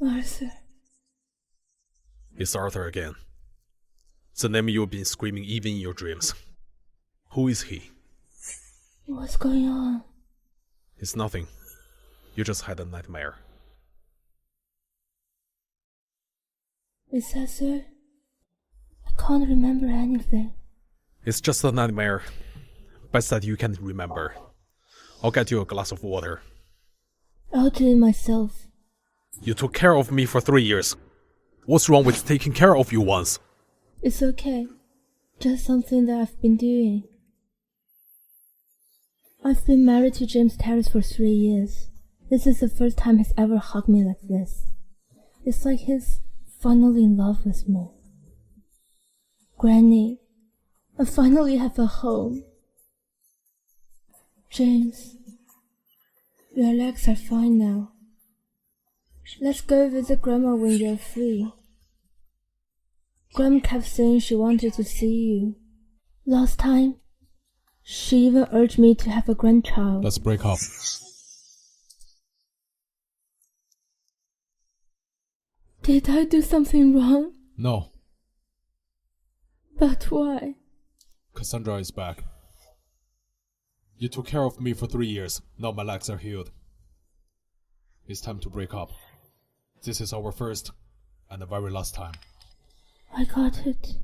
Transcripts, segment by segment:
Arthur. It's Arthur again. The name you've been screaming even in your dreams. Who is he? What's going on? It's nothing. You just had a nightmare. Is that so? I can't remember anything. It's just a nightmare. Best that you can't remember. I'll get you a glass of water. I'll do it myself. You took care of me for 3 years. What's wrong with taking care of you once? It's okay. Just something that I've been doing. I've been married to James Terrace for 3 years. This is the first time he's ever hugged me like this. It's like he's finally in love with me. Granny, I finally have a home. James, your legs are fine now. Let's go visit Grandma when you're free. Grandma kept saying she wanted to see you. Last time, she even urged me to have a grandchild. Let's break up. Did I do something wrong? No. But why? Cassandra is back. You took care of me for 3 years. Now my legs are healed. It's time to break up. This is our first and the very last time. I got it.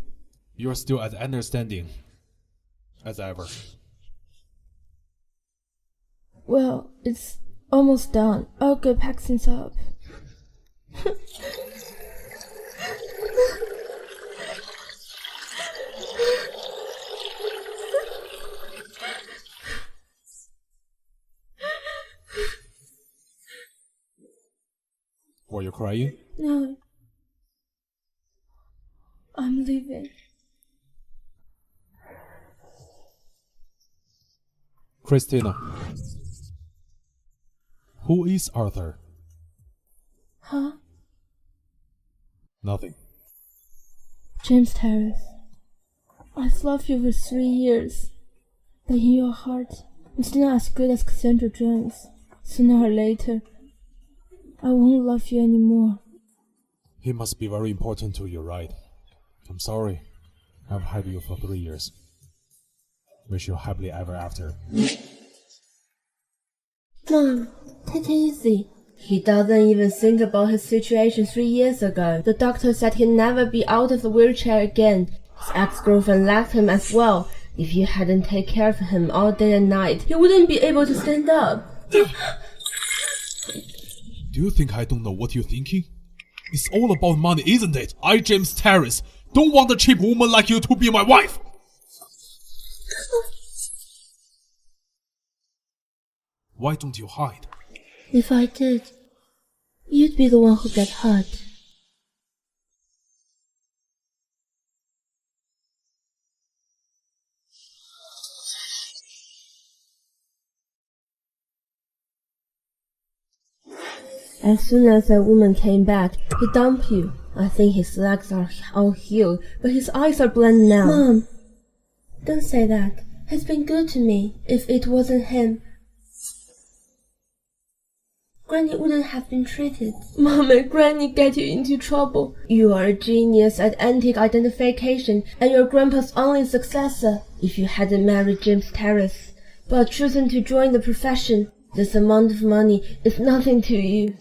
You're still at understanding. As ever. Well, it's almost done. I'll go pack things up. Were you crying? No. I'm leaving. Christina. Who is Arthur? Huh? Nothing. James Terrace. I've loved you for 3 years. But in your heart, I'm still not as good as Cassandra Jones. Sooner or later, I won't love you anymore. He must be very important to you, right? I'm sorry. I've had you for 3 years. Wish you happily ever after. Mom, take it easy. He doesn't even think about his situation 3 years ago. The doctor said he'd never be out of the wheelchair again. His ex-girlfriend left him as well. If you hadn't taken care of him all day and night, he wouldn't be able to stand up. Do you think I don't know what you're thinking? It's all about money, isn't it? I, James Terrace, don't want a cheap woman like you to be my wife! Why don't you hide? If I did, you'd be the one who got hurt. As soon as that woman came back, he dumped you. I think his legs are all healed, but his eyes are blind now. Mom, don't say that. He's been good to me. If it wasn't him, Granny wouldn't have been treated. Mom and Granny get you into trouble. You are a genius at antique identification and your grandpa's only successor. If you hadn't married James Terrace, but chosen to join the profession, this amount of money is nothing to you.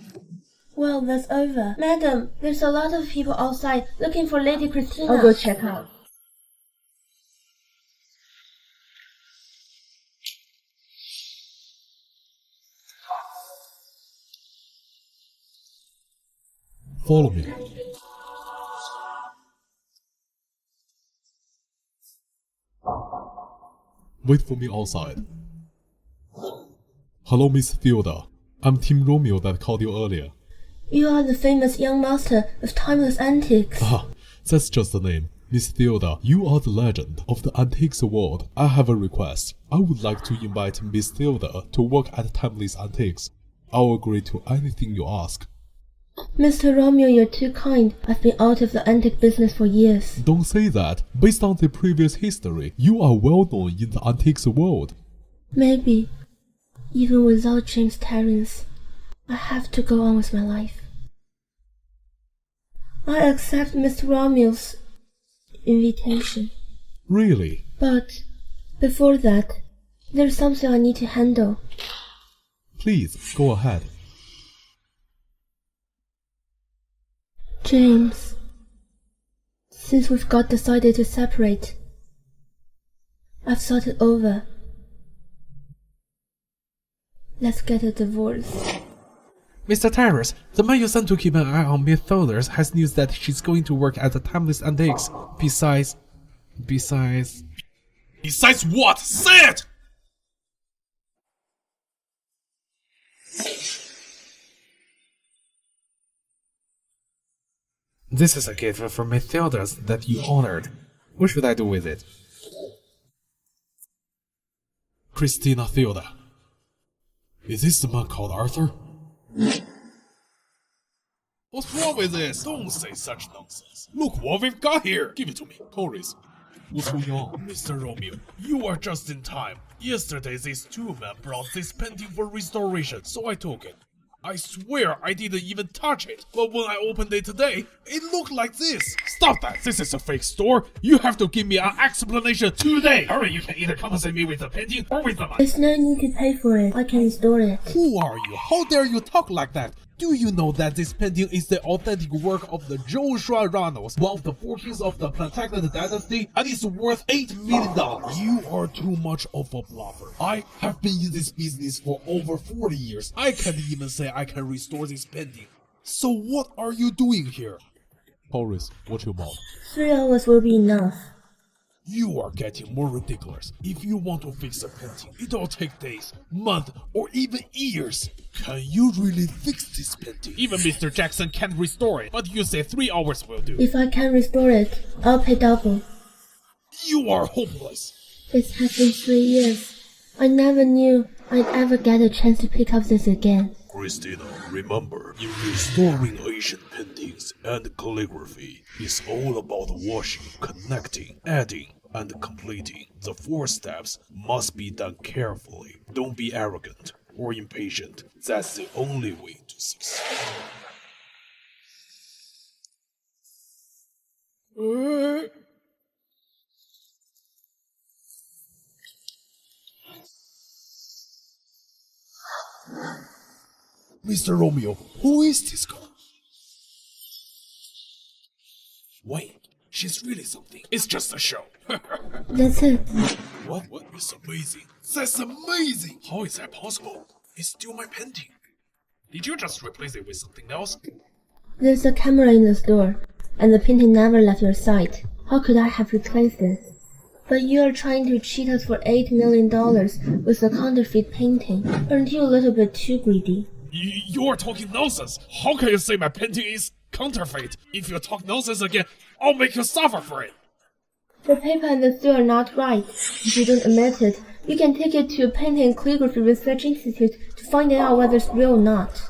Well, that's over. Madam, there's a lot of people outside looking for Lady Christina. I'll go check out. Follow me. Wait for me outside. Hello, Miss Theodore. I'm Tim Romeo that called you earlier. You are the famous young master of timeless antiques. Ah, that's just the name. Miss Theodore, you are the legend of the antiques world. I have a request. I would like to invite Miss Theodore to work at Timeless Antiques. I'll agree to anything you ask. Mr. Romeo, you're too kind. I've been out of the antique business for years. Don't say that. Based on the previous history, you are well known in the antiques world. Maybe. Even without James Terrence, I have to go on with my life. I accept Mr. Romeo's invitation. Really? But before that, there's something I need to handle. Please, go ahead. James, since we've got decided to separate, I've thought it over. Let's get a divorce. Mr. Terrace, the man you sent to keep an eye on Miss Thothers has news that she's going to work at the Timeless Antiques. Besides what? Say it! This is a gift from Miss Thothers that you honored. What should I do with it? Christina Theodore. Is this the man called Arthur? What's wrong with this? Don't say such nonsense. Look what we've got here. Give it to me. Chorus. What's going on? Mr. Romeo, you are just in time. Yesterday these two men brought this painting for restoration, so I took it. I swear I didn't even touch it, but when I opened it today, it looked like this. Stop that! This is a fake store. You have to give me an explanation today. Hurry, you can either compensate me with the painting or with the money. There's no need to pay for it. I can restore it. Who are you? How dare you talk like that? Do you know that this painting is the authentic work of the Joshua Reynolds, one of the 4 kings of the Plantagenet dynasty, and it's worth $8 million? You are too much of a bluffer. I have been in this business for over 40 years. I can't even say I can restore this painting. So what are you doing here? Horace, watch your mouth. 3 hours will be enough. You are getting more ridiculous. If you want to fix a painting, it'll take days, months, or even years. Can you really fix this painting? Even Mr. Jackson can't restore it, but you say 3 hours will do. If I can restore it, I'll pay double. You are hopeless. It has been 3 years. I never knew I'd ever get a chance to pick up this again. Christina, remember, in restoring Asian paintings and calligraphy, it's all about washing, connecting, adding, and completing. The 4 steps must be done carefully. Don't be arrogant or impatient. That's the only way to succeed. Mr. Romeo, who is this girl? Wait, she's really something. It's just a show. That's it. What? It's amazing. That's amazing! How is that possible? It's still my painting. Did you just replace it with something else? There's a camera in the store, and the painting never left your sight. How could I have replaced it? But you are trying to cheat us for $8 million with a counterfeit painting. Aren't you a little bit too greedy? You're talking nonsense. How can you say my painting is counterfeit? If you talk nonsense again, I'll make you suffer for it. The paper and the seal are not right. If you don't admit it, you can take it to a Painting and Calligraphy Research Institute to find out whether it's real or not.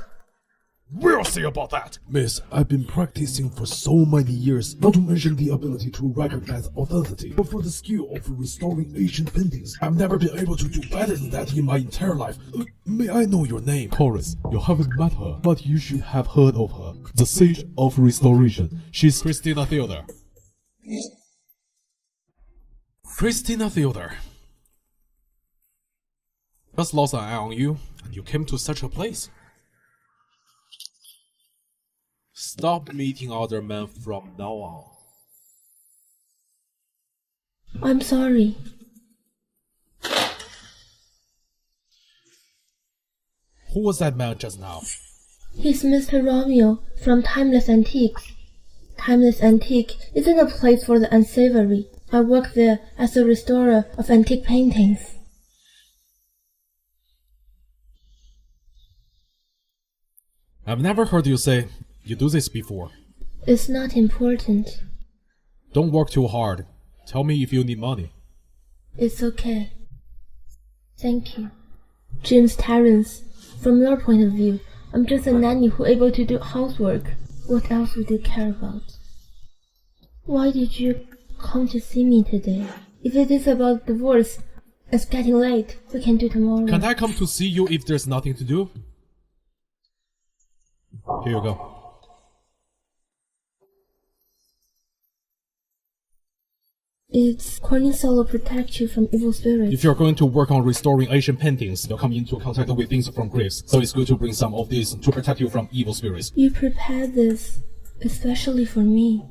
We'll see about that. Miss, I've been practicing for so many years, not to mention the ability to recognize authenticity, but for the skill of restoring ancient paintings, I've never been able to do better than that in my entire life. May I know your name? Horace, you haven't met her, but you should have heard of her. The Sage of Restoration. She's Christina Theodore. Christina Theodore. Just lost an eye on you, and you came to such a place. Stop meeting other men from now on. I'm sorry. Who was that man just now? He's Mr. Romeo from Timeless Antiques. Timeless Antique isn't a place for the unsavory. I work there as a restorer of antique paintings. I've never heard you say you do this before. It's not important. Don't work too hard. Tell me if you need money. It's okay. Thank you. James Terrence, from your point of view, I'm just a nanny who's able to do housework. What else would you care about? Why did you come to see me today? If it is about divorce, It's getting late. We can do tomorrow. Can't I come to see you if there's nothing to do? Here you go. Its corny soul protect you from evil spirits. If you're going to work on restoring ancient paintings, you'll come into contact with things from graves, so it's good to bring some of these to protect you from evil spirits. You prepared this especially for me.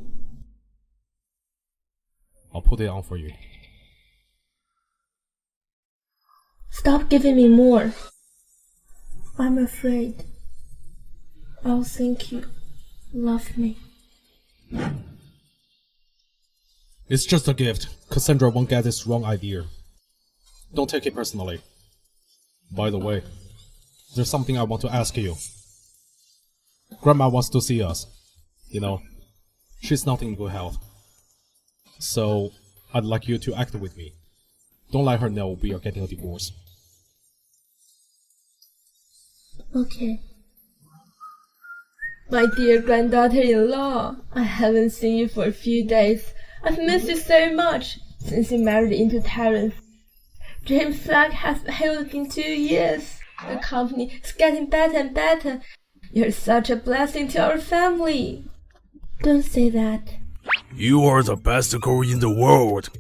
I'll put it on for you. Stop giving me more. I'm afraid I'll think you love me. It's just a gift. Cassandra won't get this wrong idea. Don't take it personally. By the way, there's something I want to ask you. Grandma wants to see us. You know, she's not in good health. So, I'd like you to act with me. Don't let her know we are getting a divorce. Okay. My dear granddaughter-in-law, I haven't seen you for a few days. I've missed you so much since you married into Terrence. James Flag has healed in 2 years. The company is getting better and better. You're such a blessing to our family. Don't say that. You are the best girl in the world.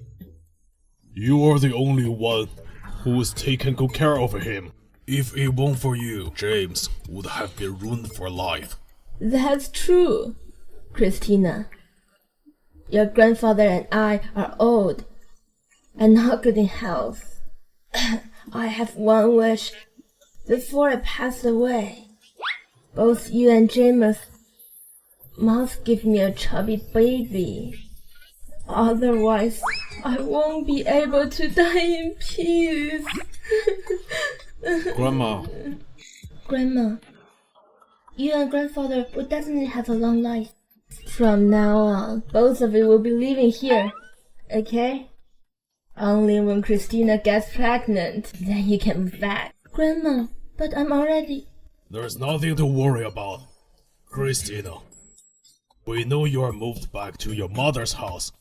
You are the only one who's taken good care of him. If it weren't for you, James would have been ruined for life. That's true, Christina. Your grandfather and I are old and not good in health. I have one wish before I pass away. Both you and James must give me a chubby baby. Otherwise, I won't be able to die in peace. Grandma. Grandma, you and grandfather will definitely have a long life. From now on, both of you will be living here, okay? Only when Christina gets pregnant, then you can move back. Grandma, but I'm already... There's nothing to worry about, Christina. We know you are moved back to your mother's house.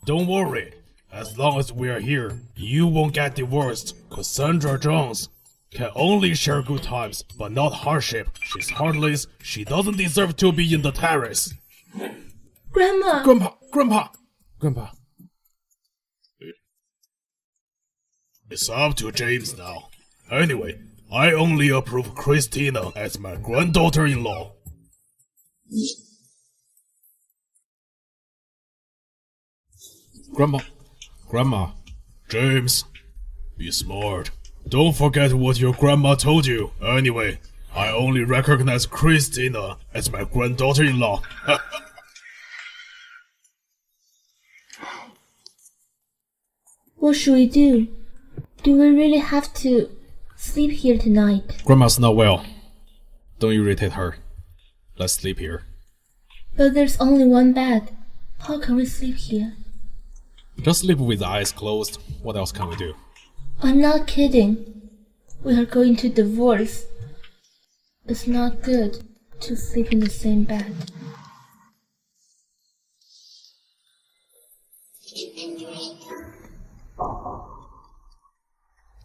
Don't worry, as long as we are here, you won't get divorced. Cassandra Jones can only share good times, but not hardship. She's heartless. She doesn't deserve to be in the terrace. Grandma! Grandpa. It's up to James now. Anyway, I only approve Christina as my granddaughter-in-law. Grandma. James, be smart. Don't forget what your grandma told you. Anyway, I only recognize Christina as my granddaughter-in-law. What should we do? Do we really have to sleep here tonight? Grandma's not well. Don't irritate her. Let's sleep here. But there's only one bed. How can we sleep here? Just sleep with the eyes closed. What else can we do? I'm not kidding. We are going to divorce. It's not good to sleep in the same bed.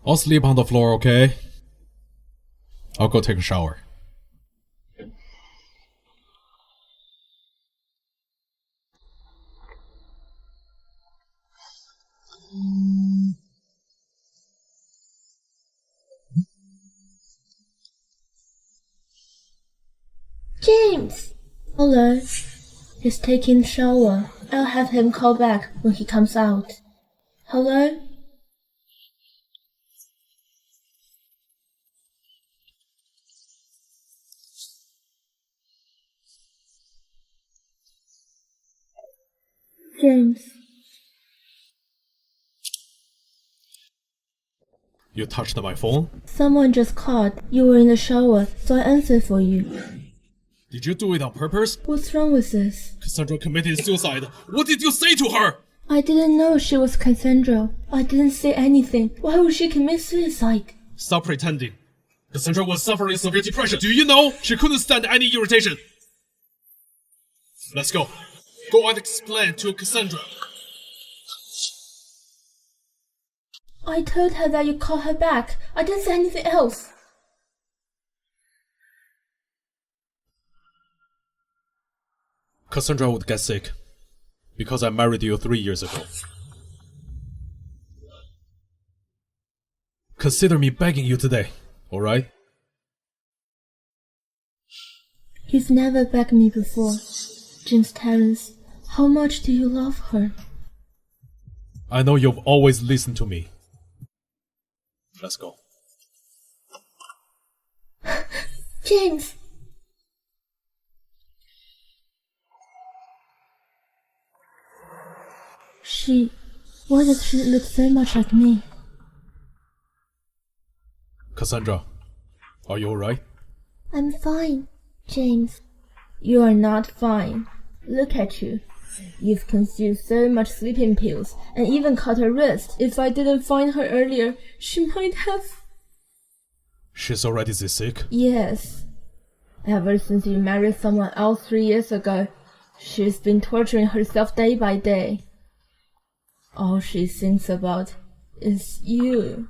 I'll sleep on the floor, okay? I'll go take a shower. James! Hello. He's taking a shower. I'll have him call back when he comes out. Hello? James. You touched my phone? Someone just called. You were in the shower, so I answered for you. Did you do it on purpose? What's wrong with this? Cassandra committed suicide. What did you say to her? I didn't know she was Cassandra. I didn't say anything. Why would she commit suicide? Stop pretending. Cassandra was suffering severe depression. Do you know? She couldn't stand any irritation. Let's go. Go and explain to Cassandra. I told her that you call her back. I didn't say anything else. Cassandra would get sick because I married you 3 years ago. Consider me begging you today, alright? You've never begged me before. James Terrence, how much do you love her? I know you've always listened to me. Let's go. James! Why does she look so much like me? Cassandra, are you alright? I'm fine, James. You are not fine. Look at you. You've consumed so much sleeping pills and even cut her wrist. If I didn't find her earlier, she might have... She's already this sick? Yes. Ever since you married someone else 3 years ago, she's been torturing herself day by day. All she thinks about is you.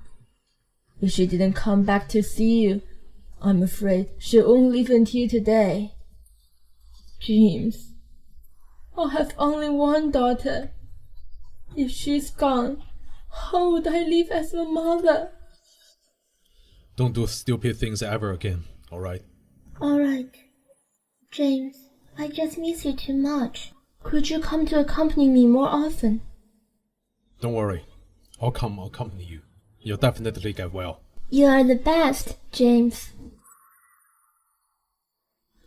If she didn't come back to see you, I'm afraid she won't leave until today. James, I have only one daughter. If she's gone, how would I live as a mother? Don't do stupid things ever again, alright? Alright. James, I just miss you too much. Could you come to accompany me more often? Don't worry. I'll come accompany you. You'll definitely get well. You are the best, James.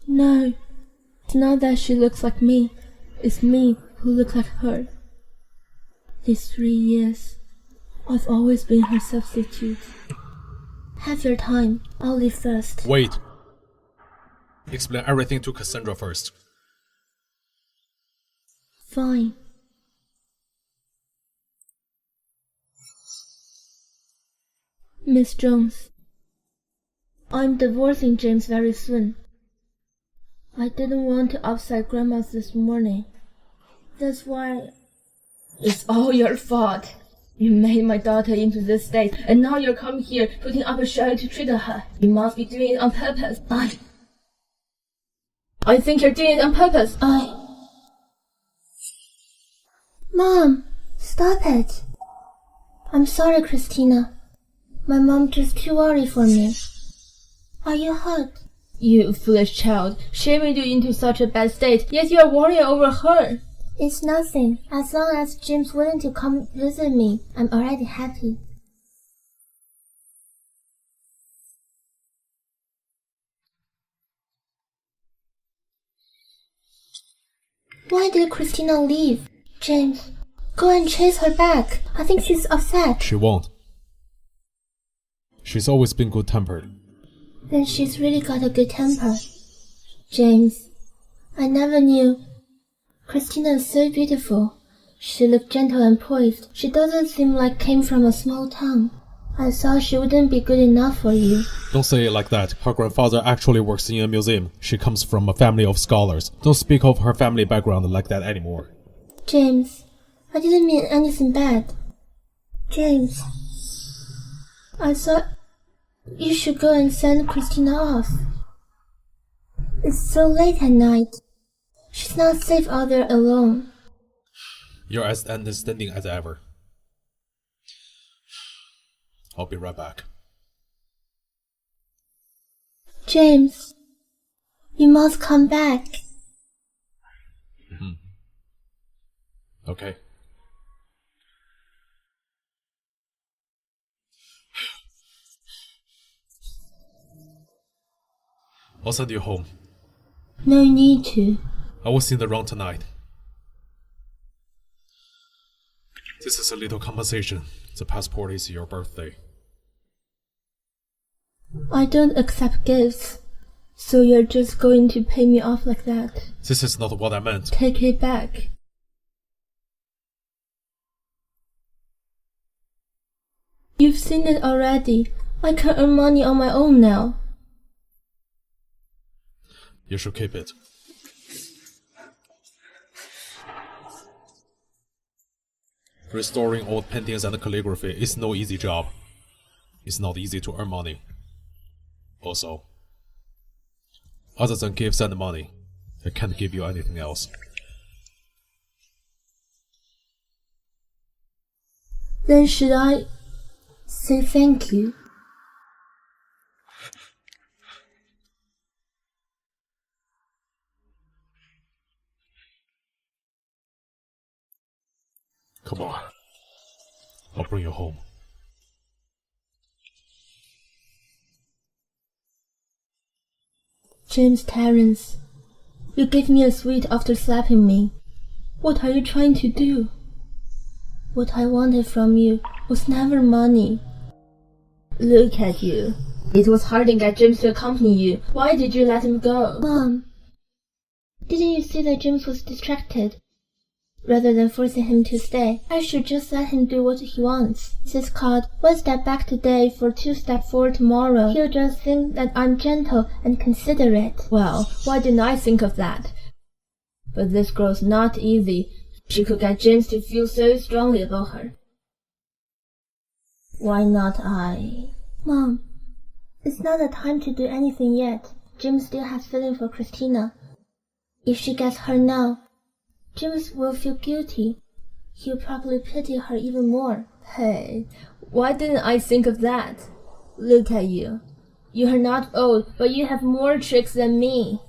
No, it's not that she looks like me. It's me who looks like her. These 3 years, I've always been her substitute. Have your time. I'll leave first. Wait. Explain everything to Cassandra first. Fine. Miss Jones, I'm divorcing James very soon. I didn't want to upset Grandma this morning. That's why... It's all your fault. You made my daughter into this state, and now you're coming here putting up a show to treat her. You must be doing it on purpose. I think you're doing it on purpose. Mom, stop it. I'm sorry, Christina. My mom just too worried for me. Are you hurt? You foolish child. She made you into such a bad state, yet you are worrying over her. It's nothing. As long as Jim's willing to come visit me, I'm already happy. Why did Christina leave? James, go and chase her back. I think she's upset. She won't. She's always been good-tempered. Then she's really got a good temper. James, I never knew. Christina is so beautiful. She looked gentle and poised. She doesn't seem like came from a small town. I thought she wouldn't be good enough for you. Don't say it like that. Her grandfather actually works in a museum. She comes from a family of scholars. Don't speak of her family background like that anymore. James, I didn't mean anything bad. James, I thought you should go and send Christina off. It's so late at night. She's not safe out there alone. You're as understanding as ever. I'll be right back. James, you must come back. Okay. I'll send you home. No need to. I was in the wrong tonight. This is a little compensation. The passport is your birthday. I don't accept gifts. So you're just going to pay me off like that? This is not what I meant. Take it back. You've seen it already. I can earn money on my own now. You should keep it. Restoring old paintings and calligraphy is no easy job. It's not easy to earn money. Also, other than gifts and money, I can't give you anything else. Then should I say thank you? Come on. I'll bring you home. James Terrence, you gave me a sweet after slapping me. What are you trying to do? What I wanted from you was never money. Look at you. It was hard to get James to accompany you. Why did you let him go? Mom, didn't you see that James was distracted? Rather than forcing him to stay, I should just let him do what he wants. This called one step back today for two steps forward tomorrow. He'll just think that I'm gentle and considerate. Well, why didn't I think of that? But this girl's not easy. She could get James to feel so strongly about her. Why not I? Mom, it's not the time to do anything yet. James still has feeling for Christina. If she gets her now, James will feel guilty. He'll probably pity her even more. Hey, why didn't I think of that? Look at you. You are not old, but you have more tricks than me.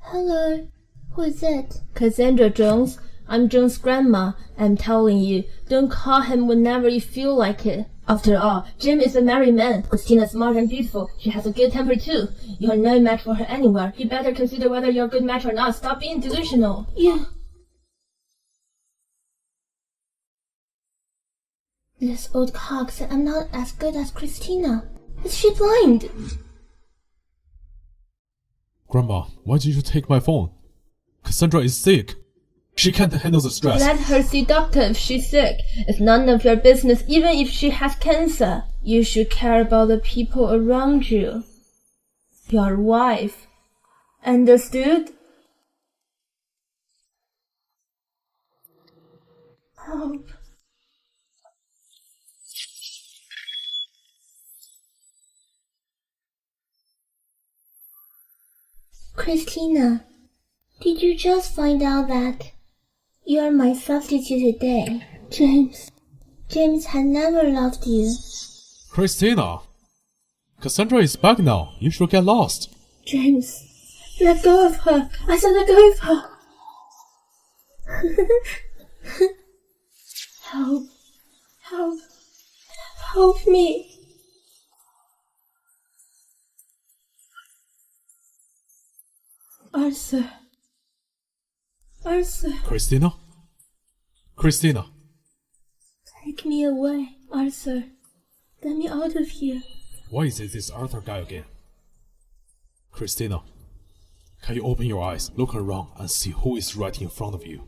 Hello, who is it? Cassandra Jones. I'm Jones' grandma. I'm telling you, don't call him whenever you feel like it. After all, Jim is a married man. Christina's smart and beautiful. She has a good temper too. You're no match for her anywhere. You better consider whether you're a good match or not. Stop being delusional. Yeah. This old cock said I'm not as good as Christina. Is she blind? Grandma, why did you take my phone? Cassandra is sick. She can't handle the stress. Let her see doctor if she's sick. It's none of your business, even if she has cancer. You should care about the people around you. Your wife. Understood? Help. Christina, did you just find out that you're my substitute today? James had never loved you. Christina! Cassandra is back now. You should get lost. James, let go of her. I said let go of her. Help. Help. Help me. Arthur. Christina? Christina! Take me away, Arthur. Get me out of here. Why is it this Arthur guy again? Christina, can you open your eyes, look around, and see who is right in front of you?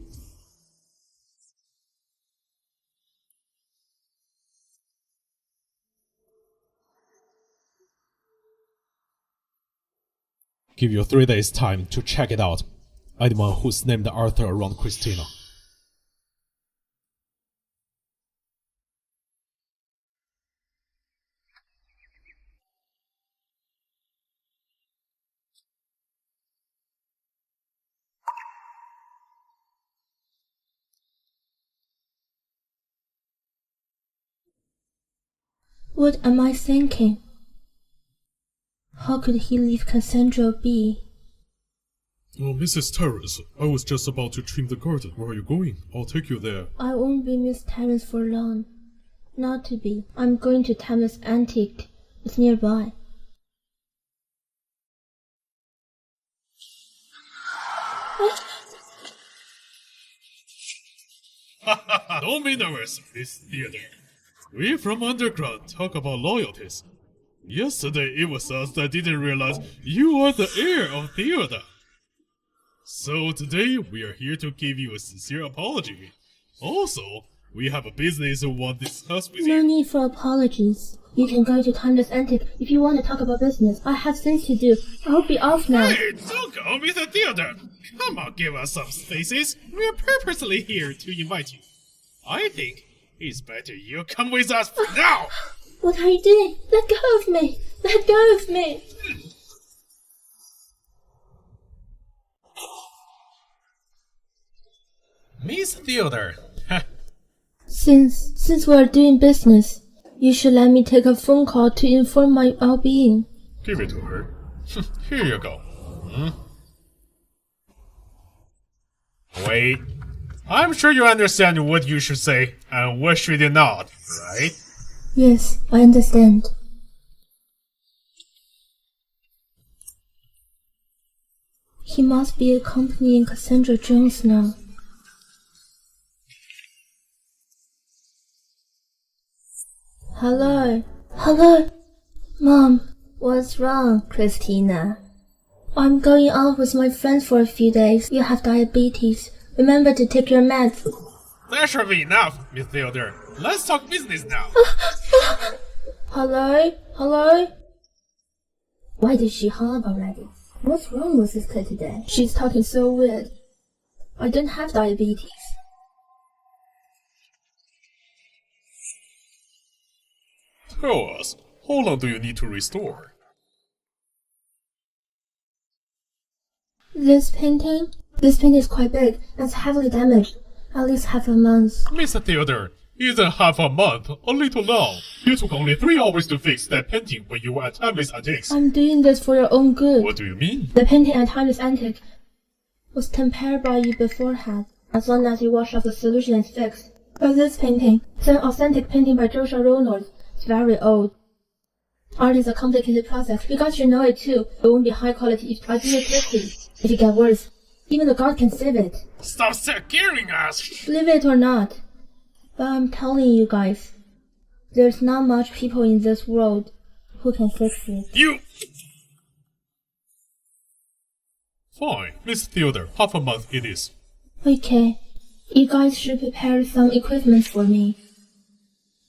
Give you 3 days time to check it out. Anyone who's named Arthur around Christina. What am I thinking? How could he leave Cassandra be? Oh, Mrs. Terrace, I was just about to trim the garden. Where are you going? I'll take you there. I won't be Miss Terrence for long. Not to be. I'm going to Thomas Antique. It's nearby. Don't be nervous, Miss Theodore. We from underground talk about loyalties. Yesterday it was us that didn't realize you are the heir of Theodore. So today we are here to give you a sincere apology. Also, we have a business we want to discuss with No you. need for apologies. You can go to Timeless Antique if you want to talk about business. I have things to do. I'll be off now. Hey, don't call me the Theodore. Come on, give us some spaces. We're purposely here to invite you. I think it's better you come with us now. What are you doing? Let go of me! Let go of me! Miss Theodore. Since we're doing business, you should let me take a phone call to inform my well-being. Give it to her. Here you go. Wait. I'm sure you understand what you should say and what should you not, right? Yes, I understand. He must be accompanying Cassandra Jones now. Hello? Hello? Mom, what's wrong, Christina? I'm going out with my friends for a few days. You have diabetes. Remember to take your meds. That should be enough, Miss Theodore. Let's talk business now. Hello? Hello? Why did she hang up already? What's wrong with this kid today? She's talking so weird. I don't have diabetes. Tell us, how long do you need to restore? This painting is quite big and it's heavily damaged. At least half a month. Miss Theodore, isn't half a month a little long? You took only 3 hours to fix that painting when you were at Timeless Antiques. I'm doing this for your own good. What do you mean? The painting at Timeless Antique was tempered by you beforehand. As long as you wash off the solution and fix. But this painting, it's an authentic painting by Joshua Reynolds. It's very old. Art is a complicated process. You guys should know it too. It won't be high quality if I do it quickly. If it gets worse, even the God can save it. Stop scaring us! Believe it or not. But I'm telling you guys, there's not much people in this world who can fix it. You... Fine, Miss Theodore, half a month it is. Okay, you guys should prepare some equipment for me.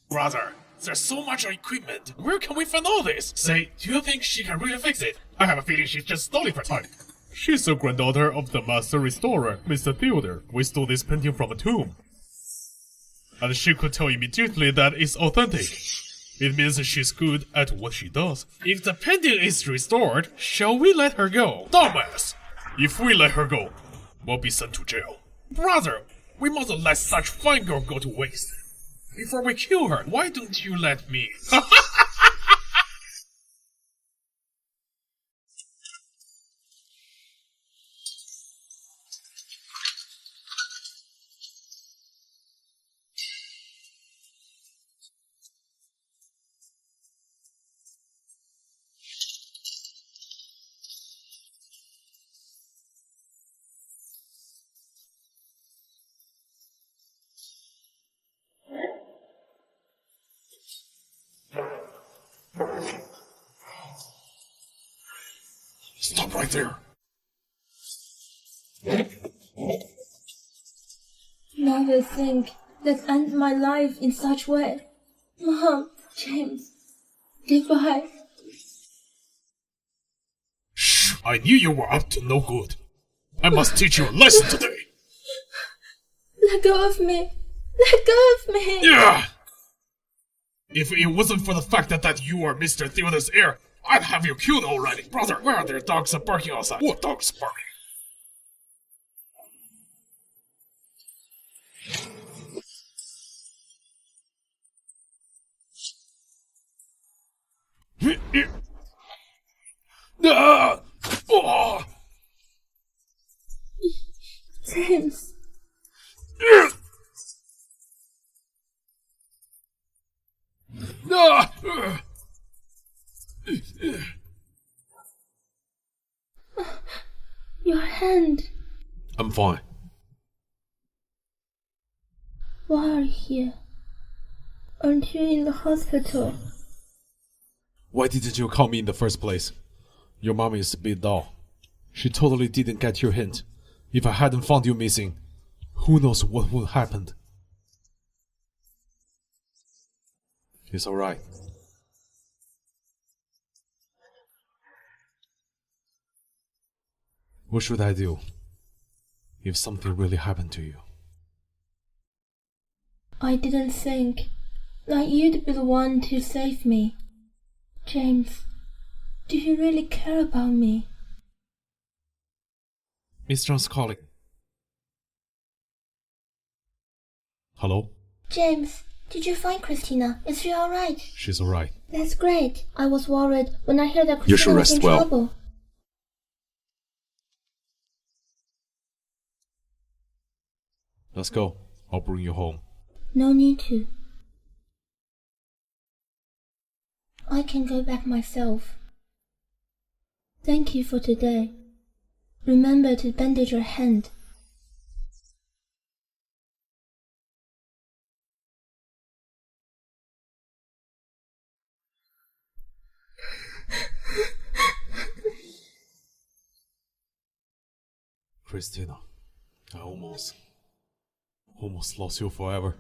Brother, there's so much equipment. Where can we find all this? Say, do you think she can really fix it? I have a feeling she's just stalling for time. She's the granddaughter of the master restorer, Mr. Theodore. We stole this painting from a tomb. And she could tell immediately that it's authentic. It means she's good at what she does. If the painting is restored, shall we let her go? Dumbass! If we let her go, we'll be sent to jail. Brother, we mustn't let such fine girl go to waste. Before we kill her, why don't you let me? Stop right there. Never think that end my life in such way. Mom, James, goodbye. Shh! I knew you were up to no good. I must teach you a lesson today. Let go of me. Let go of me. Yeah! If it wasn't for the fact that you are Mr. Theodore's heir, I'd have you killed already. Brother, where are their dogs barking outside? What dogs barking? Ah! Oh! James. Ah! Your hand. I'm fine. Why are you here? Aren't you in the hospital? Why didn't you call me in the first place? Your mom is a bit dull. She totally didn't get your hint. If I hadn't found you missing, who knows what would have happened. It's alright. What should I do? if something really happened to you. I didn't think that you'd be the one to save me. James, do you really care about me? Miss John's calling. Hello? James, did you find Christina? Is she alright? She's alright. That's great. I was worried when I heard that You should Christina was rest in well. trouble. Let's go. I'll bring you home. No need to. I can go back myself. Thank you for today. Remember to bandage your hand. Christina, I almost lost you forever.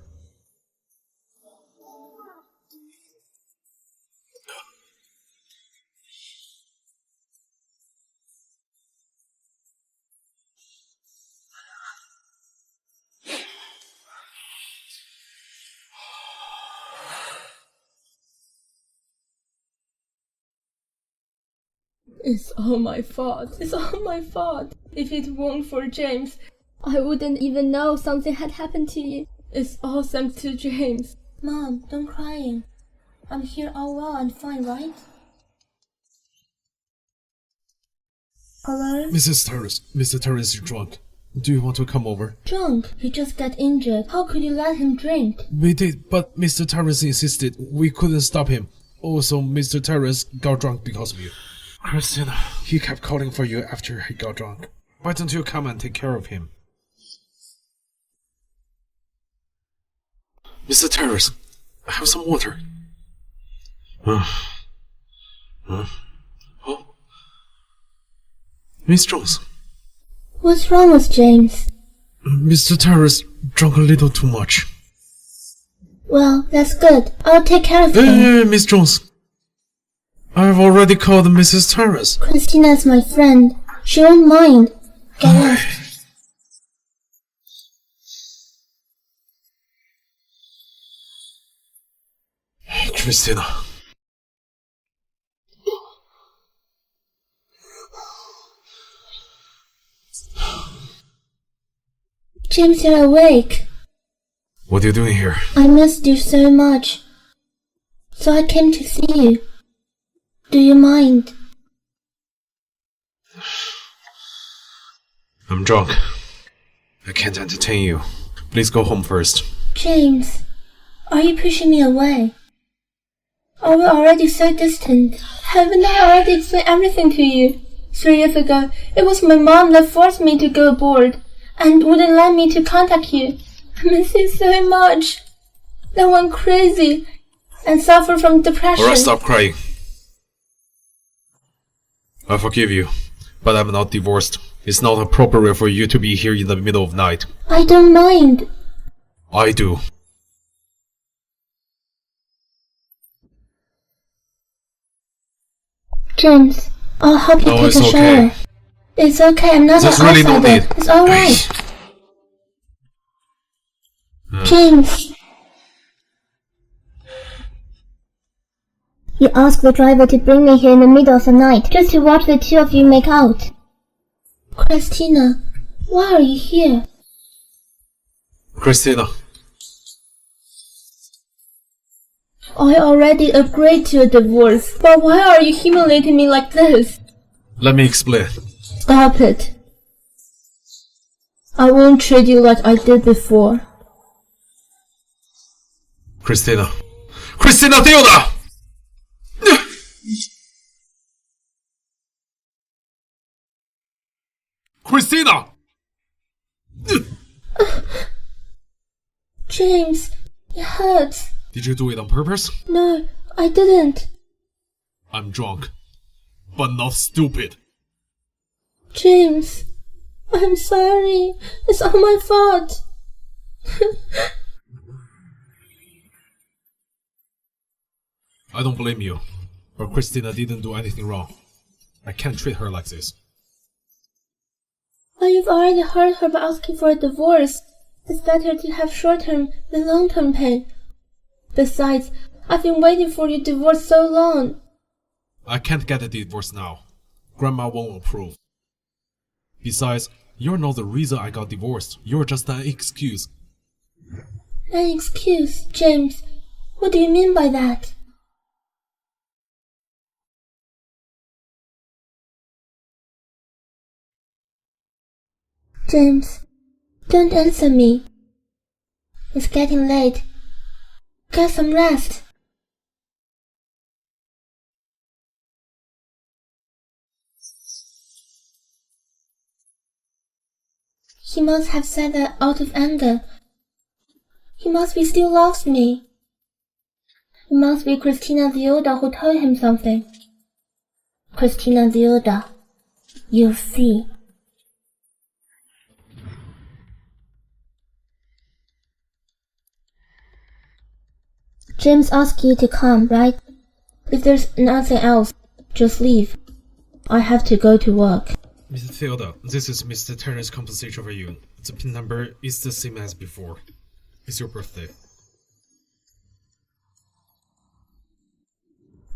It's all my fault. It's all my fault. If it weren't for James, I wouldn't even know something had happened to you. It's all thanks to James. Mom, don't crying. I'm here all well and fine, right? Hello? Mr. Terrace is drunk. Do you want to come over? Drunk? He just got injured. How could you let him drink? We did, but Mr. Terrace insisted. We couldn't stop him. Also, Mr. Terrace got drunk because of you. Christina, he kept calling for you after he got drunk. Why don't you come and take care of him? Mr. Terrace, have some water. Oh? Miss Jones. What's wrong with James? Mr. Terrace drank a little too much. Well, that's good. I'll take care of him. Hey, Miss Jones. I've already called Mrs. Terrace. Christina's my friend. She won't mind. Get up. Christina. James, you're awake. What are you doing here? I missed you so much. So I came to see you. Do you mind? I'm drunk. I can't entertain you. Please go home first. James, are you pushing me away? Are we already so distant? Haven't I already explained everything to you? 3 years ago, it was my mom that forced me to go abroad and wouldn't let me to contact you. I miss you so much. Then went crazy and suffered from depression. Alright, stop crying. I forgive you, but I'm not divorced. It's not appropriate for you to be here in the middle of night. I don't mind. I do. James, I'll help you No, take it's a shower. okay. It's okay, I'm not There's an really no outsider. need. It's alright. James. You asked the driver to bring me here in the middle of the night just to watch the two of you make out. Christina, why are you here? Christina, I already agreed to a divorce, but why are you humiliating me like this? let me explain. Stop it. I won't treat you like I did before. Christina. Christina Theodore! Christina! James, it hurts. Did you do it on purpose? No, I didn't. I'm drunk, but not stupid. James, I'm sorry. It's all my fault. I don't blame you, but Christina didn't do anything wrong. I can't treat her like this. I But you've already hurt her by asking for a divorce. It's better to have short-term than long-term pain. Besides, I've been waiting for your divorce so long. I can't get a divorce now. Grandma won't approve. Besides, you're not the reason I got divorced. You're just an excuse. An excuse, James? What do you mean by that? James, don't answer me. It's getting late. Get some rest. He must have said that out of anger. He must be still loves me. It must be Christina Zilda who told him something. Christina Zilda, you'll see. James asked you to come, right? If there's nothing else, just leave. I have to go to work. Mr. Theodore, this is Mr. Turner's compensation for you. The PIN number is the same as before. It's your birthday.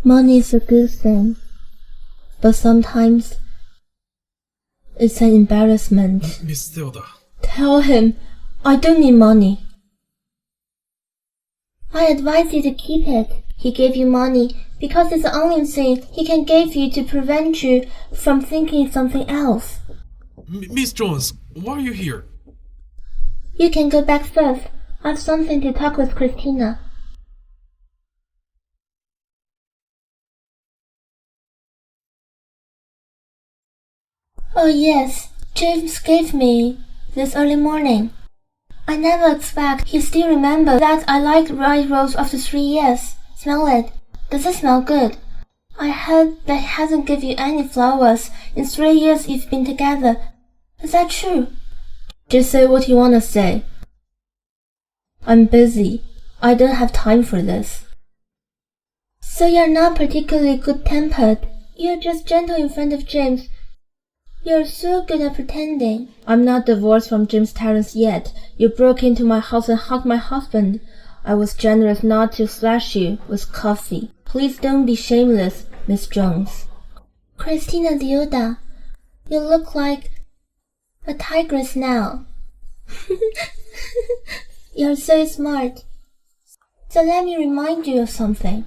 Money is a good thing, but sometimes it's an embarrassment. Miss Theodore. Tell him I don't need money. I advise you to keep it. He gave you money because it's the only thing he can give you to prevent you from thinking something else. Miss Jones, why are you here? You can go back first. I have something to talk with Christina. Oh yes, James gave me this early morning. I never expect he still remembers that I like rice rolls after 3 years. Smell it. Does it smell good? I hope that he hasn't given you any flowers in 3 years you've been together. Is that true? Just say what you want to say. I'm busy. I don't have time for this. So you're not particularly good-tempered. You're just gentle in front of James. You're so good at pretending. I'm not divorced from James Terrence yet. You broke into my house and hugged my husband. I was generous not to slash you with coffee. Please don't be shameless, Miss Jones. Christina Zilda, you look like a tigress now. You're so smart. So let me remind you of something.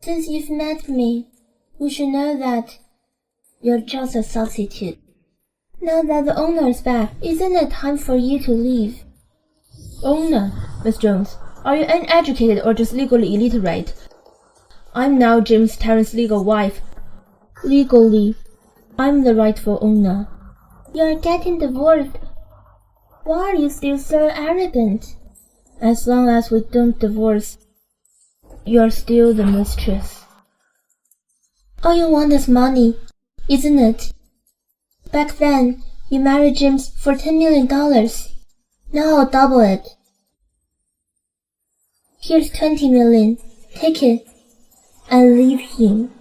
Since you've met me, you should know that you're just a substitute. Now that the owner is back, isn't it time for you to leave? Owner? Miss Jones, are you uneducated or just legally illiterate? I'm now James Terrence's legal wife. Legally, I'm the rightful owner. You're getting divorced. Why are you still so arrogant? As long as we don't divorce, you're still the mistress. All you want is money, isn't it? Back then, you married James for $10 million. Now I'll double it. Here's $20 million. Take it and leave him.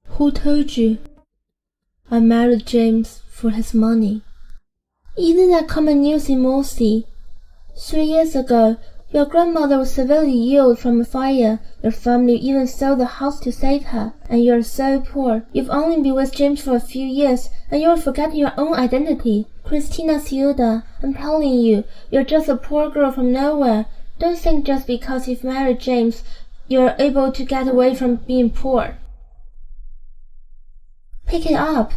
Who told you? I married James for his money. Isn't that common news in Mossy? 3 years ago, your grandmother was severely ill from a fire. Your family even sold the house to save her. And you're so poor. You've only been with James for a few years, and you're forgetting your own identity. Christina Zilda, I'm telling you, you're just a poor girl from nowhere. Don't think just because you've married James, you're able to get away from being poor. Pick it up.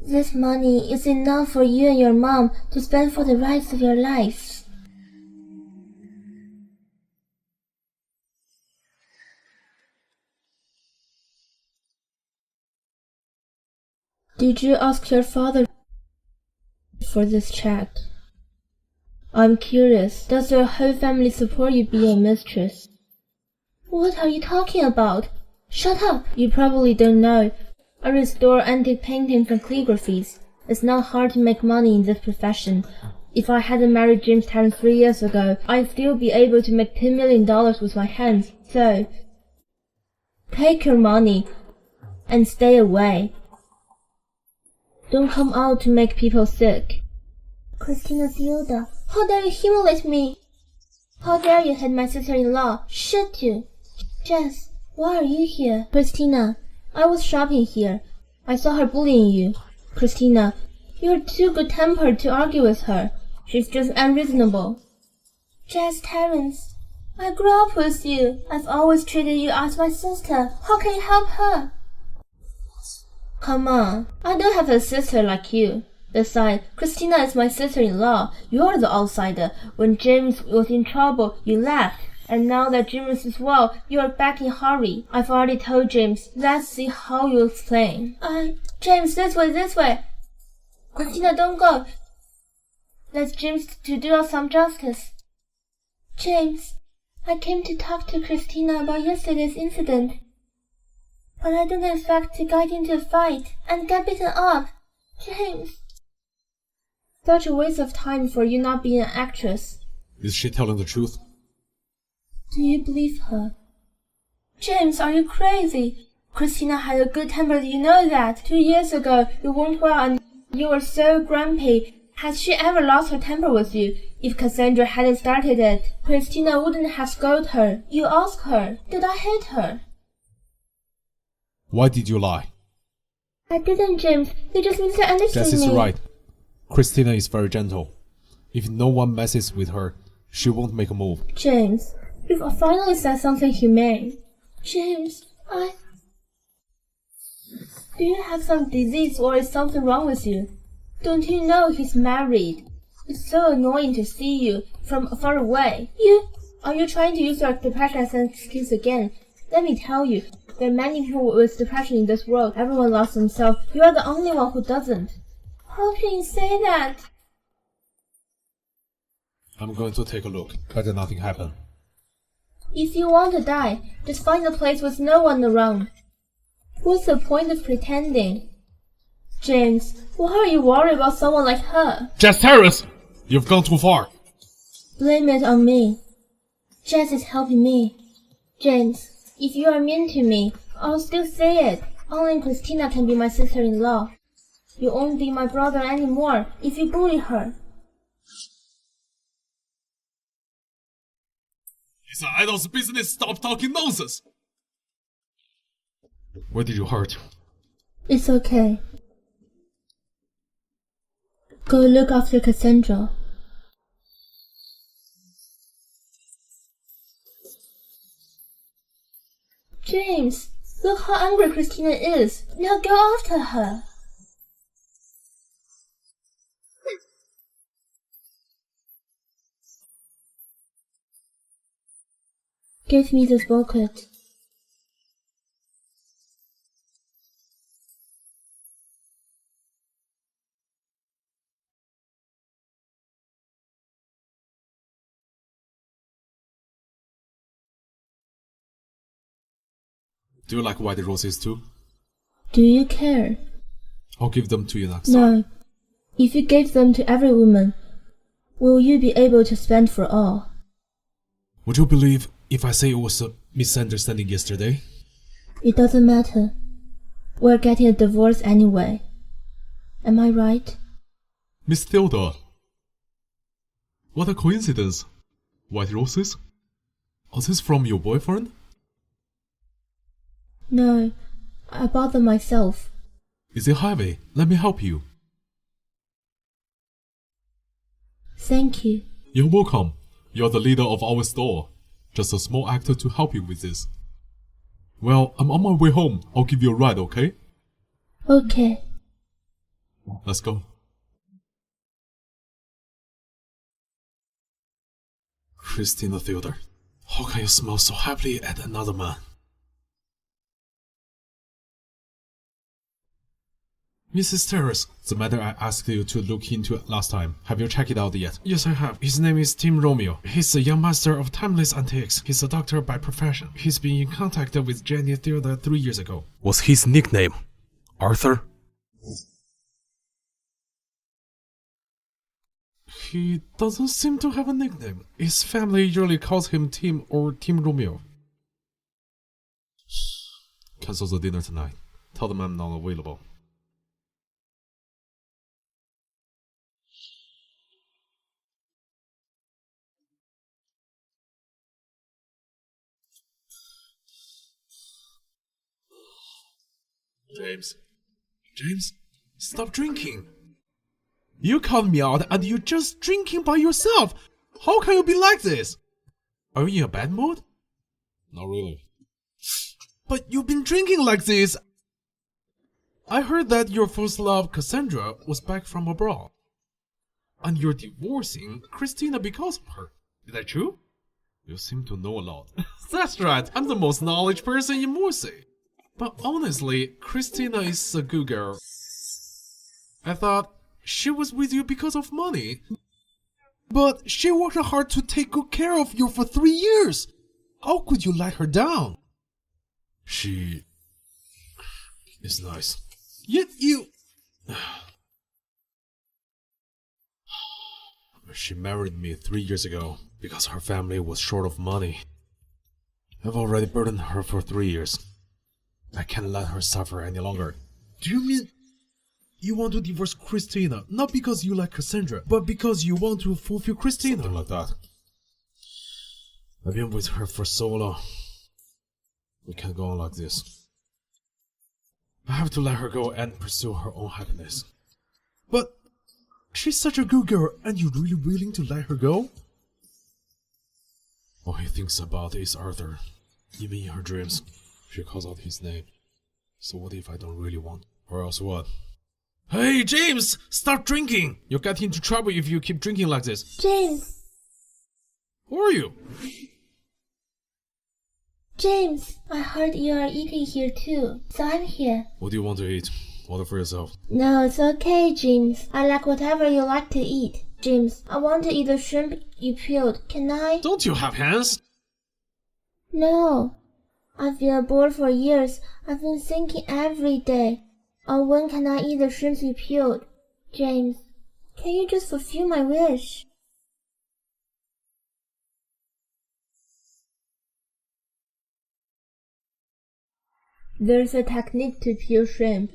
This money is enough for you and your mom to spend for the rest of your lives. Did you ask your father for this check? I'm curious, does your whole family support you being a mistress? What are you talking about? Shut up! You probably don't know. I restore antique paintings and calligraphies. It's not hard to make money in this profession. If I hadn't married James Terrence 3 years ago, I'd still be able to make $10 million with my hands. So, Take your money and stay away. Don't come out to make people sick. Christina Theodore, how dare you humiliate me? How dare you hit my sister-in-law? Should you? Jess, why are you here? Christina, I was shopping here. I saw her bullying you. Christina, you're too good-tempered to argue with her. She's just unreasonable. Jess Terrence, I grew up with you. I've always treated you as my sister. How can you help her? Come on, I don't have a sister like you. Besides, Christina is my sister-in-law. You're the outsider. When James was in trouble, you left. And now that James is well, you are back in a hurry. I've already told James. Let's see how you explain. James, this way. Christina, don't go. Let James to do us some justice. James, I came to talk to Christina about yesterday's incident. But I didn't expect to get into a fight and get beaten up. James. Such a waste of time for you not being an actress. Is she telling the truth? Do you believe her? James, are you crazy? Christina had a good temper, you know that. 2 years ago, you weren't well and you were so grumpy. Has she ever lost her temper with you? If Cassandra hadn't started it, Christina wouldn't have scolded her. You ask her, did I hate her? Why did you lie? I didn't, James. You just misunderstood me. Jess is right. Christina is very gentle. If no one messes with her, she won't make a move. James, you've finally said something humane. James, Do you have some disease or is something wrong with you? Don't you know he's married? It's so annoying to see you from far away. Are you trying to use your depression as an excuse again? Let me tell you, there are many people with depression in this world. Everyone loves themselves. You are the only one who doesn't. How can you say that? I'm going to take a look. Better nothing happen. If you want to die, just find a place with no one around. What's the point of pretending? James, why are you worried about someone like her? Jess Terrace! You've gone too far. Blame it on me. Jess is helping me. James, if you are mean to me, I'll still say it. Only Christina can be my sister-in-law. You won't be my brother anymore if you bully her. It's an idol's business. Stop talking nonsense. Where did you hurt? It's okay. Go look after Cassandra. James, look how angry Christina is. Now go after her. Give me this bucket. Do you like white roses too? Do you care? I'll give them to you next time. No. If you gave them to every woman, will you be able to spend for all? Would you believe if I say it was a misunderstanding yesterday? It doesn't matter. We're getting a divorce anyway. Am I right? Miss Theodore. What a coincidence. White roses? Is this from your boyfriend? No, I bought them myself. Is it heavy? Let me help you. Thank you. You're welcome. You're the leader of our store. Just a small actor to help you with this. Well, I'm on my way home. I'll give you a ride, okay? Okay. Let's go. Christina Theodore, how can you smile so happily at another man? Mrs. Terrace, the matter I asked you to look into last time. Have you checked it out yet? Yes, I have. His name is Tim Romeo. He's a young master of timeless antiques. He's a doctor by profession. He's been in contact with Jenny Theodore 3 years ago. Was his nickname Arthur? He doesn't seem to have a nickname. His family usually calls him Tim or Tim Romeo. Cancel the dinner tonight. Tell them I'm not available. James, stop drinking. You called me out and you're just drinking by yourself. How can you be like this? Are you in a bad mood? Not really. But you've been drinking like this. I heard that your first love, Cassandra, was back from abroad. And you're divorcing Christina because of her. Is that true? You seem to know a lot. That's right, I'm the most knowledge person in Morse. But honestly, Christina is a good girl. I thought she was with you because of money. But she worked hard to take good care of you for 3 years. How could you let her down? She is nice. Yet you... She married me 3 years ago because her family was short of money. I've already burdened her for 3 years. I can't let her suffer any longer. Do you mean you want to divorce Christina, not because you like Cassandra, but because you want to fulfill Christina? Something like that. I've been with her for so long. We can't go on like this. I have to let her go and pursue her own happiness. But she's such a good girl, and you're really willing to let her go? All he thinks about is Arthur. Even in her dreams, she calls out his name. So what if I don't really want? Or else what? Hey, James! Stop drinking! You'll get into trouble if you keep drinking like this. James! Who are you? James, I heard you are eating here too, so I'm here. What do you want to eat? Order for yourself. No, it's okay, James. I like whatever you like to eat. James, I want to eat the shrimp you peeled. Can I? Don't you have hands? No. I've been bored for years. I've been thinking every day. Oh, when can I eat the shrimps you peeled? James, can you just fulfill my wish? There's a technique to peel shrimp.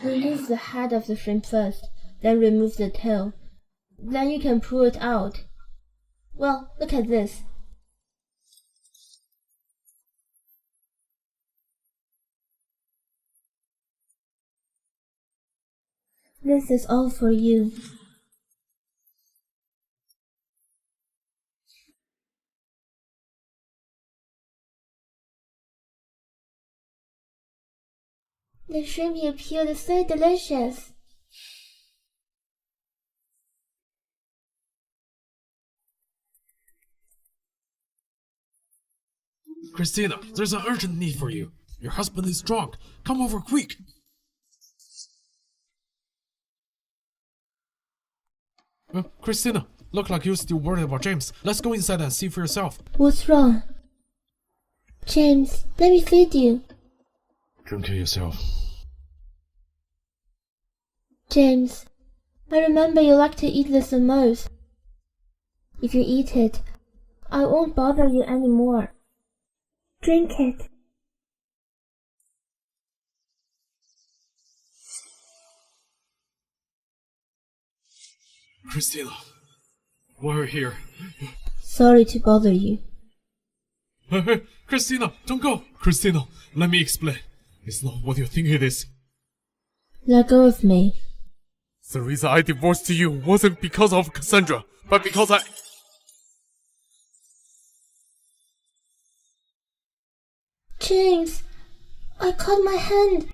Remove the head of the shrimp first, then remove the tail. Then you can pull it out. Well, look at this. This is all for you. The shrimp you peeled is so delicious. Christina, there's an urgent need for you. Your husband is drunk. Come over quick. Christina, look like you're still worried about James. Let's go inside and see for yourself. What's wrong? James, let me feed you. Drink it yourself. James, I remember you like to eat this the most. If you eat it, I won't bother you anymore. Drink it. Christina, why are you here? Sorry to bother you. Hey, Christina, don't go. Christina, let me explain. It's not what you think it is. Let go of me. The reason I divorced you wasn't because of Cassandra, but because James, I cut my hand.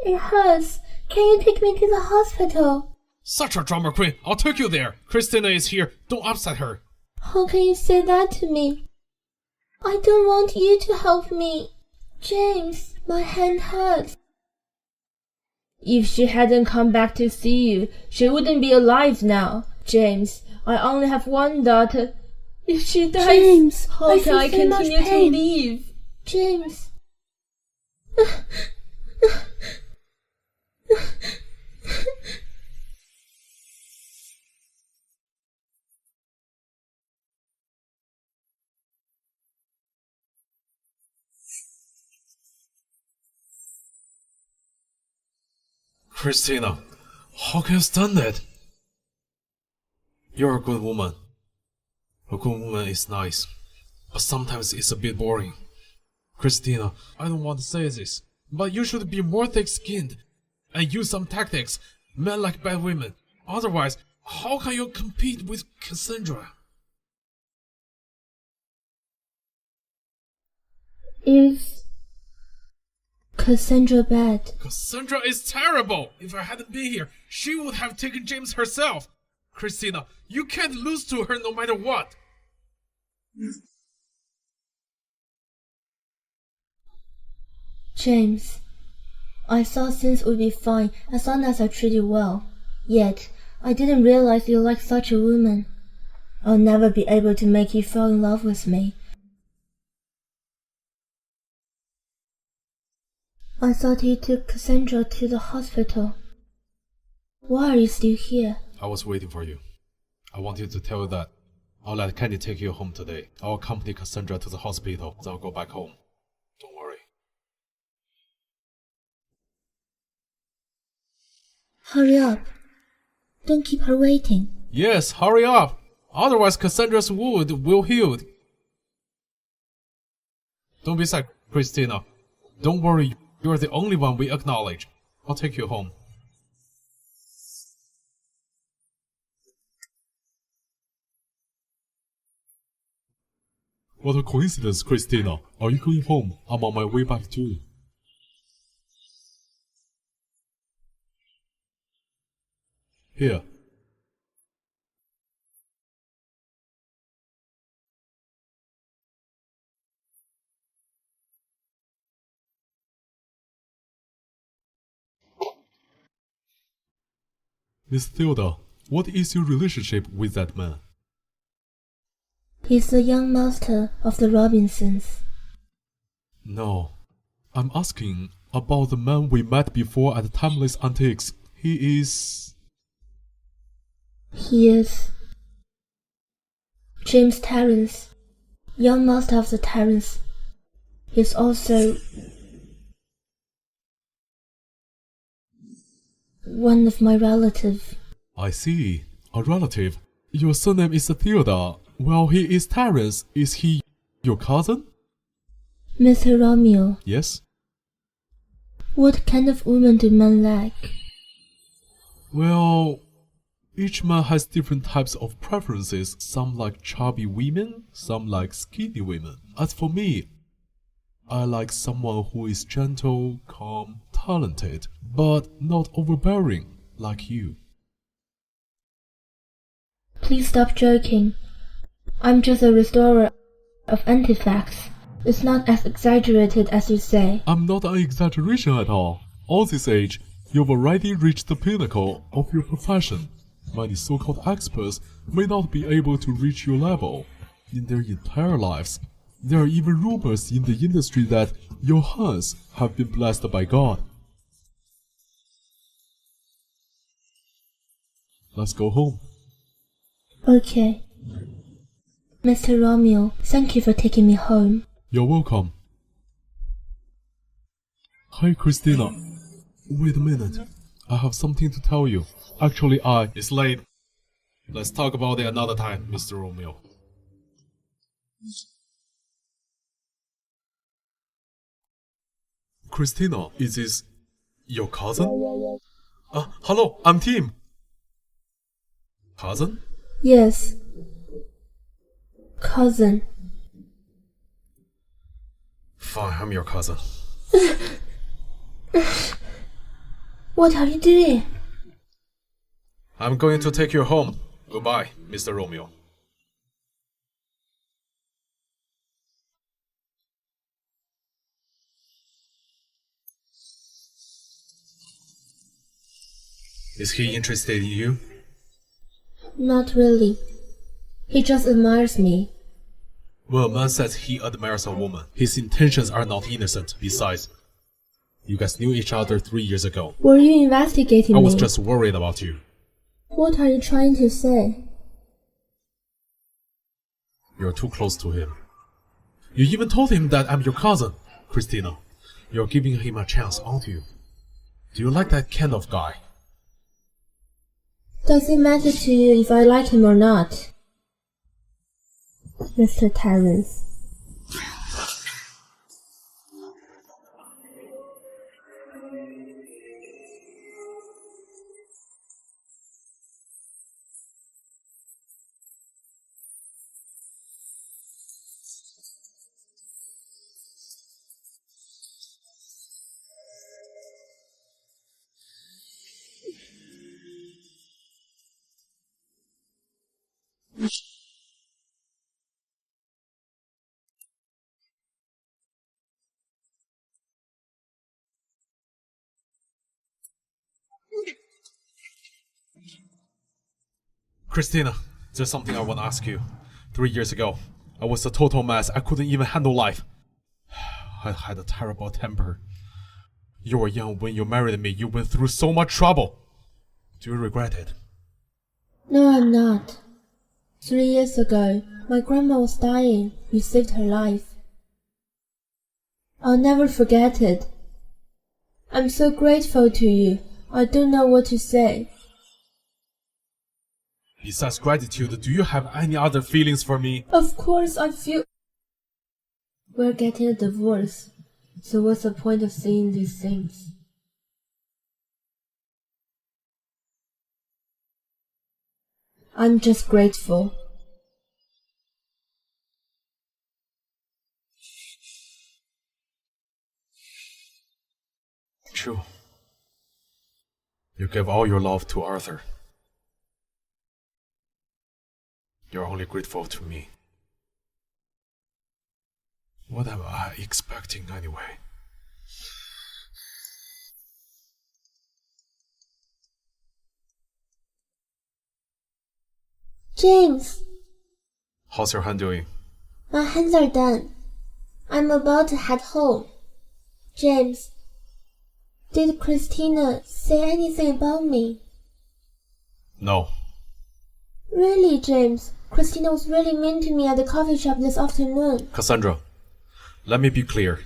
It hurts. Can you take me to the hospital? Such a drama queen. I'll take you there. Christina is here. Don't upset her. How can you say that to me? I don't want you to help me. James, my hand hurts. If she hadn't come back to see you, she wouldn't be alive now. James, I only have one daughter. If she dies, James, how can I continue to live? James. Christina, how can you stand it? You're a good woman. A good woman is nice, but sometimes it's a bit boring. Christina, I don't want to say this, but you should be more thick-skinned and use some tactics. Men like bad women. Otherwise, how can you compete with Cassandra? Is Cassandra bad? Cassandra is terrible! If I hadn't been here, she would have taken James herself. Christina, you can't lose to her no matter what. James, I thought things would be fine as long as I treat you well. Yet, I didn't realize you like such a woman. I'll never be able to make you fall in love with me. I thought you took Cassandra to the hospital. Why are you still here? I was waiting for you. I wanted to tell you that I'll let Candy take you home today. I'll accompany Cassandra to the hospital, then I'll go back home. Don't worry. Hurry up. Don't keep her waiting. Yes, hurry up. Otherwise Cassandra's wound will heal. Don't be sad, Christina. Don't worry, you're the only one we acknowledge. I'll take you home. What a coincidence, Christina. Are you going home? I'm on my way back too. Here. Miss Theodore, what is your relationship with that man? He's the young master of the Robinsons. No. I'm asking about the man we met before at Timeless Antiques. He is James Terrence, young master of the Terrence. He's also one of my relatives. I see. A relative. Your surname is Theodore. Well, he is Terrence. Is he your cousin? Mr. Romeo, Yes. what kind of woman do men like? Well, each man has different types of preferences. Some like chubby women, some like skinny women. As for me, I like someone who is gentle, calm, talented, but not overbearing, like you. Please stop joking. I'm just a restorer of artifacts. It's not as exaggerated as you say. I'm not an exaggeration at all. At this age, you've already reached the pinnacle of your profession. Many so-called experts may not be able to reach your level in their entire lives. There are even rumors in the industry that your hands have been blessed by God. Let's go home. Okay. Mr. Romeo, thank you for taking me home. You're welcome. Hi, Christina. Wait a minute. I have something to tell you. Actually, It's late. Let's talk about it another time, Mr. Romeo. Christina, is this your cousin? Hello, I'm Tim. Cousin? Yes. Cousin. Fine, I'm your cousin. What are you doing? I'm going to take you home. Goodbye, Mr. Romeo. Is he interested in you? Not really. He just admires me. When a man says he admires a woman, his intentions are not innocent. Besides, you guys knew each other 3 years ago. Were you investigating I me? was just worried about you. What are you trying to say? You're too close to him. You even told him that I'm your cousin, Christina. You're giving him a chance, aren't you? Do you like that kind of guy? Does it matter to you if I like him or not? Mr. Terrence. Christina, there's something I want to ask you. 3 years ago, I was a total mess. I couldn't even handle life. I had a terrible temper. You were young when you married me. You went through so much trouble. Do you regret it? No, I'm not. 3 years ago, my grandma was dying. You saved her life. I'll never forget it. I'm so grateful to you. I don't know what to say. Besides gratitude, do you have any other feelings for me? Of course I feel... We're getting a divorce. So what's the point of saying these things? I'm just grateful. True. You gave all your love to Arthur. You're only grateful to me. What am I expecting anyway? James! How's your hand doing? My hands are done. I'm about to head home. James, did Christina say anything about me? No. Really, James? Christina was really mean to me at the coffee shop this afternoon. Cassandra, let me be clear.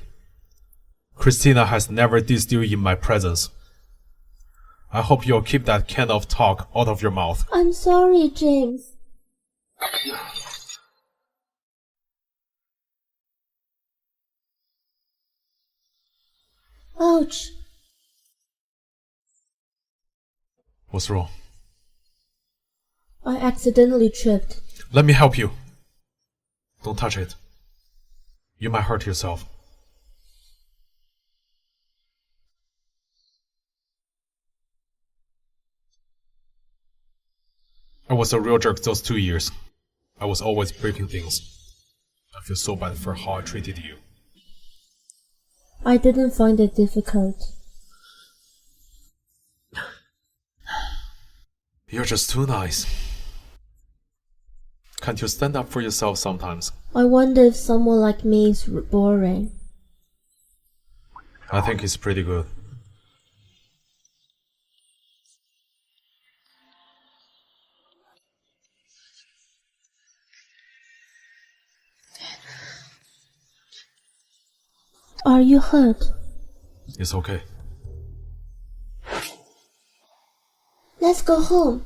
Christina has never dissed you in my presence. I hope you'll keep that kind of talk out of your mouth. I'm sorry, James. Ouch. What's wrong? I accidentally tripped. Let me help you. Don't touch it. You might hurt yourself. I was a real jerk those 2 years. I was always breaking things. I feel so bad for how I treated you. I didn't find it difficult. You're just too nice. Can't you stand up for yourself sometimes? I wonder if someone like me is boring. I think it's pretty good. Are you hurt? It's okay. Let's go home.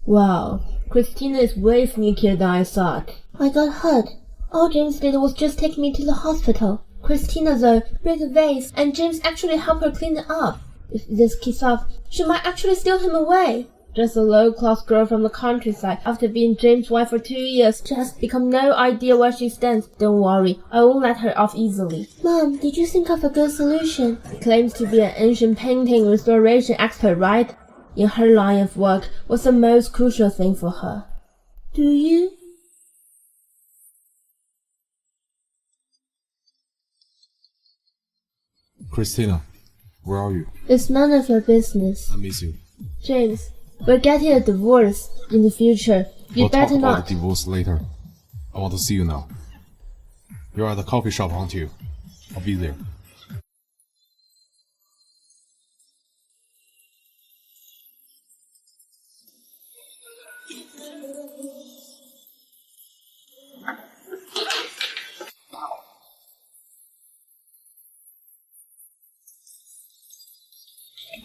Wow, Christina is way sneakier than I thought. I got hurt. All James did was just take me to the hospital. Christina, though, broke a vase, and James actually helped her clean it up. If this keeps up, she might actually steal him away. Just a low-class girl from the countryside, after being James' wife for 2 years, she has become no idea where she stands. Don't worry, I won't let her off easily. Mom, did you think of a good solution? She claims to be an ancient painting restoration expert, right? In her line of work, what's the most crucial thing for her? Do you? Christina, where are you? It's none of your business. I miss you. James, we're getting a divorce in the future. You We'll better talk about not. the divorce later. I want to see you now. You're at the coffee shop, aren't you? I'll be there.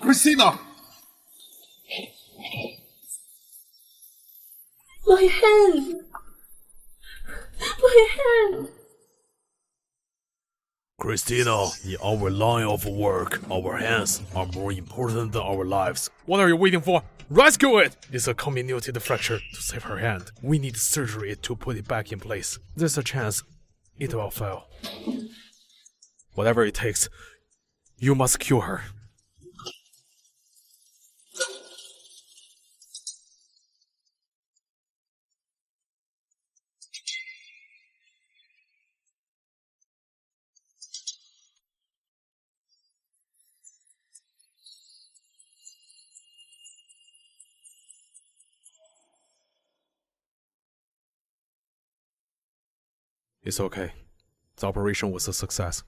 Christina! My hand! My hand! Christina, in our line of work, our hands are more important than our lives. What are you waiting for? Rescue it! It's a comminuted fracture to save her hand. We need surgery to put it back in place. There's a chance it will fail. Whatever it takes, you must cure her. It's okay. The operation was a success.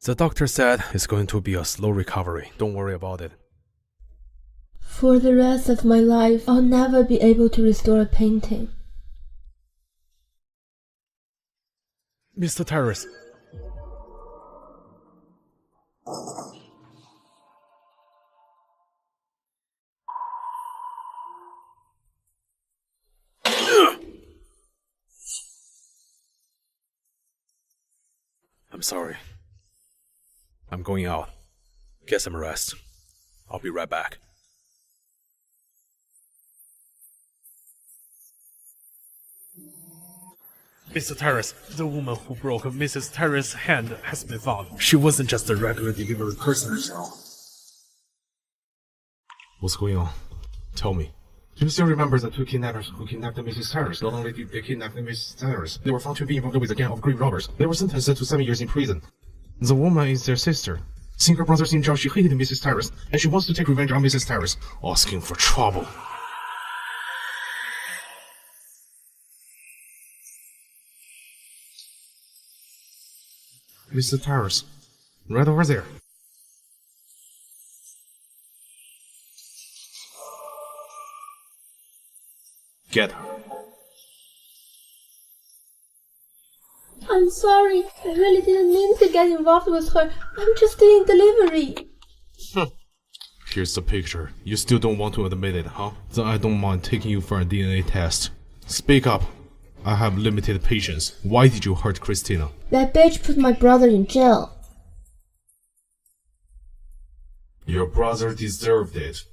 The doctor said it's going to be a slow recovery. Don't worry about it. For the rest of my life, I'll never be able to restore a painting. Mr. Terrace. I'm sorry. I'm going out. Get some rest. I'll be right back. Mr. Terrace, the woman who broke Mrs. Terrace's hand has been found. She wasn't just a regular delivery person. What's going on? Tell me. Do you still remember the two kidnappers who kidnapped Mrs. Terrace? Not only did they kidnap Mrs. Terrace, they were found to be involved with a gang of grave robbers. They were sentenced to 7 years in prison. The woman is their sister. Seeing her brothers in jail, she hated Mrs. Terrace, and she wants to take revenge on Mrs. Terrace, asking for trouble. Mr. Terrace, right over there. Get her. I'm sorry. I really didn't mean to get involved with her. I'm just doing delivery. Here's the picture. You still don't want to admit it, huh? Then I don't mind taking you for a DNA test. Speak up. I have limited patience. Why did you hurt Christina? That bitch put my brother in jail. Your brother deserved it.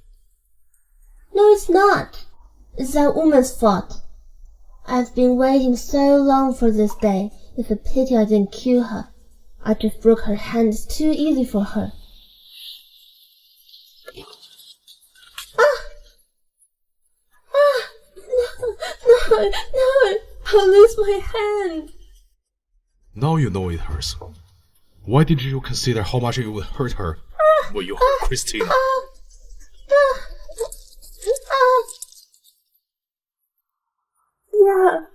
No, it's not. It's that woman's fault. I've been waiting so long for this day. It's a pity I didn't kill her. I just broke her hand. It's too easy for her. No, I'll lose my hand. Now you know it hurts. Why did you consider how much it would hurt her when you hurt Christina? Yeah,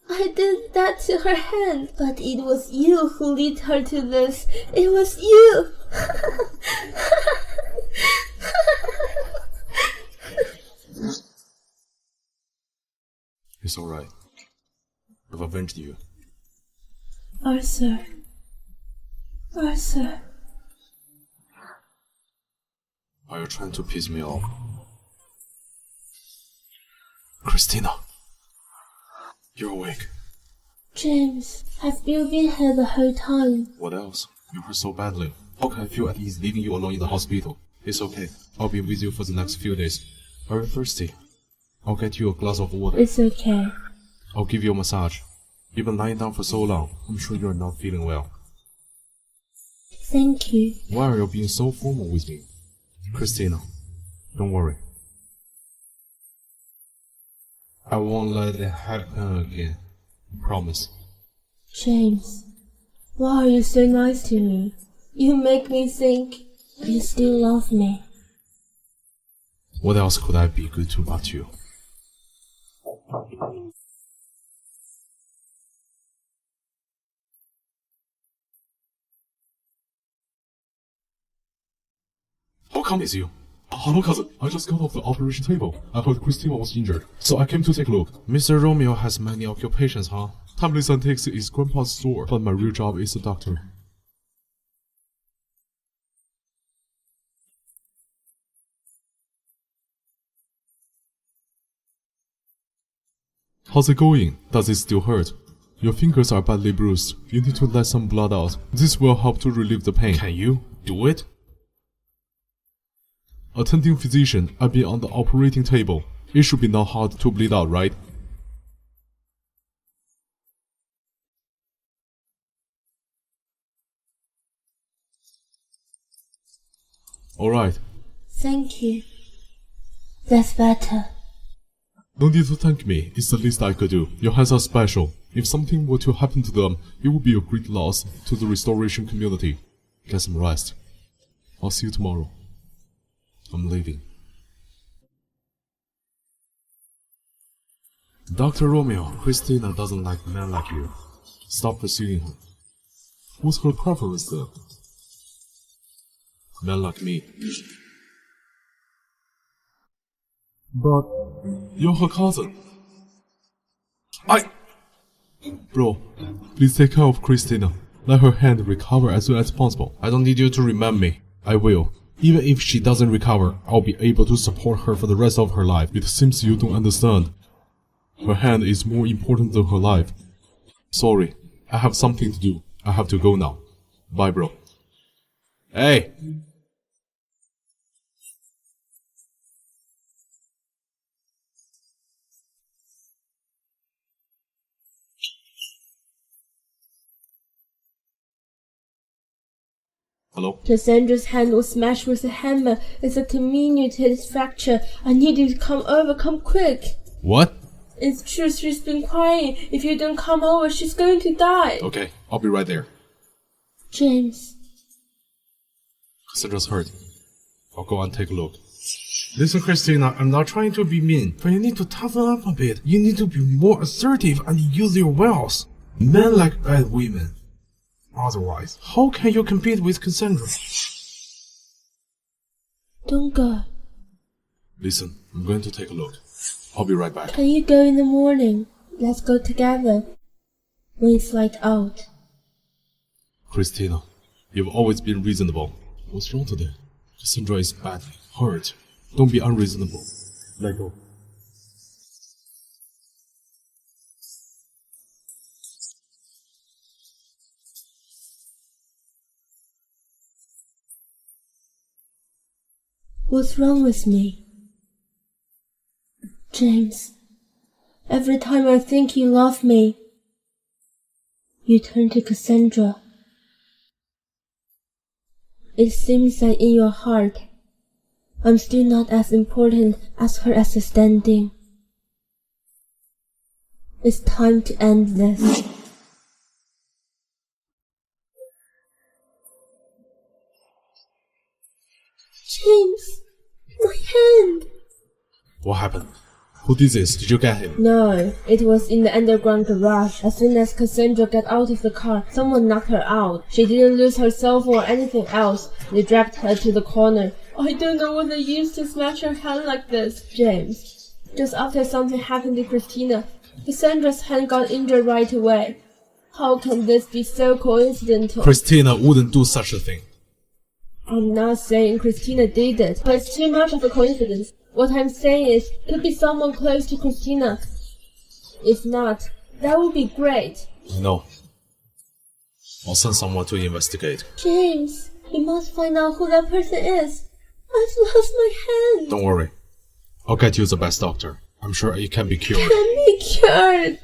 I did that to her hand, but it was you who led her to this. It was you. It's alright. I've avenged you. Arthur. Are you trying to piss me off? Christina! You're awake. James, have you been here the whole time? What else? You hurt so badly. How can I feel at ease leaving you alone in the hospital? It's okay. I'll be with you for the next few days. Are you thirsty? I'll get you a glass of water. It's okay. I'll give you a massage. You've been lying down for so long. I'm sure you're not feeling well. Thank you. Why are you being so formal with me? Christina, don't worry. I won't let it happen again. Promise. James, why are you so nice to me? You make me think you still love me. What else could I be good to but you? How come it's you? Hello, cousin. I just got off the operation table. I heard Christina was injured, so I came to take a look. Mr. Romeo has many occupations, huh? Timely antiques is Grandpa's store, but my real job is a doctor. How's it going? Does it still hurt? Your fingers are badly bruised. You need to let some blood out. This will help to relieve the pain. Can you do it? Attending physician, I've been on the operating table. It should be not hard to bleed out, right? Alright. Thank you. That's better. No need to thank me. It's the least I could do. Your hands are special. If something were to happen to them, it would be a great loss to the restoration community. Get some rest. I'll see you tomorrow. I'm leaving. Dr. Romeo, Christina doesn't like men like you. Stop pursuing her. What's her preference then? Men like me. But you're her cousin. Bro, please take care of Christina. Let her hand recover as soon as possible. I don't need you to remind me. I will. Even if she doesn't recover, I'll be able to support her for the rest of her life. It seems you don't understand. Her hand is more important than her life. Sorry, I have something to do. I have to go now. Bye, bro. Hey! Hello? Cassandra's hand was smashed with a hammer. It's a comminuted fracture. I need you to come over. Come quick. What? It's true. She's been crying. If you don't come over, she's going to die. Okay, I'll be right there. James. Cassandra's hurt. I'll go and take a look. Listen, Christina, I'm not trying to be mean, but you need to toughen up a bit. You need to be more assertive and use your wiles. Men like bad women. Otherwise, how can you compete with Cassandra? Don't go. Listen, I'm going to take a look. I'll be right back. Can you go in the morning? Let's go together. When it's light out. Christina, you've always been reasonable. What's wrong today? Cassandra is badly hurt. Don't be unreasonable. Let go. What's wrong with me? James, every time I think you love me, you turn to Cassandra. It seems that in your heart, I'm still not as important as her assistant. It's time to end this. James, my hand! What happened? Who did this? Did you get him? No, it was in the underground garage. As soon as Cassandra got out of the car, someone knocked her out. She didn't lose her cell phone or anything else. They dragged her to the corner. I don't know what they used to smash her hand like this. James, just after something happened to Christina, Cassandra's hand got injured right away. How can this be so coincidental? Christina wouldn't do such a thing. I'm not saying Christina did it, but it's too much of a coincidence. What I'm saying is, it could be someone close to Christina. If not, that would be great. No. I'll send someone to investigate. James, you must find out who that person is. I've lost my hand. Don't worry. I'll get you the best doctor. I'm sure it can be cured. Can be cured.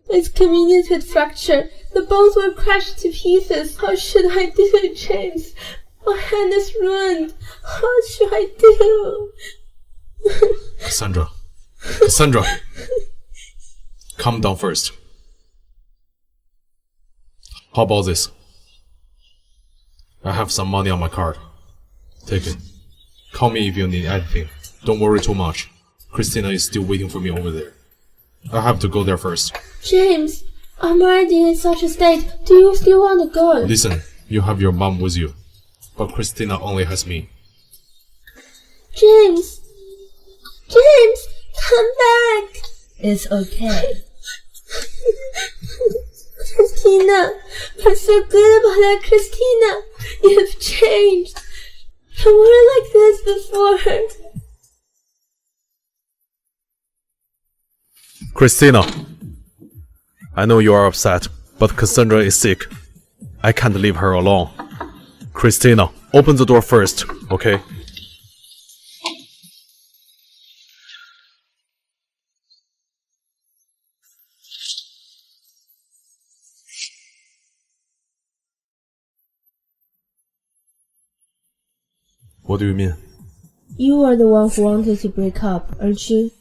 It's comminuted fracture. The bones were crushed to pieces. How should I do it, James? My hand is ruined. What should I do? Cassandra. Cassandra! Calm down first. How about this? I have some money on my card. Take it. Call me if you need anything. Don't worry too much. Christina is still waiting for me over there. I have to go there first. James, I'm already in such a state. Do you still want to go? Listen, you have your mom with you. But Christina only has me. James! James, come back! It's okay. Christina, I'm so good about that, Christina. You've changed. You weren't like this before. Christina! I know you are upset, but Cassandra is sick. I can't leave her alone. Christina, open the door first, okay? What do you mean? You are the one who wanted to break up, aren't you?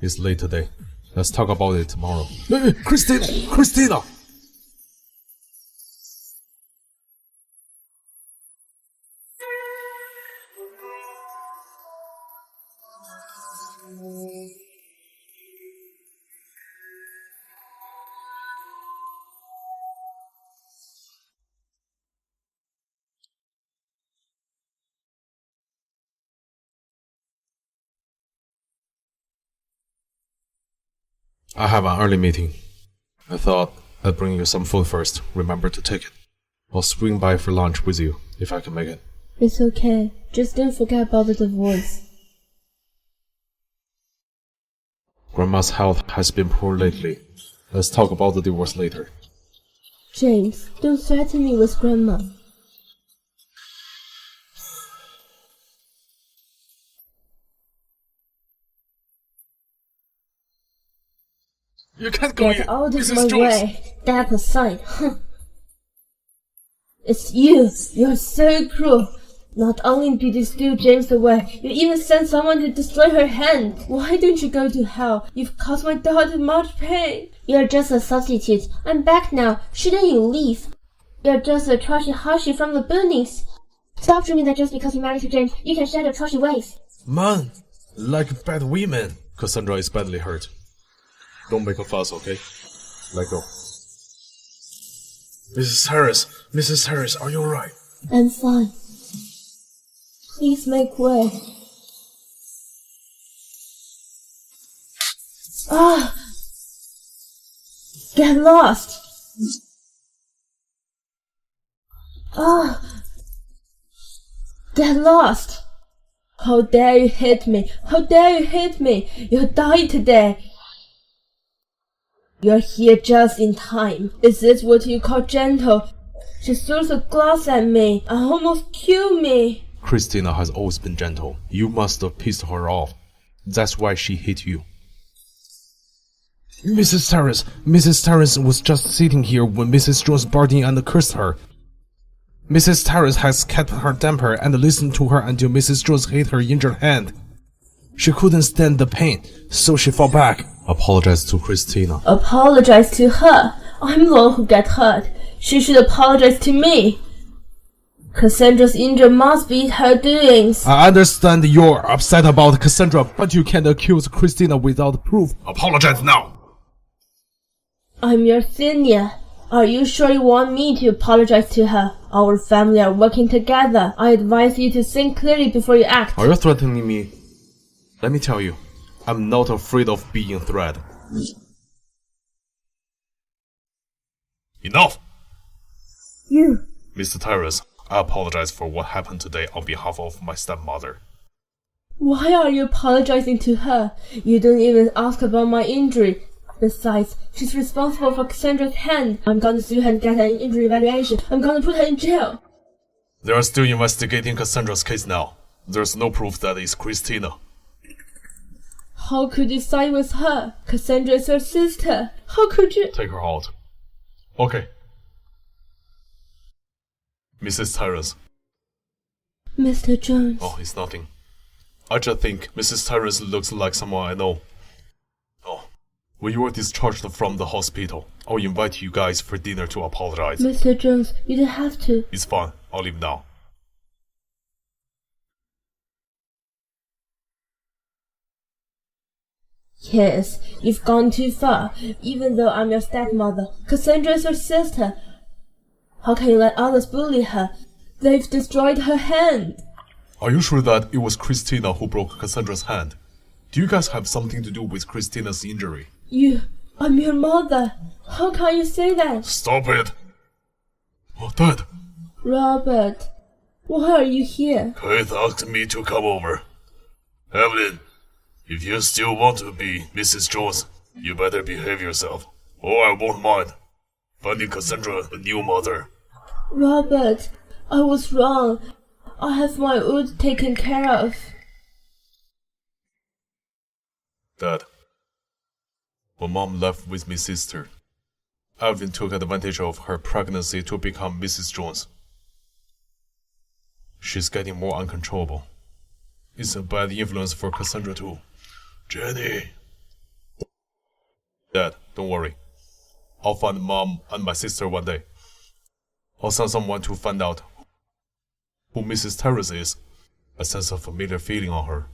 It's late today. Let's talk about it tomorrow. Hey, Christina! Christina! I have an early meeting. I thought I'd bring you some food first. Remember to take it. I'll swing by for lunch with you, if I can make it. It's okay. Just don't forget about the divorce. Grandma's health has been poor lately. Let's talk about the divorce later. James, don't threaten me with Grandma. You can't go Get in, out of Mrs. my Jones. way. Step aside. It's you. You're so cruel. Not only did you steal James away, you even sent someone to destroy her hand. Why don't you go to hell? You've caused my daughter much pain. You're just a substitute. I'm back now. Shouldn't you leave? You're just a trashy hushie from the boonies. Stop dreaming that just because you married to James, you can shed your trashy ways. Man, like bad women. Cassandra is badly hurt. Don't make a fuss, okay? Let go. Mrs. Harris, are you alright? I'm fine. Please make way. Ah! Get lost! Ah! Get lost! How dare you hit me! How dare you hit me! You'll die today! You're here just in time. Is this what you call gentle? She throws a glass at me and almost killed me. Christina has always been gentle. You must have pissed her off. That's why she hit you. Mrs. Harris was just sitting here when Mrs. Jones barged in and cursed her. Mrs. Harris has kept her temper and listened to her until Mrs. Jones hit her injured hand. She couldn't stand the pain, so she fell back. Apologize to Christina. Apologize to her. I'm the one who got hurt. She should apologize to me. Cassandra's injury must be her doings. I understand you're upset about Cassandra, but you can't accuse Christina without proof. Apologize now. I'm your senior. Are you sure you want me to apologize to her? Our family are working together. I advise you to think clearly before you act. Are you threatening me? Let me tell you, I'm not afraid of being threatened. Enough! You. Mr. Tyrus, I apologize for what happened today on behalf of my stepmother. Why are you apologizing to her? You don't even ask about my injury. Besides, she's responsible for Cassandra's hand. I'm gonna sue her and get an injury evaluation. I'm gonna put her in jail. They are still investigating Cassandra's case now. There's no proof that it's Christina. How could you side with her? Cassandra is your sister. How could you? Take her out. Okay. Mrs. Tyrus. Mr. Jones. Oh, it's nothing. I just think Mrs. Tyrus looks like someone I know. Oh, when you are discharged from the hospital, I'll invite you guys for dinner to apologize. Mr. Jones, you don't have to. It's fine. I'll leave now. Yes, you've gone too far. Even though I'm your stepmother, Cassandra is your sister. How can you let others bully her? They've destroyed her hand. Are you sure that it was Christina who broke Cassandra's hand? Do you guys have something to do with Christina's injury? I'm your mother. How can you say that? Stop it! Oh, Dad! Robert, why are you here? Keith asked me to come over. Evelyn, if you still want to be Mrs. Jones, You better behave yourself, or I won't mind finding Cassandra a new mother. Robert, I was wrong. I have my wound taken care of. Dad, when Mom left with my sister, Evelyn took advantage of her pregnancy to become Mrs. Jones. She's getting more uncontrollable. It's a bad influence for Cassandra too. Jenny! Dad, don't worry. I'll find Mom and my sister one day. I'll send someone to find out who Mrs. Terrace is. I sense a familiar feeling on her.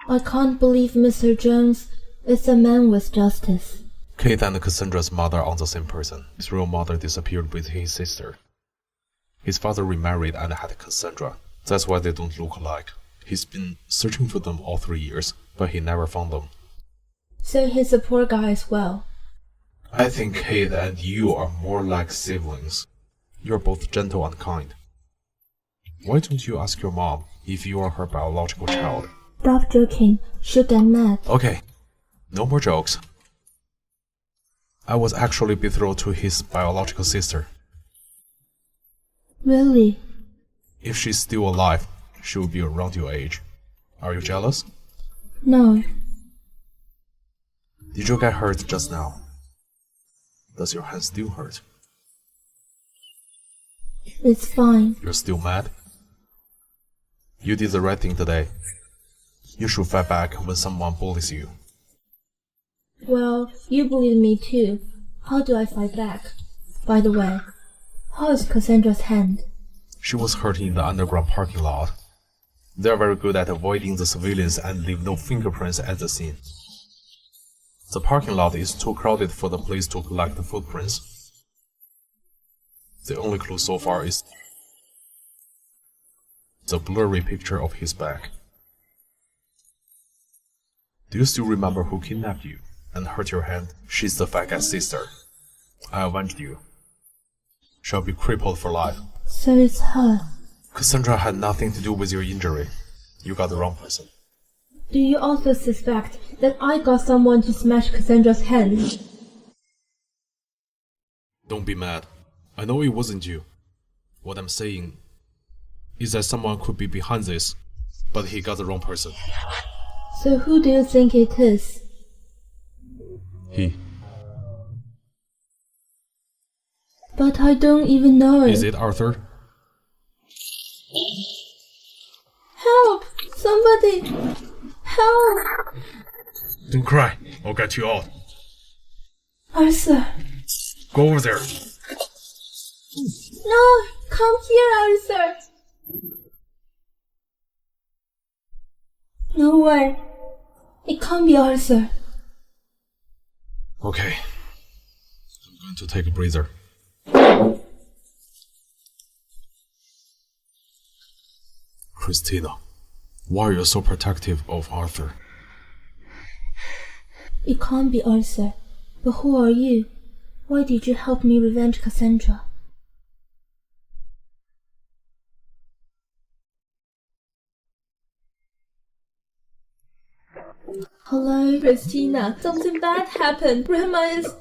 I can't believe Mr. Jones is a man with justice. Kate and Cassandra's mother are the same person. His real mother disappeared with his sister. His father remarried and had Cassandra. That's why they don't look alike. He's been searching for them all 3 years, but he never found them. So he's a poor guy as well. I think Kate and you are more like siblings. You're both gentle and kind. Why don't you ask your mom if you are her biological child? Stop joking. She'll get mad. Okay, no more jokes. I was actually betrothed to his biological sister. Really? If she's still alive, she will be around your age. Are you jealous? No. Did you get hurt just now? Does your hand still hurt? It's fine. You're still mad? You did the right thing today. You should fight back when someone bullies you. Well, you believe me too. How do I fight back? By the way, how is Cassandra's hand? She was hurt in the underground parking lot. They're very good at avoiding the civilians and leave no fingerprints at the scene. The parking lot is too crowded for the police to collect the footprints. The only clue so far is the blurry picture of his back. Do you still remember who kidnapped you and hurt your hand? She's the fat guy's sister. I avenged you. She'll be crippled for life. So it's her. Cassandra had nothing to do with your injury. You got the wrong person. Do you also suspect that I got someone to smash Cassandra's hand? Don't be mad. I know it wasn't you. What I'm saying is that someone could be behind this, but he got the wrong person. So who do you think it is? He. But I don't even know it. Is it Arthur? Help! Somebody! Help! Don't cry. I'll get you out. Arthur! Go over there. No! Come here, Arthur! No way. It can't be Arthur. Okay. I'm going to take a breather. Christina, why are you so protective of Arthur? It can't be Arthur. But who are you? Why did you help me revenge Cassandra? Hello, Christina. Something bad happened. Grandma is...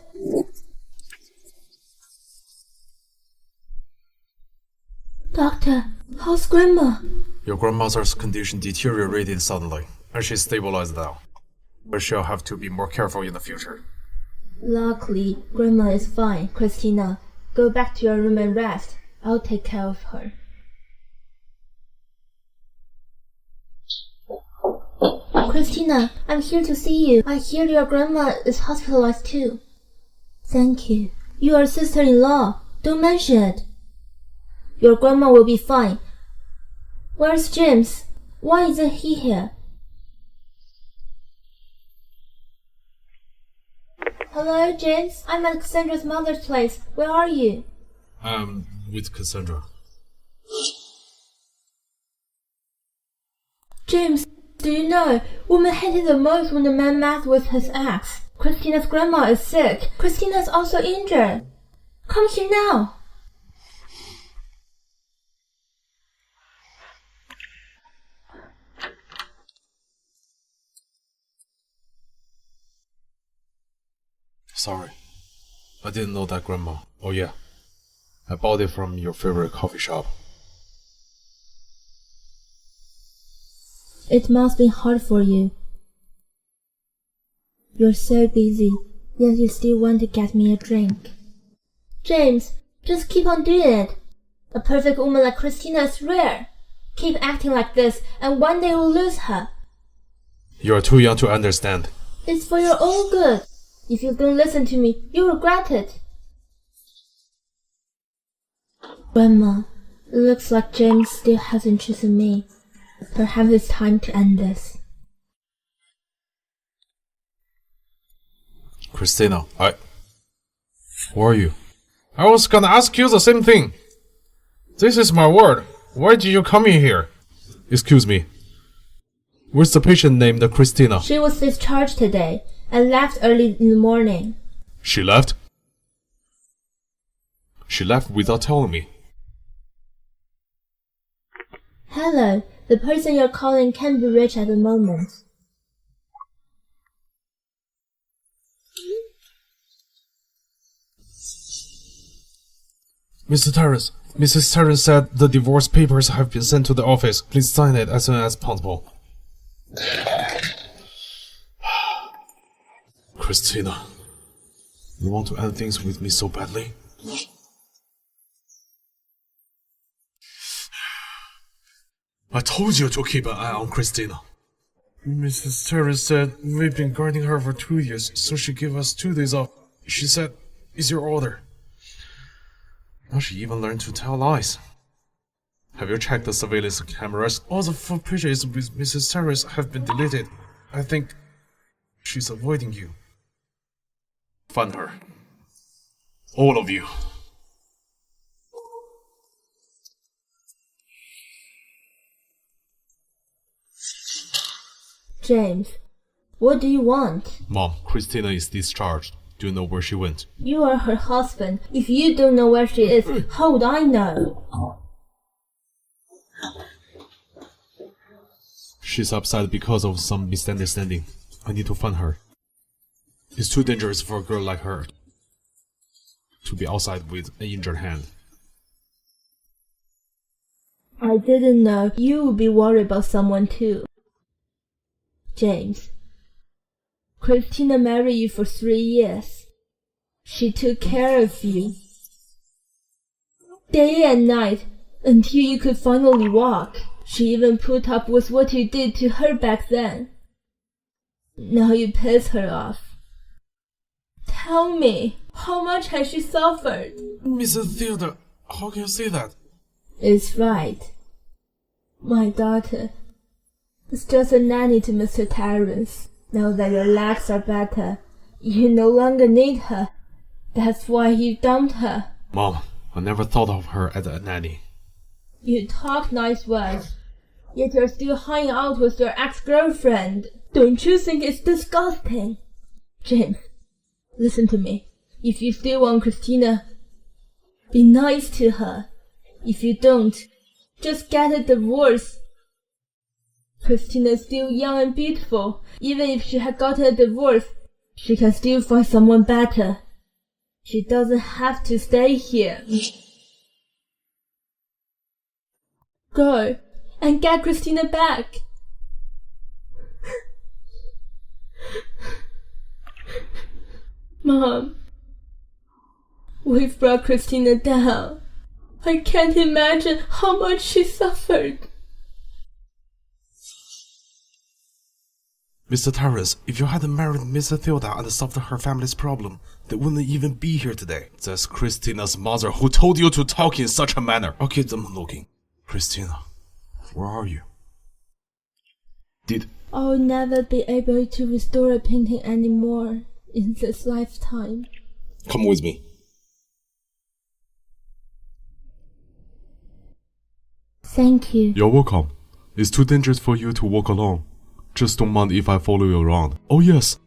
Doctor, how's Grandma? Your grandmother's condition deteriorated suddenly, and she's stabilized now. But she'll have to be more careful in the future. Luckily, Grandma is fine. Christina, go back to your room and rest. I'll take care of her. Christina, I'm here to see you. I hear your grandma is hospitalized too. Thank you. You are sister-in-law. Don't mention it. Your grandma will be fine. Where's James? Why isn't he here? Hello, James. I'm at Cassandra's mother's place. Where are you? I'm with Cassandra. James, do you know, women hated the most when the man messed with his ex. Christina's grandma is sick. Christina's also injured. Come here now. Sorry. I didn't know that, Grandma. Oh yeah. I bought it from your favorite coffee shop. It must be hard for you. You're so busy, yet you still want to get me a drink. James, just keep on doing it. A perfect woman like Christina is rare. Keep acting like this, and one day we'll lose her. You're too young to understand. It's for your own good. If you don't listen to me, you'll regret it. Grandma, it looks like James still hasn't chosen me. Perhaps it's time to end this. Christina, Who are you? I was gonna ask you the same thing. This is my ward. Why did you come in here? Excuse me. Where's the patient named Christina? She was discharged today and left early in the morning. She left? She left without telling me. Hello, the person you're calling can't be reached at the moment. Mr. Terrence, Mrs. Terrence said the divorce papers have been sent to the office. Please sign it as soon as possible. Christina, you want to end things with me so badly? I told you to keep an eye on Christina. Mrs. Terrence said we've been guarding her for 2 years, so she gave us 2 days off. She said, it's your order. Now she even learned to tell lies. Have you checked the surveillance cameras? All the footages with Mrs. Terrace have been deleted. I think she's avoiding you. Find her. All of you. James, what do you want? Mom, Christina is discharged. Do you know where she went? You are her husband. If you don't know where she is, how would I know? She's upset because of some misunderstanding. I need to find her. It's too dangerous for a girl like her to be outside with an injured hand. I didn't know you would be worried about someone too. James, Christina married you for 3 years. She took care of you day and night until you could finally walk. She even put up with what you did to her back then. Now you piss her off. Tell me, how much has she suffered? Mrs. Theodore, how can you say that? It's right. My daughter is just a nanny to Mr. Terrence. Now that your legs are better, you no longer need her. That's why you dumped her. Mom, I never thought of her as a nanny. You talk nice words, yet you're still hanging out with your ex-girlfriend. Don't you think it's disgusting? James, listen to me. If you still want Christina, be nice to her. If you don't, just get a divorce. Christina is still young and beautiful. Even if she had gotten a divorce, she can still find someone better. She doesn't have to stay here. Go and get Christina back. Mom, we've brought Christina down. I can't imagine how much she suffered. Mr. Terrence, if you hadn't married Mrs. Theodore and solved her family's problem, they wouldn't even be here today. That's Christina's mother who told you to talk in such a manner. I'll keep them looking. Christina, where are you? I'll never be able to restore a painting anymore in this lifetime. Come with me. Thank you. You're welcome. It's too dangerous for you to walk alone. Just don't mind if I follow you around. Oh yes.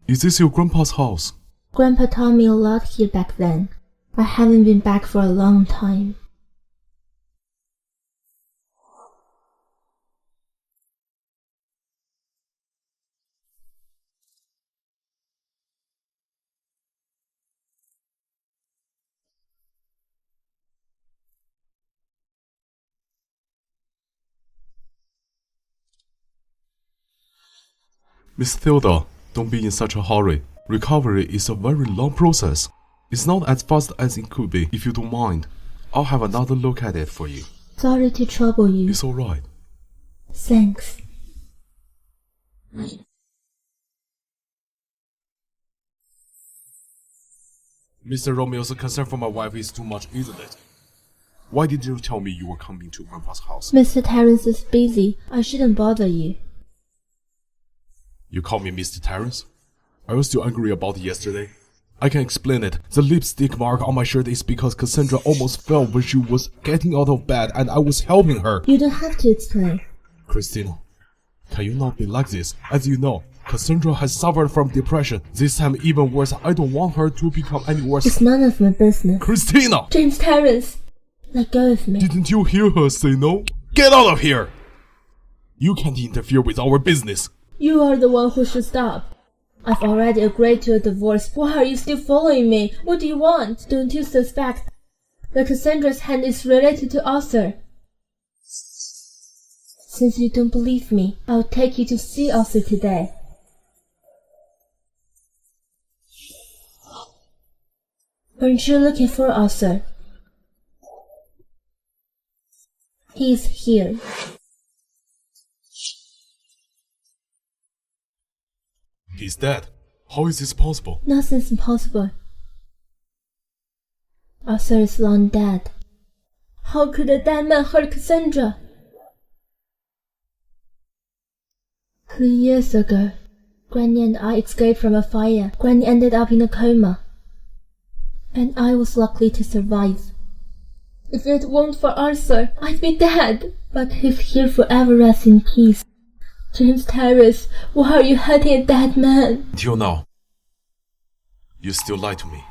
Is this your grandpa's house? Grandpa taught me a lot here back then. I haven't been back for a long time. Miss Theodore, don't be in such a hurry. Recovery is a very long process. It's not as fast as it could be. If you don't mind, I'll have another look at it for you. Sorry to trouble you. It's alright. Thanks. Mr. Romeo's concern for my wife is too much, isn't it? Why didn't you tell me you were coming to Grandpa's house? Mr. Terence is busy. I shouldn't bother you. You call me Mr. Terence? Are you still angry about yesterday? I can explain it. The lipstick mark on my shirt is because Cassandra almost fell when she was getting out of bed and I was helping her. You don't have to explain. Christina, can you not be like this? As you know, Cassandra has suffered from depression. This time even worse. I don't want her to become any worse. It's none of my business. Christina! James Terence, let go of me. Didn't you hear her say no? Get out of here! You can't interfere with our business. You are the one who should stop. I've already agreed to a divorce. Why are you still following me? What do you want? Don't you suspect that Cassandra's hand is related to Arthur? Since you don't believe me, I'll take you to see Arthur today. Aren't you looking for Arthur? He's here. He's dead. How is this possible? Nothing's impossible. Arthur is long dead. How could a dead man hurt Cassandra? 3 years ago, Granny and I escaped from a fire. Granny ended up in a coma, and I was lucky to survive. If it weren't for Arthur, I'd be dead. But if he'll forever rest in peace. James Terrace, why are you hurting a dead man? Until now, you still lie to me.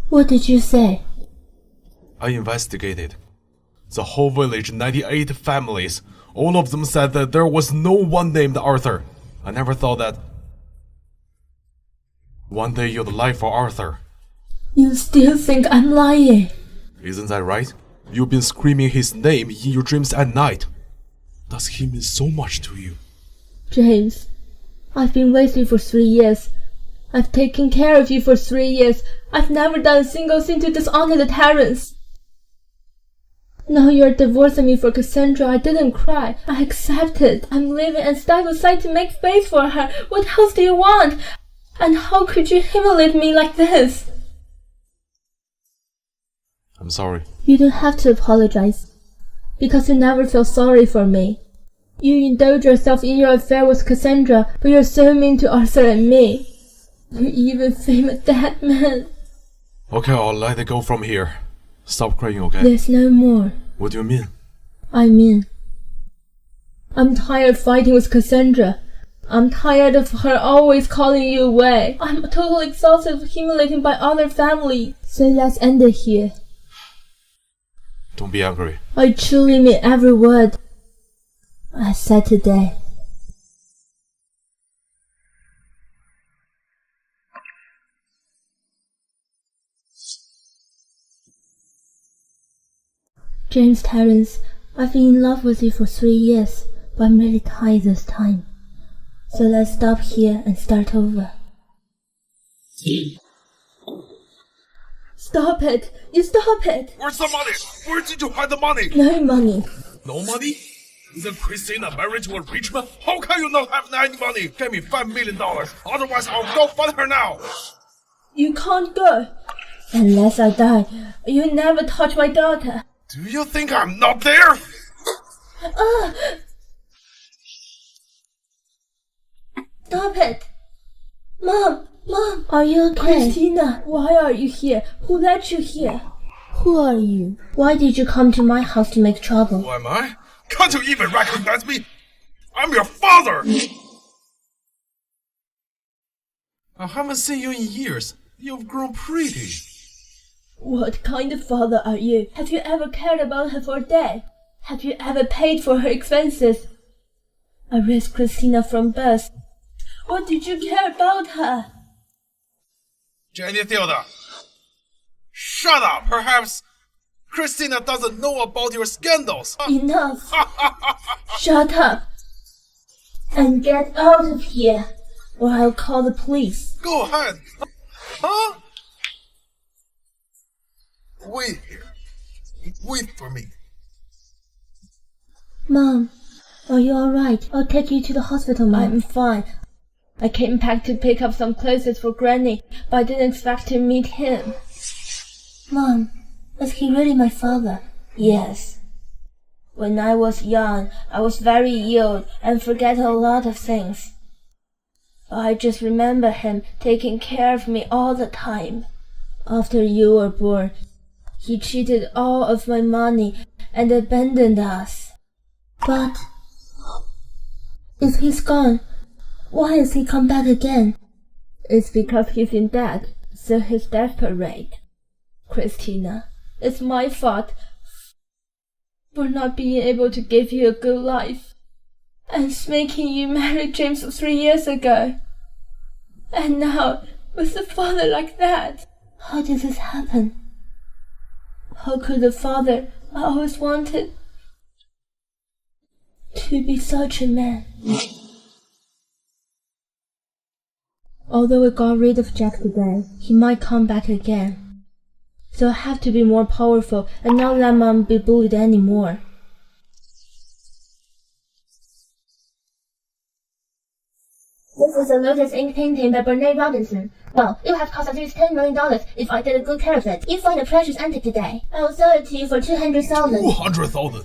What did you say? I investigated. The whole village, 98 families, all of them said that there was no one named Arthur. I never thought that one day you'd lie for Arthur. You still think I'm lying? Isn't that right? You've been screaming his name in your dreams at night. Does he mean so much to you? James, I've been with you for 3 years. I've taken care of you for 3 years. I've never done a single thing to dishonor the Terrence. Now you're divorcing me for Cassandra. I didn't cry. I accepted. I'm leaving and step aside to make space for her. What else do you want? And how could you humiliate me like this? I'm sorry. You don't have to apologize. Because you never felt sorry for me. You indulge yourself in your affair with Cassandra, but you're so mean to Arthur and me. You even fame a dead man. Okay, I'll let it go from here. Stop crying, okay? There's no more. What do you mean? I mean, I'm tired fighting with Cassandra. I'm tired of her always calling you away. I'm totally exhausted of humiliating by other family. So let's end it here. Don't be angry. I truly mean every word I said today. James Terrence, I've been in love with you for 3 years, but I'm really tired this time. So let's stop here and start over. Stop it! You stop it! Where's the money? Where did you hide the money? No money. No money? Isn't Christina married to a rich man? How can you not have any money? Give me $5 million. Otherwise, I'll go find her now. You can't go. Unless I die, you never touch my daughter. Do you think I'm not there? Stop it! Mom! Mom! Are you okay? Christina, why are you here? Who let you here? Who are you? Why did you come to my house to make trouble? Who am I? Can't you even recognize me? I'm your father! I haven't seen you in years. You've grown pretty. What kind of father are you? Have you ever cared about her for a day? Have you ever paid for her expenses? I raised Christina from birth. What did you care about her? Jenny Theodore, shut up! Perhaps Christina doesn't know about your scandals. Enough! Shut up! And get out of here, or I'll call the police. Go ahead. Huh? Wait here. Wait for me. Mom, are you alright? I'll take you to the hospital, Mom. I'm fine. I came back to pick up some clothes for Granny, but I didn't expect to meet him. Mom, is he really my father? Yes. When I was young, I was very ill and forget a lot of things. I just remember him taking care of me all the time. After you were born, he cheated all of my money and abandoned us. But if he's gone, why has he come back again? It's because he's in debt, so he's desperate. Christina, it's my fault for not being able to give you a good life, and making you marry James 3 years ago. And now, with a father like that, how did this happen? How could the father I always wanted to be such a man? Although we got rid of Jack today, he might come back again. So I have to be more powerful and not let Mom be bullied anymore. This is a Lotus Ink painting by Bernard Robinson. Well, it would have cost at least $10 million if I did a good care of it. You find a precious antique today. I will sell it to you for $200,000. 200,000.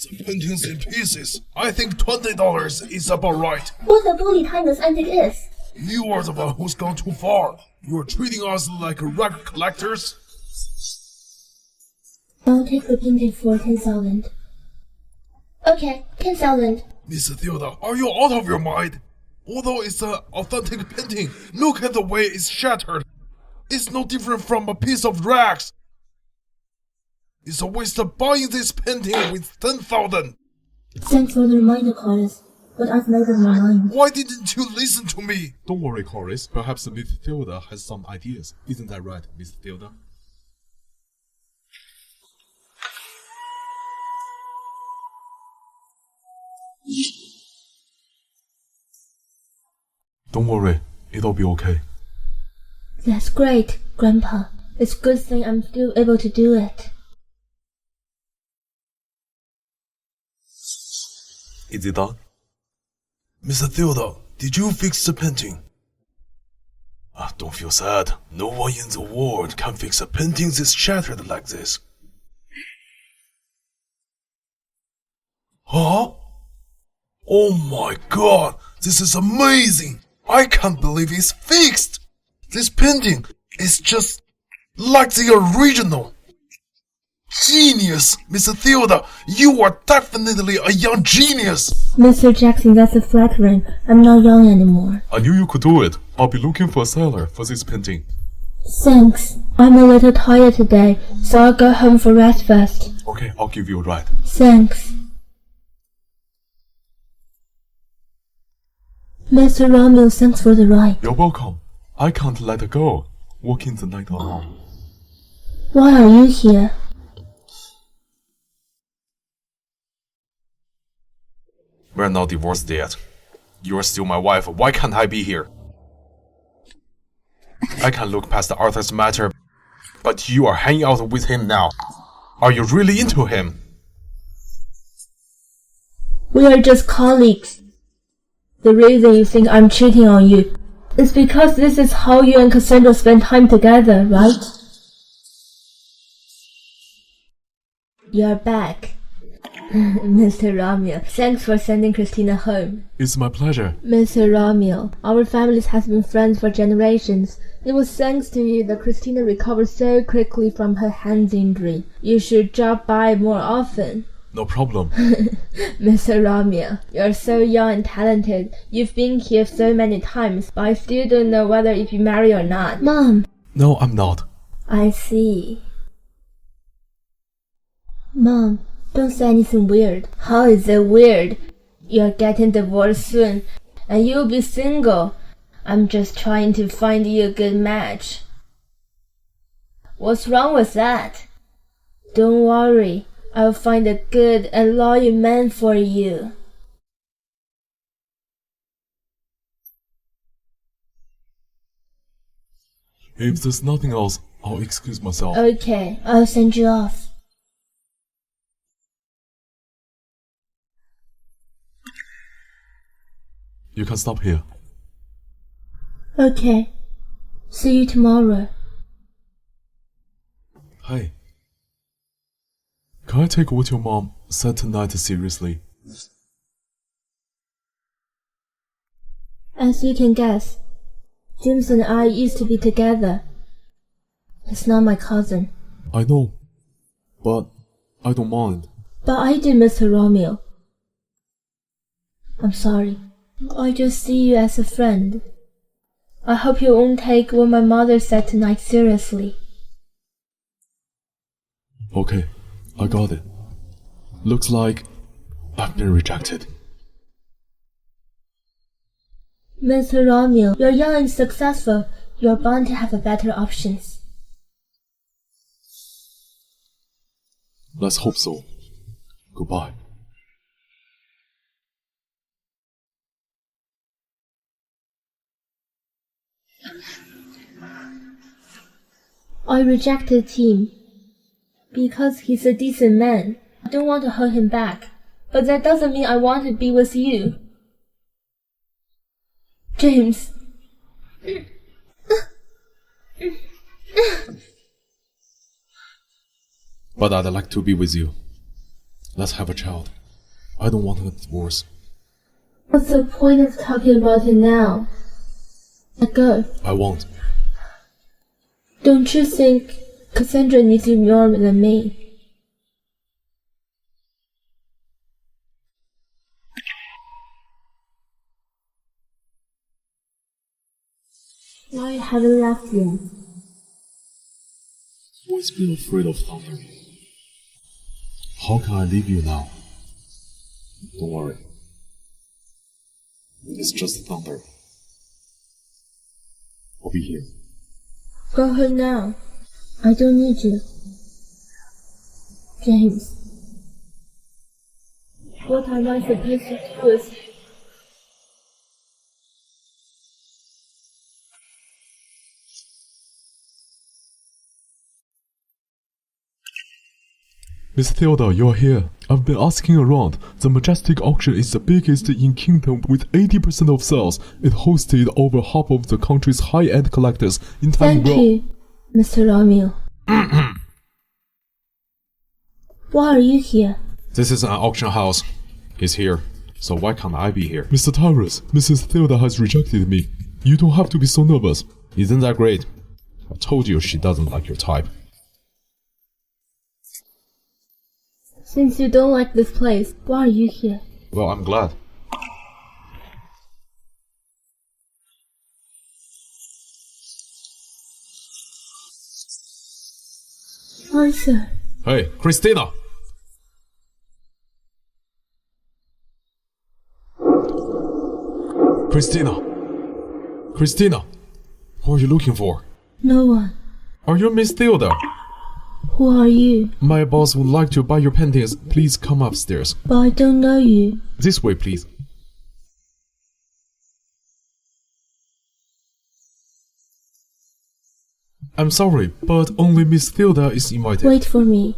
The painting's in pieces. I think $20 is about right. What a bully timeless antique is. You are the one who's gone too far. You are treating us like rag collectors. I'll take the painting for $10,000. Okay, $10,000. Miss Theodore, are you out of your mind? Although it's an authentic painting, look at the way it's shattered. It's no different from a piece of rags. It's a waste of buying this painting with 10,000. Thanks for the reminder, Chorus, but I've made up my mind. Why didn't you listen to me? Don't worry, Chorus. Perhaps Miss Theodore has some ideas. Isn't that right, Miss Theodore? Don't worry, it'll be okay. That's great, Grandpa. It's a good thing I'm still able to do it. Is it done? Mr. Theodore, did you fix the painting? Don't feel sad. No one in the world can fix a painting that's shattered like this. Huh? Oh my god, this is amazing! I can't believe it's fixed! This painting is just like the original! Genius! Mr. Theodore, you are definitely a young genius! Mr. Jackson, that's flattering. I'm not young anymore. I knew you could do it. I'll be looking for a seller for this painting. Thanks. I'm a little tired today, so I'll go home for rest first. Okay, I'll give you a ride. Thanks. Mr. Romeo, thanks for the ride. You're welcome. I can't let her go. Walking the night alone. Why are you here? We're not divorced yet. You're still my wife. Why can't I be here? I can look past Arthur's matter, but you are hanging out with him now. Are you really into him? We are just colleagues. The reason you think I'm cheating on you is because this is how you and Cassandra spend time together, right? You're back. Mr. Romeo, thanks for sending Christina home. It's my pleasure. Mr. Romeo, our families have been friends for generations. It was thanks to you that Christina recovered so quickly from her hand injury. You should drop by more often. No problem. Mr. Romeo, you're so young and talented. You've been here so many times, but I still don't know whether if you marry or not. Mom! No, I'm not. I see. Mom, don't say anything weird. How is it weird? You're getting divorced soon, and you'll be single. I'm just trying to find you a good match. What's wrong with that? Don't worry. I'll find a good and loyal man for you. If there's nothing else, I'll excuse myself. Okay, I'll send you off. You can stop here. Okay. See you tomorrow. Hey. Can I take what your mom said tonight seriously? As you can guess, James and I used to be together. He's not my cousin. I know, but I don't mind. But I do, Mr. Romeo. I'm sorry. I just see you as a friend. I hope you won't take what my mother said tonight seriously. Okay, I got it. Looks like I've been rejected. Mr. Romeo, you're young and successful. You're bound to have better options. Let's hope so. Goodbye. I rejected him because he's a decent man. I don't want to hold him back, but that doesn't mean I want to be with you. James. But I'd like to be with you. Let's have a child. I don't want a divorce. What's the point of talking about it now? Let go. I won't. Don't you think Cassandra needs you more than me? Why haven't you left yet? Always been afraid of thunder. How can I leave you now? Don't worry. It's just thunder. I'll be here. Go home now. I don't need you. James. What am I supposed to do with you? Miss Theodore, you're here. I've been asking around. The Majestic auction is the biggest in Kingdom with 80% of sales. It hosted over half of the country's high-end collectors in time. Thank you, Mr. Romeo. Why are you here? This is an auction house. He's here. So why can't I be here? Mr. Tyrus, Mrs. Theodore has rejected me. You don't have to be so nervous. Isn't that great? I told you she doesn't like your type. Since you don't like this place, why are you here? Well, I'm glad. Arthur. Hey, Christina! Christina! Christina! Who are you looking for? No one. Are you Miss Theodore? Who are you? My boss would like to buy your paintings. Please come upstairs. But I don't know you. This way, please. I'm sorry, but only Miss Theodore is invited. Wait for me.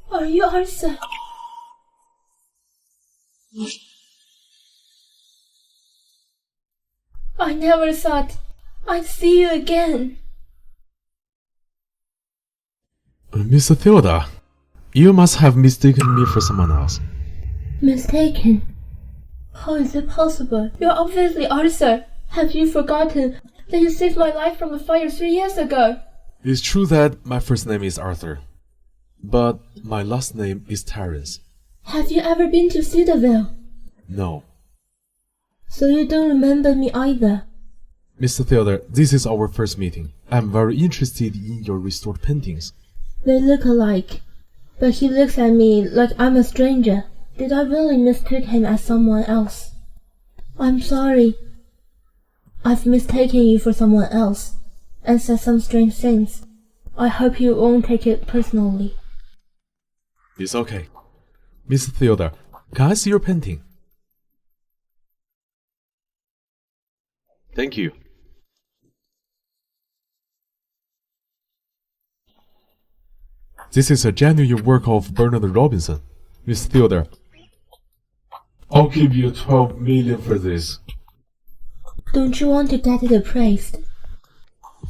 Are you Arthur? I never thought I'd see you again. Miss Theodore, you must have mistaken me for someone else. Mistaken? How is it possible? You're obviously Arthur. Have you forgotten that you saved my life from a fire 3 years ago? It's true that my first name is Arthur, but my last name is Terence. Have you ever been to Cedarville? No. So you don't remember me either? Mr. Theodore, this is our first meeting. I'm very interested in your restored paintings. They look alike, but he looks at me like I'm a stranger. Did I really mistake him as someone else? I'm sorry. I've mistaken you for someone else and said some strange things. I hope you won't take it personally. It's okay. Miss Theodore, can I see your painting? Thank you. This is a genuine work of Bernard Robinson. Miss Theodore, I'll give you 12 million for this. Don't you want to get it appraised?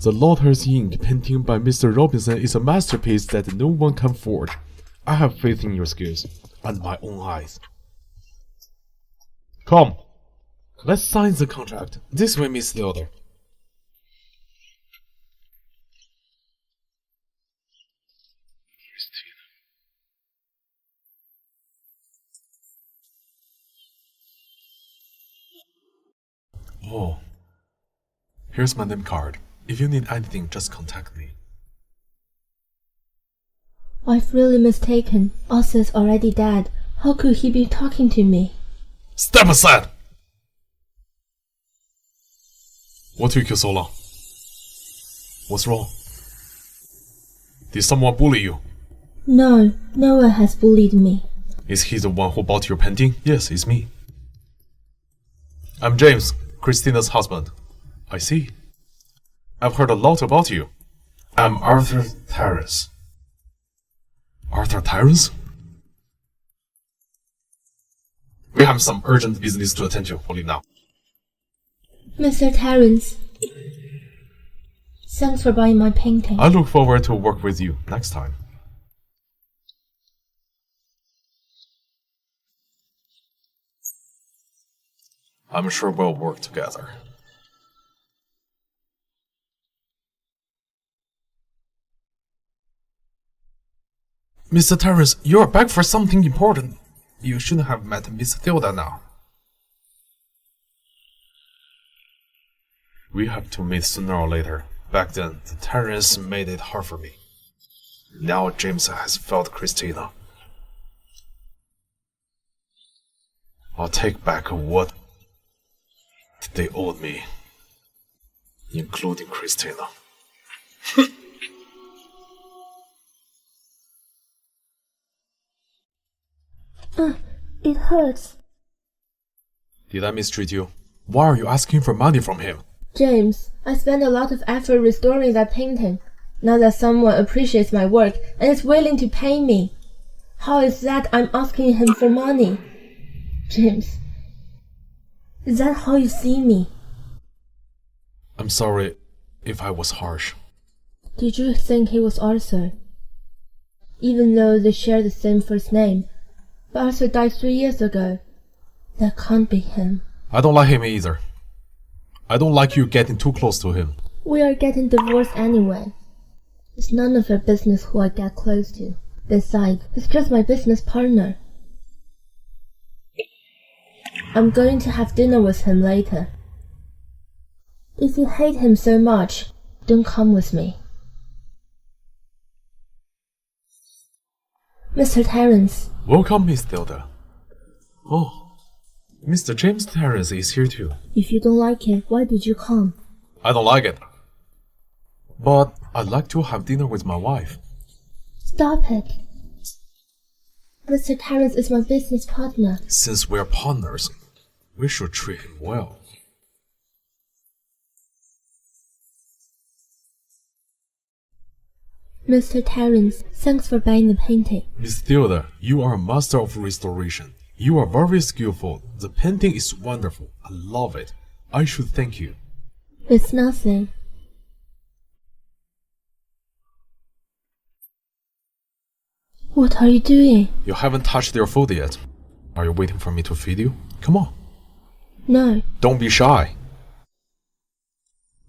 The Lotus Ink painting by Mr. Robinson is a masterpiece that no one can forge. I have faith in your skills and my own eyes. Come, let's sign the contract. This way, Miss Theodore. Oh, here's my name card. If you need anything, just contact me. I've really mistaken. Arthur's already dead. How could he be talking to me? Step aside! What took you so long? What's wrong? Did someone bully you? No, no one has bullied me. Is he the one who bought your painting? Yes, it's me. I'm James, Christina's husband. I see. I've heard a lot about you. I'm Arthur Terrace. Arthur Terrace? We have some urgent business to attend to. We'll leave now. Mr. Terrence, thanks for buying my painting. I look forward to work with you next time. I'm sure we'll work together. Mr. Terrence, you're back for something important. You shouldn't have met Miss Theodore now. We have to meet sooner or later. Back then, the Terrence made it hard for me. Now James has failed Christina. I'll take back what they owed me, including Christina. It hurts. Did I mistreat you? Why are you asking for money from him? James, I spent a lot of effort restoring that painting. Now that someone appreciates my work and is willing to pay me, how is that I'm asking him for money? James, is that how you see me? I'm sorry if I was harsh. Did you think he was Arthur? Even though they share the same first name, but Arthur died 3 years ago. That can't be him. I don't like him either. I don't like you getting too close to him. We are getting divorced anyway. It's none of your business who I get close to. Besides, he's just my business partner. I'm going to have dinner with him later. If you hate him so much, don't come with me. Mr. Terrence. Welcome, Miss Theodore. Oh, Mr. James Terrence is here too. If you don't like it, why did you come? I don't like it. But I'd like to have dinner with my wife. Stop it. Mr. Terrence is my business partner. Since we're partners, we should treat him well. Mr. Terrence, thanks for buying the painting. Miss Theodore, you are a master of restoration. You are very skillful. The painting is wonderful. I love it. I should thank you. It's nothing. What are you doing? You haven't touched your food yet. Are you waiting for me to feed you? Come on. No. Don't be shy.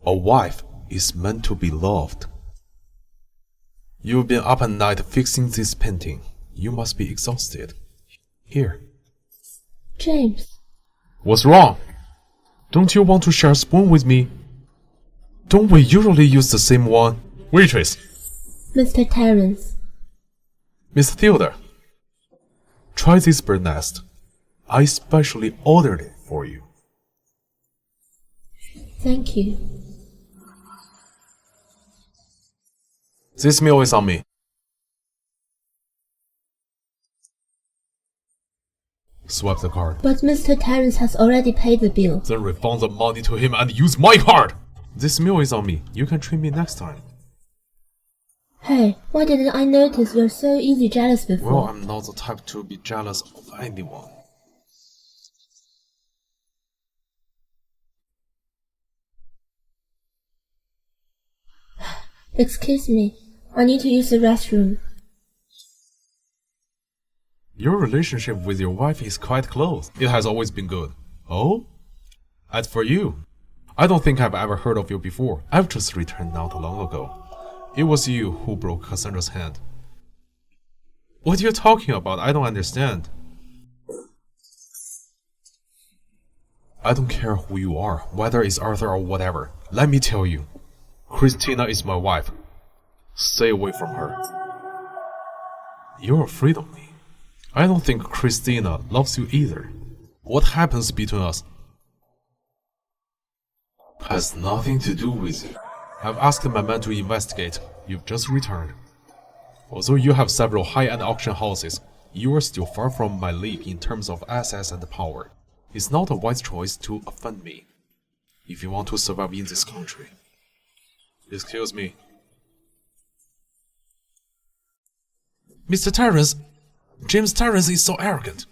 A wife is meant to be loved. You've been up at night fixing this painting. You must be exhausted. Here. James. What's wrong? Don't you want to share a spoon with me? Don't we usually use the same one? Waitress. Mr. Terrence. Miss Theodore. Try this bird nest. I specially ordered it for you. Thank you. This meal is on me. Swipe the card. But Mr. Terrence has already paid the bill. Then refund the money to him and use my card! This meal is on me. You can treat me next time. Hey, why didn't I notice you're so easy jealous before? Well, I'm not the type to be jealous of anyone. Excuse me, I need to use the restroom. Your relationship with your wife is quite close. It has always been good. Oh? As for you, I don't think I've ever heard of you before. I've just returned not long ago. It was you who broke Cassandra's hand. What are you talking about? I don't understand. I don't care who you are, whether it's Arthur or whatever. Let me tell you, Christina is my wife. Stay away from her. You're afraid of me. I don't think Christina loves you either. What happens between us Has nothing to do with you. I've asked my man to investigate. You've just returned. Although you have several high-end auction houses, you are still far from my league in terms of assets and power. It's not a wise choice to offend me, if you want to survive in this country. Excuse me. Mr. Terrence, James Terrence is so arrogant.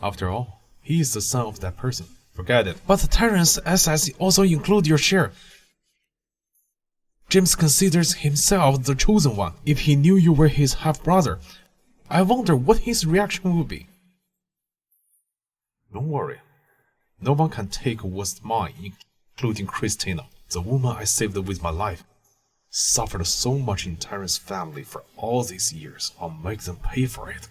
After all, he is the son of that person. Forget it. But Terrence's assets also include your share. James considers himself the chosen one. If he knew you were his half-brother, I wonder what his reaction would be. Don't worry. No one can take what's mine, including Christina, the woman I saved with my life. Suffered so much in Terrence's family for all these years. I'll make them pay for it.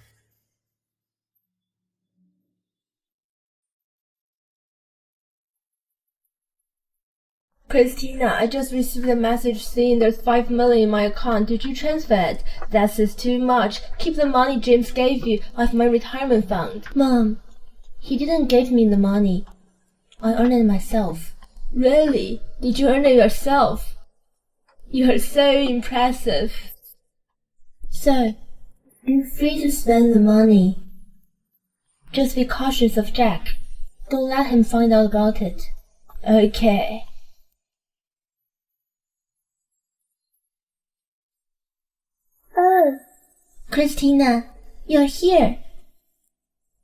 Christina, I just received a message saying there's 5 million in my account. Did you transfer it? That is too much. Keep the money James gave you of my retirement fund. Mom, he didn't give me the money. I earned it myself. Really? Did you earn it yourself? You're so impressive. So, you're free to spend the money. Just be cautious of Jack. Don't let him find out about it. Okay. Oh, Christina, you're here.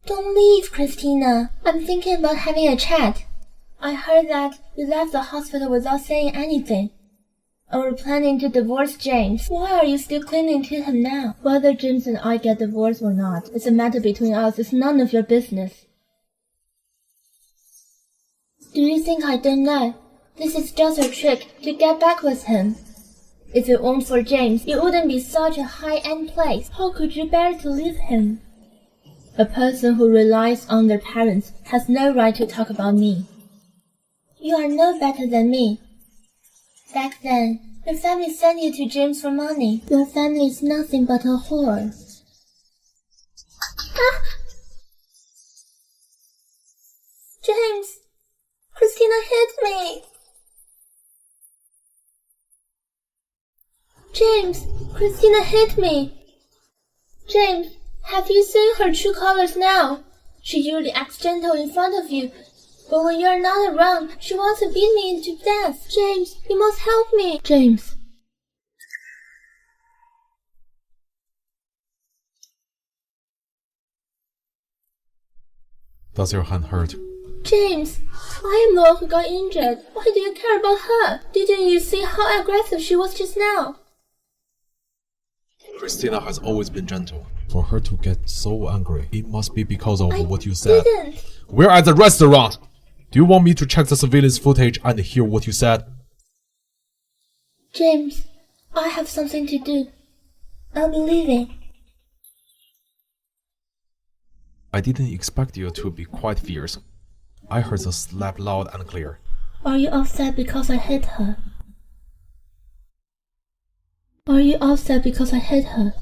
Don't leave, Christina. I'm thinking about having a chat. I heard that you left the hospital without saying anything. And we're planning to divorce James. Why are you still clinging to him now? Whether James and I get divorced or not, it's a matter between us. It's none of your business. Do you think I don't know? This is just a trick to get back with him. If it weren't for James, it wouldn't be such a high-end place. How could you bear to leave him? A person who relies on their parents has no right to talk about me. You are no better than me. Back then, your family sent you to James for money. Your family is nothing but a whore. Ah! James! Christina hit me! James! Christina hit me! James, have you seen her true colors now? She usually acts gentle in front of you, but when you're not around, she wants to beat me to death. James, you must help me. James. Does your hand hurt? James, I am the one who got injured. Why do you care about her? Didn't you see how aggressive she was just now? Christina has always been gentle. For her to get so angry, it must be because of what you I said. didn't. We're at the restaurant! Do you want me to check the surveillance footage and hear what you said? James, I have something to do. I'll be leaving. I didn't expect you to be quite fierce. I heard the slap loud and clear. Are you upset because I hit her? Are you upset because I hit her?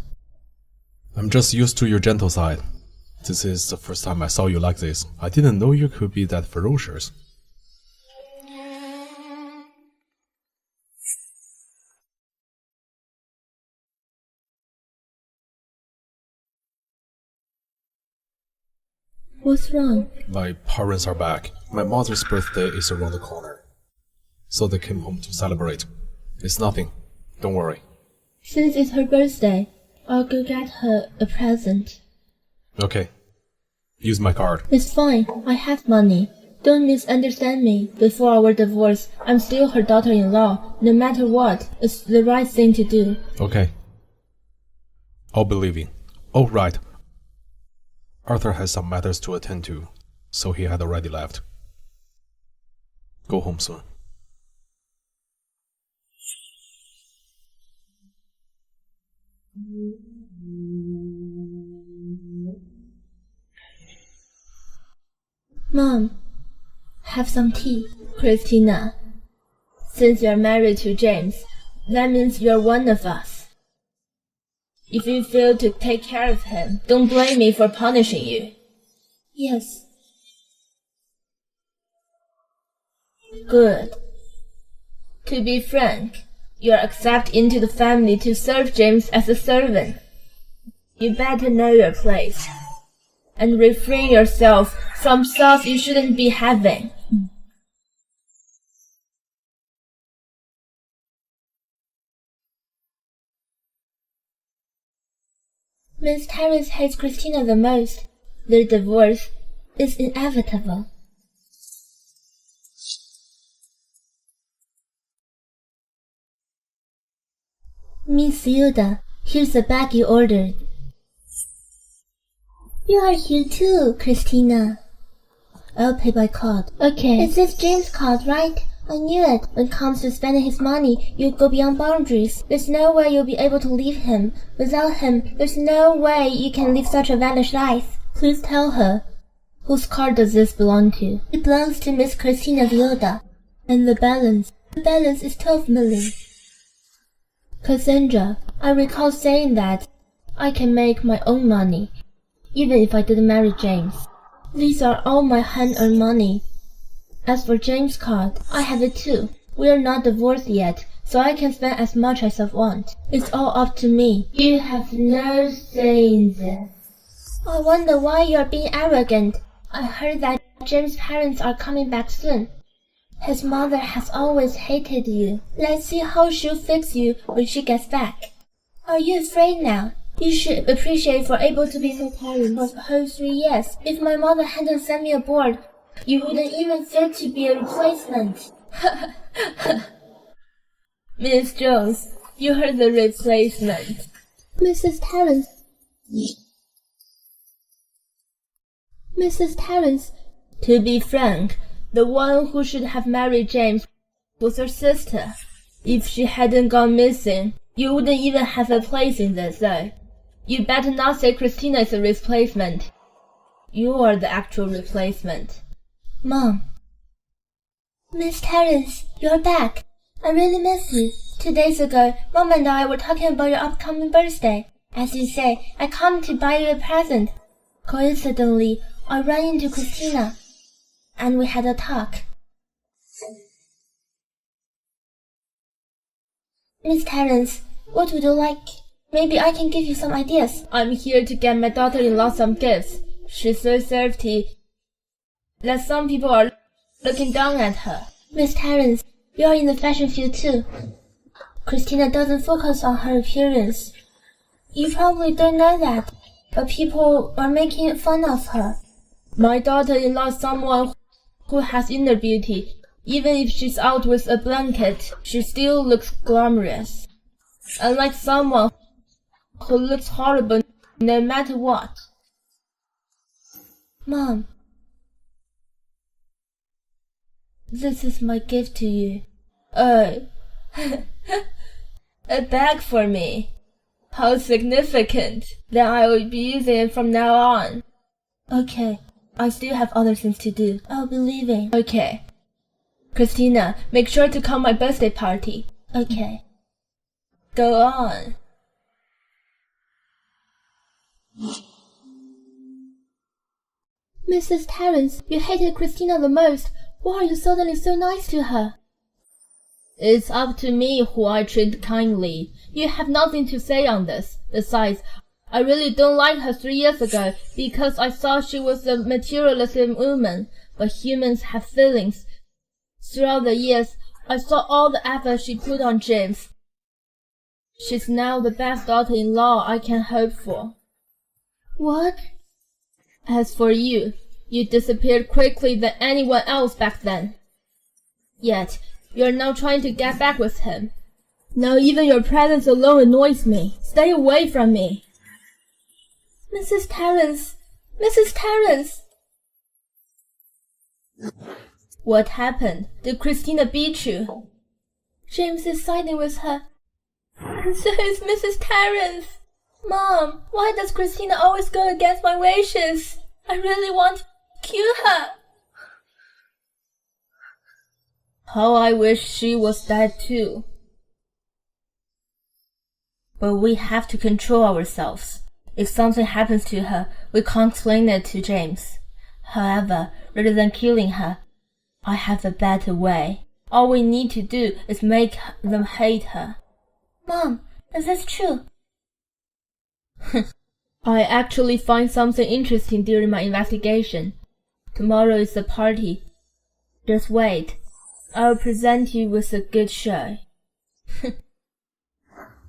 I'm just used to your gentle side. This is the first time I saw you like this. I didn't know you could be that ferocious. What's wrong? My parents are back. My mother's birthday is around the corner. So they came home to celebrate. It's nothing. Don't worry. Since it's her birthday, I'll go get her a present. Okay. Use my card. It's fine. I have money. Don't misunderstand me. Before our divorce, I'm still her daughter-in-law. No matter what, it's the right thing to do. Okay. I'll be leaving. Oh, right. Arthur has some matters to attend to, so he had already left. Go home soon. Mom, have some tea. Christina, since you're married to James, that means you're one of us. If you fail to take care of him, don't blame me for punishing you. Yes. Good. To be frank, you're accepted into the family to serve James as a servant. You better know your place and refrain yourself from thoughts you shouldn't be having. Miss Terrace hates Christina the most. Their divorce is inevitable. Miss Hilda, here's the bag you ordered. You are here too, Christina. I'll pay by card. Okay. Is this James' card, right? I knew it. When it comes to spending his money, you go beyond boundaries. There's no way you'll be able to leave him. Without him, there's no way you can live such a vanished life. Please tell her. Whose card does this belong to? It belongs to Miss Christina Viola. And the balance? The balance is 12 million. Cassandra, I recall saying that I can make my own money, even if I didn't marry James. These are all my hand-earned money. As for James' card, I have it too. We are not divorced yet, so I can spend as much as I want. It's all up to me. You have no say in this. I wonder why you are being arrogant. I heard that James' parents are coming back soon. His mother has always hated you. Let's see how she'll fix you when she gets back. Are you afraid now? You should appreciate for able to be her parents for the whole 3 years. If my mother hadn't sent me aboard, you wouldn't even fit to be a replacement. Miss Jones, you heard the replacement. Mrs. Terrence. Mrs. Terrence. To be frank, the one who should have married James was her sister. If she hadn't gone missing, you wouldn't even have a place in this, though. You better not say Christina is a replacement. You are the actual replacement. Mom. Miss Terrence, you're back. I really miss you. 2 days ago, Mom and I were talking about your upcoming birthday. As you say, I come to buy you a present. Coincidentally, I ran into Christina, and we had a talk. Miss Terrence, what would you like? Maybe I can give you some ideas. I'm here to get my daughter-in-law some gifts. She's so thrifty that some people are looking down at her. Miss Terrence, you're in the fashion field too. Christina doesn't focus on her appearance. You probably don't know that, but people are making fun of her. My daughter-in-law is someone who has inner beauty. Even if she's out with a blanket, she still looks glamorous. Unlike someone who looks horrible no matter what. Mom, this is my gift to you. Oh, a bag for me. How significant. Then I will be using it from now on. Okay, I still have other things to do. I'll be leaving. Okay. Christina, make sure to come my birthday party. Okay. Go on. Mrs. Terrence, you hated Christina the most. Why are you suddenly so nice to her? It's up to me who I treat kindly. You have nothing to say on this. Besides, I really don't like her 3 years ago because I thought she was a materialistic woman, but humans have feelings. Throughout the years, I saw all the effort she put on James. She's now the best daughter-in-law I can hope for. What? As for you, you disappeared quickly than anyone else back then. Yet, you're now trying to get back with him. Now even your presence alone annoys me. Stay away from me. Mrs. Terrence! Mrs. Terrence! What happened? Did Christina beat you? James is siding with her. And so is Mrs. Terrence. Mom, why does Christina always go against my wishes? I really want to kill her. How I wish she was dead too. But we have to control ourselves. If something happens to her, we can't explain it to James. However, rather than killing her, I have a better way. All we need to do is make them hate her. Mom, is this true? I actually find something interesting during my investigation. Tomorrow is the party. Just wait. I'll present you with a good show.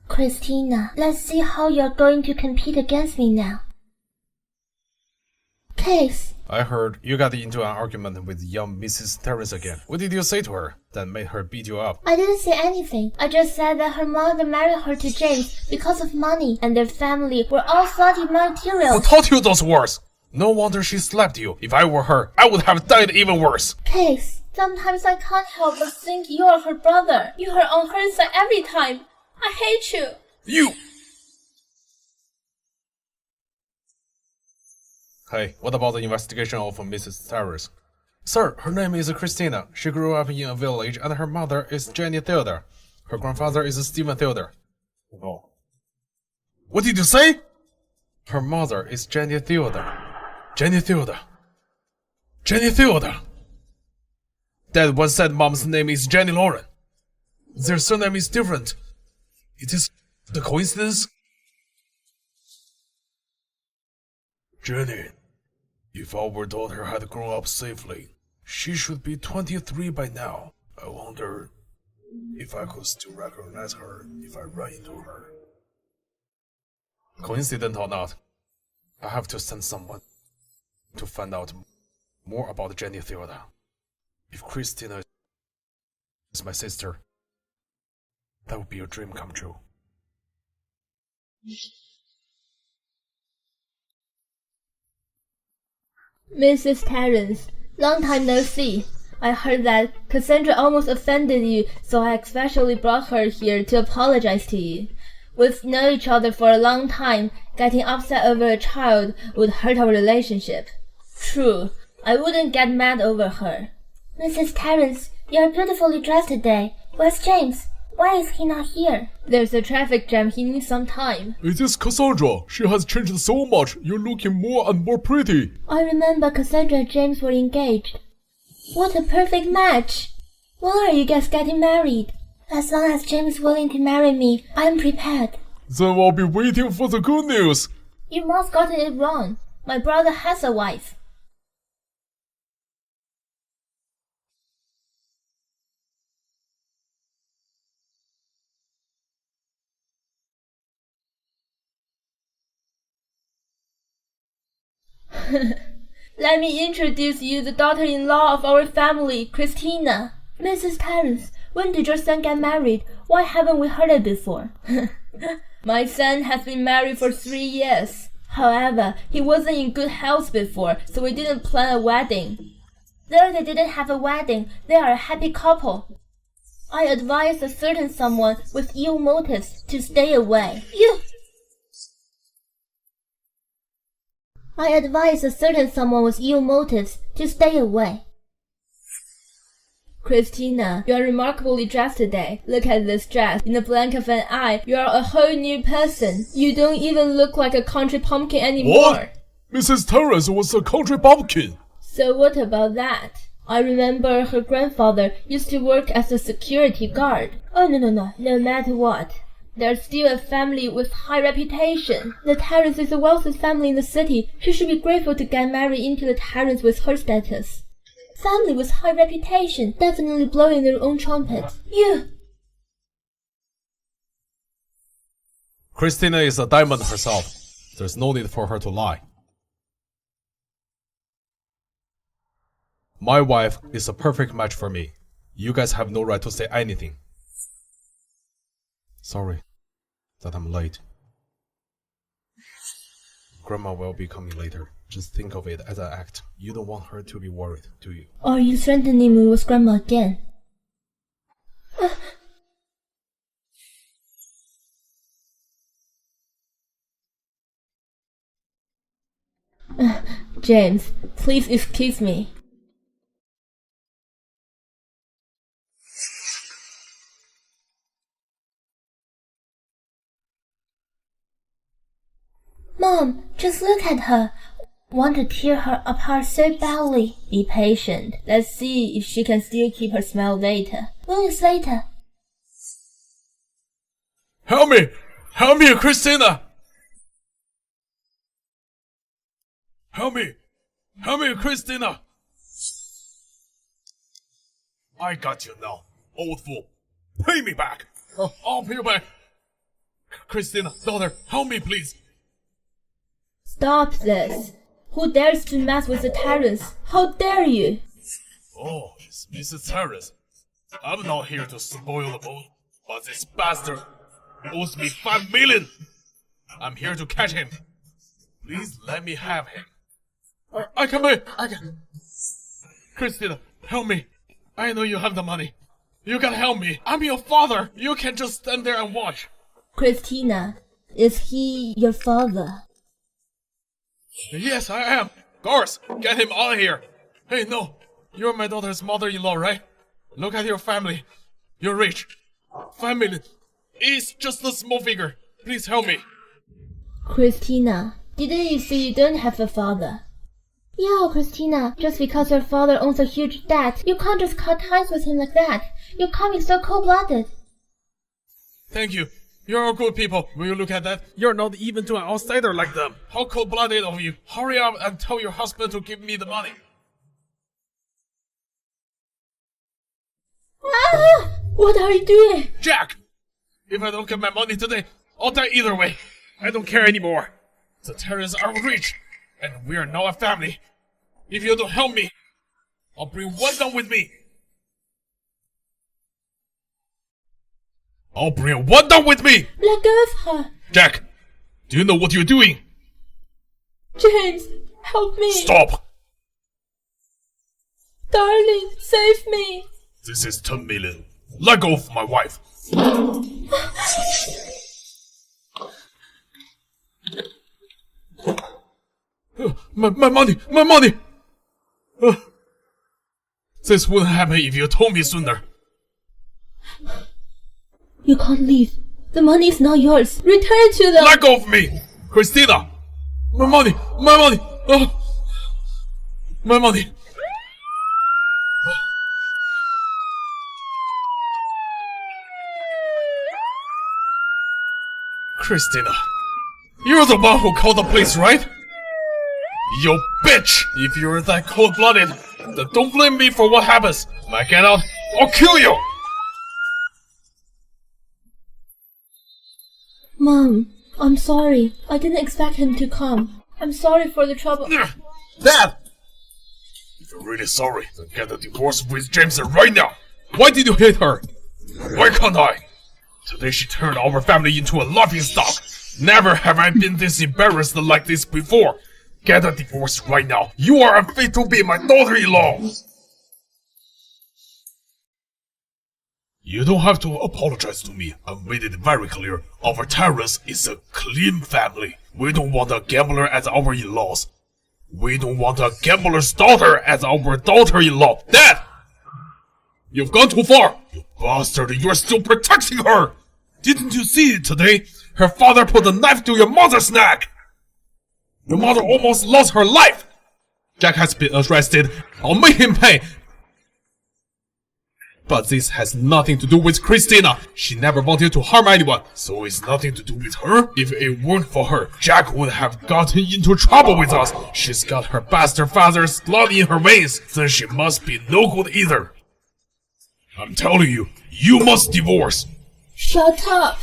Christina, let's see how you're going to compete against me now. Case. I heard you got into an argument with young Mrs. Terrence again. What did you say to her that made her beat you up? I didn't say anything. I just said that her mother married her to James because of money, and their family were all slutty material. Who taught you those words? No wonder she slapped you. If I were her, I would have died even worse. Case, sometimes I can't help but think you're her brother. You are on her side every time. I hate you. You! Hey, what about the investigation of Mrs. Terrace? Sir, her name is Christina. She grew up in a village and her mother is Jenny Theodore. Her grandfather is Stephen Theodore. Oh. What did you say? Her mother is Jenny Theodore. Jenny Theodore. Jenny Theodore. Dad once said mom's name is Jenny Lauren. Their surname is different. It is a coincidence? Jenny, if our daughter had grown up safely, she should be 23 by now. I wonder if I could still recognize her if I ran into her. Coincident or not, I have to send someone to find out more about Jenny Theodore. If Christina is my sister, that would be a dream come true. Mrs. Terrence, long time no see. I heard that Cassandra almost offended you, so I especially brought her here to apologize to you. We've known each other for a long time. Getting upset over a child would hurt our relationship. True, I wouldn't get mad over her. Mrs. Terrence, you're beautifully dressed today. Where's James? Why is he not here? There's a traffic jam. He needs some time. It is Cassandra. She has changed so much. You're looking more and more pretty. I remember Cassandra and James were engaged. What a perfect match. When are you guys getting married? As long as James is willing to marry me, I'm prepared. Then I'll be waiting for the good news. You must gotten it wrong. My brother has a wife. Let me introduce you the daughter-in-law of our family, Christina. Mrs. Terrence, when did your son get married? Why haven't we heard it before? My son has been married for 3 years. However, he wasn't in good health before, so we didn't plan a wedding. Though they didn't have a wedding, they are a happy couple. I advise a certain someone with ill motives to stay away. I advise a certain someone with ill motives to stay away. Christina, you are remarkably dressed today. Look at this dress. In the blink of an eye, you are a whole new person. You don't even look like a country pumpkin anymore. What? Mrs. Terrace was a country bumpkin. So what about that? I remember her grandfather used to work as a security guard. Oh, no matter what. They're still a family with high reputation. The Terrence is the wealthiest family in the city. She should be grateful to get married into the Terrence with her status. Family with high reputation, definitely blowing their own trumpet. You! Christina is a diamond herself. There's no need for her to lie. My wife is a perfect match for me. You guys have no right to say anything. Sorry that I'm late. Grandma will be coming later. Just think of it as an act. You don't want her to be worried, do you? Are you threatening me with Grandma again? James, please excuse me. Mom, just look at her. Want to tear her apart so badly. Be patient. Let's see if she can still keep her smile later. Moments later. Help me! Help me, Christina! Help me! Help me, Christina! I got you now, old fool. Pay me back! I'll pay you back! Christina, daughter, help me, please! Stop this. Who dares to mess with the Terrence? How dare you? Oh, it's Mrs. Terrace. I'm not here to spoil the mood, but this bastard owes me 5 million. I'm here to catch him. Please let me have him. I can. Christina, help me. I know you have the money. You can help me. I'm your father. You can't just stand there and watch. Christina, is he your father? Yes, I am. Guards, get him out of here. Hey, no. You're my daughter's mother-in-law, right? Look at your family. You're rich. 5 million. It's just a small figure. Please help me. Christina, didn't you say you don't have a father? Yeah, Christina, just because your father owns a huge debt, you can't just cut ties with him like that. You're coming so cold-blooded. Thank you. You're all good people. Will you look at that? You're not even to an outsider like them. How cold-blooded of you. Hurry up and tell your husband to give me the money. Ah! What are you doing? Jack! If I don't get my money today, I'll die either way. I don't care anymore. The Terrans are rich, and we are now a family. If you don't help me, I'll bring one down with me. I'll bring one down with me! Let go of her. Jack, do you know what you're doing? James, help me. Stop! Darling, save me. This is 10 million. Let go of my wife. My money! My money! This wouldn't happen if you told me sooner. You can't leave. The money is not yours. Return it to them. Let go of me! Christina! My money! My money! Oh. My money! Christina, you're the one who called the police, right? You bitch! If you're that cold-blooded, then don't blame me for what happens. When I get out, I'll kill you! Mom, I'm sorry. I didn't expect him to come. I'm sorry for the trouble. Dad! If you're really sorry, then get a divorce with James right now! Why did you hit her? Why can't I? Today she turned our family into a laughingstock. Never have I been this embarrassed like this before. Get a divorce right now. You are unfit to be my daughter-in-law. You don't have to apologize to me. I made it very clear. Our Terrace is a clean family. We don't want a gambler as our in-laws. We don't want a gambler's daughter as our daughter-in-law. Dad! You've gone too far! You bastard, you're still protecting her! Didn't you see it today? Her father put a knife to your mother's neck! Your mother almost lost her life! Jack has been arrested. I'll make him pay. But this has nothing to do with Christina. She never wanted to harm anyone, so it's nothing to do with her. If it weren't for her, Jack would have gotten into trouble with us. She's got her bastard father's blood in her veins, then she must be no good either. I'm telling you, you must divorce. Shut up!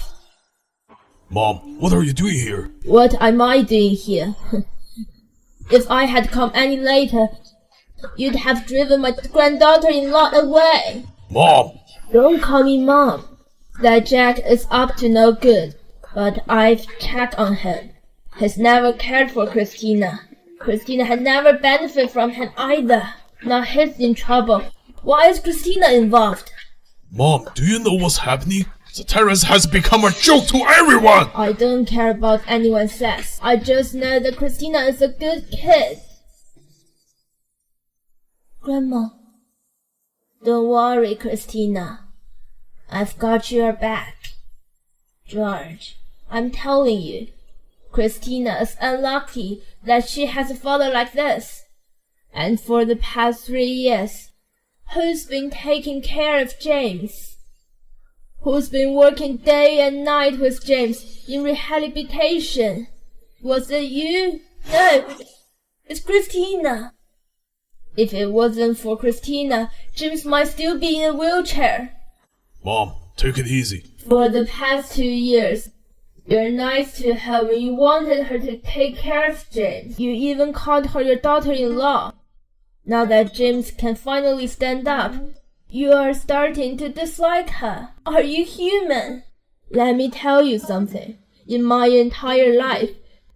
Mom, what are you doing here? What am I doing here? If I had come any later, you'd have driven my granddaughter-in-law away. Mom! Don't call me Mom. That Jack is up to no good, but I've checked on him. He's never cared for Christina. Christina had never benefited from him either. Now he's in trouble. Why is Christina involved? Mom, do you know what's happening? The terrace has become a joke to everyone! I don't care about anyone says. I just know that Christina is a good kid. Grandma, don't worry, Christina. I've got your back. George, I'm telling you, Christina is unlucky that she has a father like this. And for the past 3 years, who's been taking care of James? Who's been working day and night with James in rehabilitation? Was it you? No, it's Christina. If it wasn't for Christina, James might still be in a wheelchair. Mom, take it easy. For the past 2 years, you're nice to her when you wanted her to take care of James. You even called her your daughter-in-law. Now that James can finally stand up, you are starting to dislike her. Are you human? Let me tell you something. In my entire life,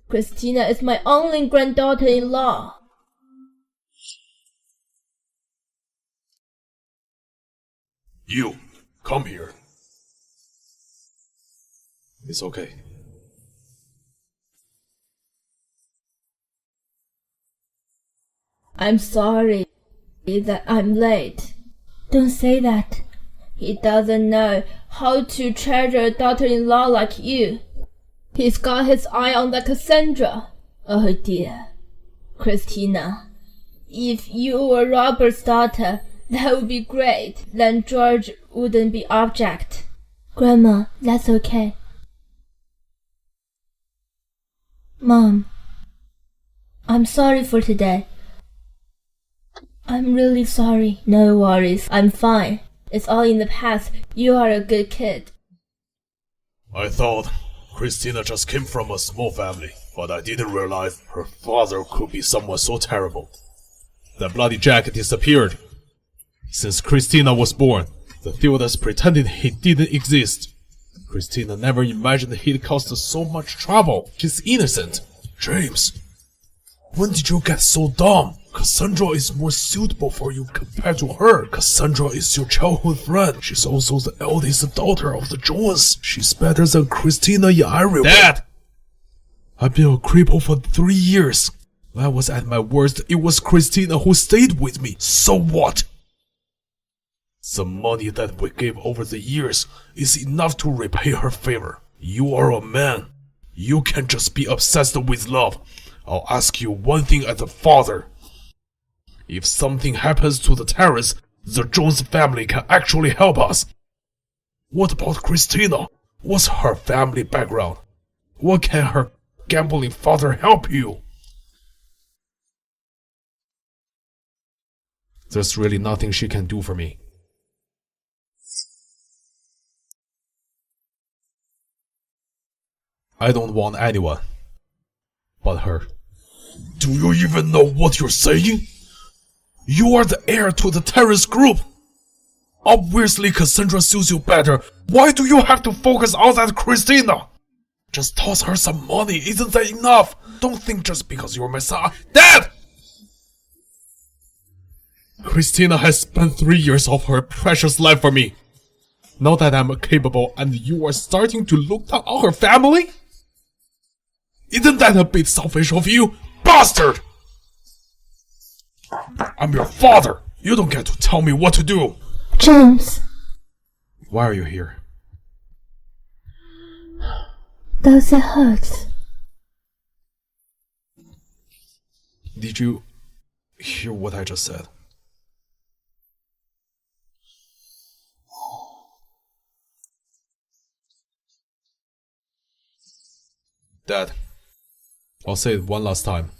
Christina is my only granddaughter-in-law. You, come here. It's okay. I'm sorry that I'm late. Don't say that. He doesn't know how to treasure a daughter-in-law like you. He's got his eye on that Cassandra. Oh dear. Christina, if you were Robert's daughter, that would be great. Then George wouldn't be object. Grandma, that's okay. Mom, I'm sorry for today. I'm really sorry. No worries, I'm fine. It's all in the past. You are a good kid. I thought Christina just came from a small family, but I didn't realize her father could be someone so terrible. That bloody Jack disappeared. Since Christina was born, the Theodus pretended he didn't exist. Christina never imagined he'd cause us so much trouble. She's innocent. James, when did you get so dumb? Cassandra is more suitable for you compared to her. Cassandra is your childhood friend. She's also the eldest daughter of the Jones. She's better than Christina in every way. Dad! I've been a cripple for 3 years. When I was at my worst, it was Christina who stayed with me. So what? The money that we gave over the years is enough to repay her favor. You are a man. You can't just be obsessed with love. I'll ask you one thing as a father. If something happens to the terrace, the Jones family can actually help us. What about Christina? What's her family background? What can her gambling father help you? There's really nothing she can do for me. I don't want anyone but her. Do you even know what you're saying? You are the heir to the terrorist group. Obviously Cassandra suits you better. Why do you have to focus on that Christina? Just toss her some money, isn't that enough? Don't think just because you're my son. Dad! Christina has spent 3 years of her precious life for me. Now that I'm capable and you are starting to look down on her family? Isn't that a bit selfish of you, bastard? I'm your father. You don't get to tell me what to do. James. Why are you here? Does it hurt? Did you hear what I just said? Dad, I'll say it one last time.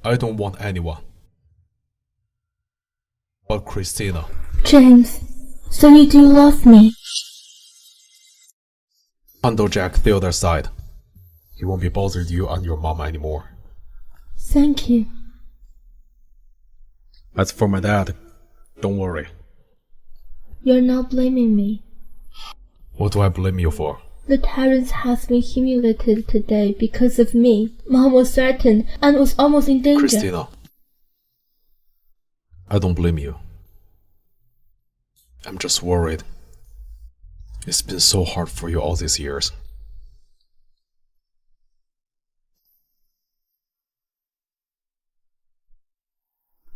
I don't want anyone but Christina. James, so you do love me? Handle Jack Theodore's side. He won't be bothering you and your mom anymore. Thank you. As for my dad, don't worry. You're not blaming me. What do I blame you for? The Terrence has been humiliated today because of me. Mom was threatened and was almost in danger. Christina, I don't blame you. I'm just worried. It's been so hard for you all these years.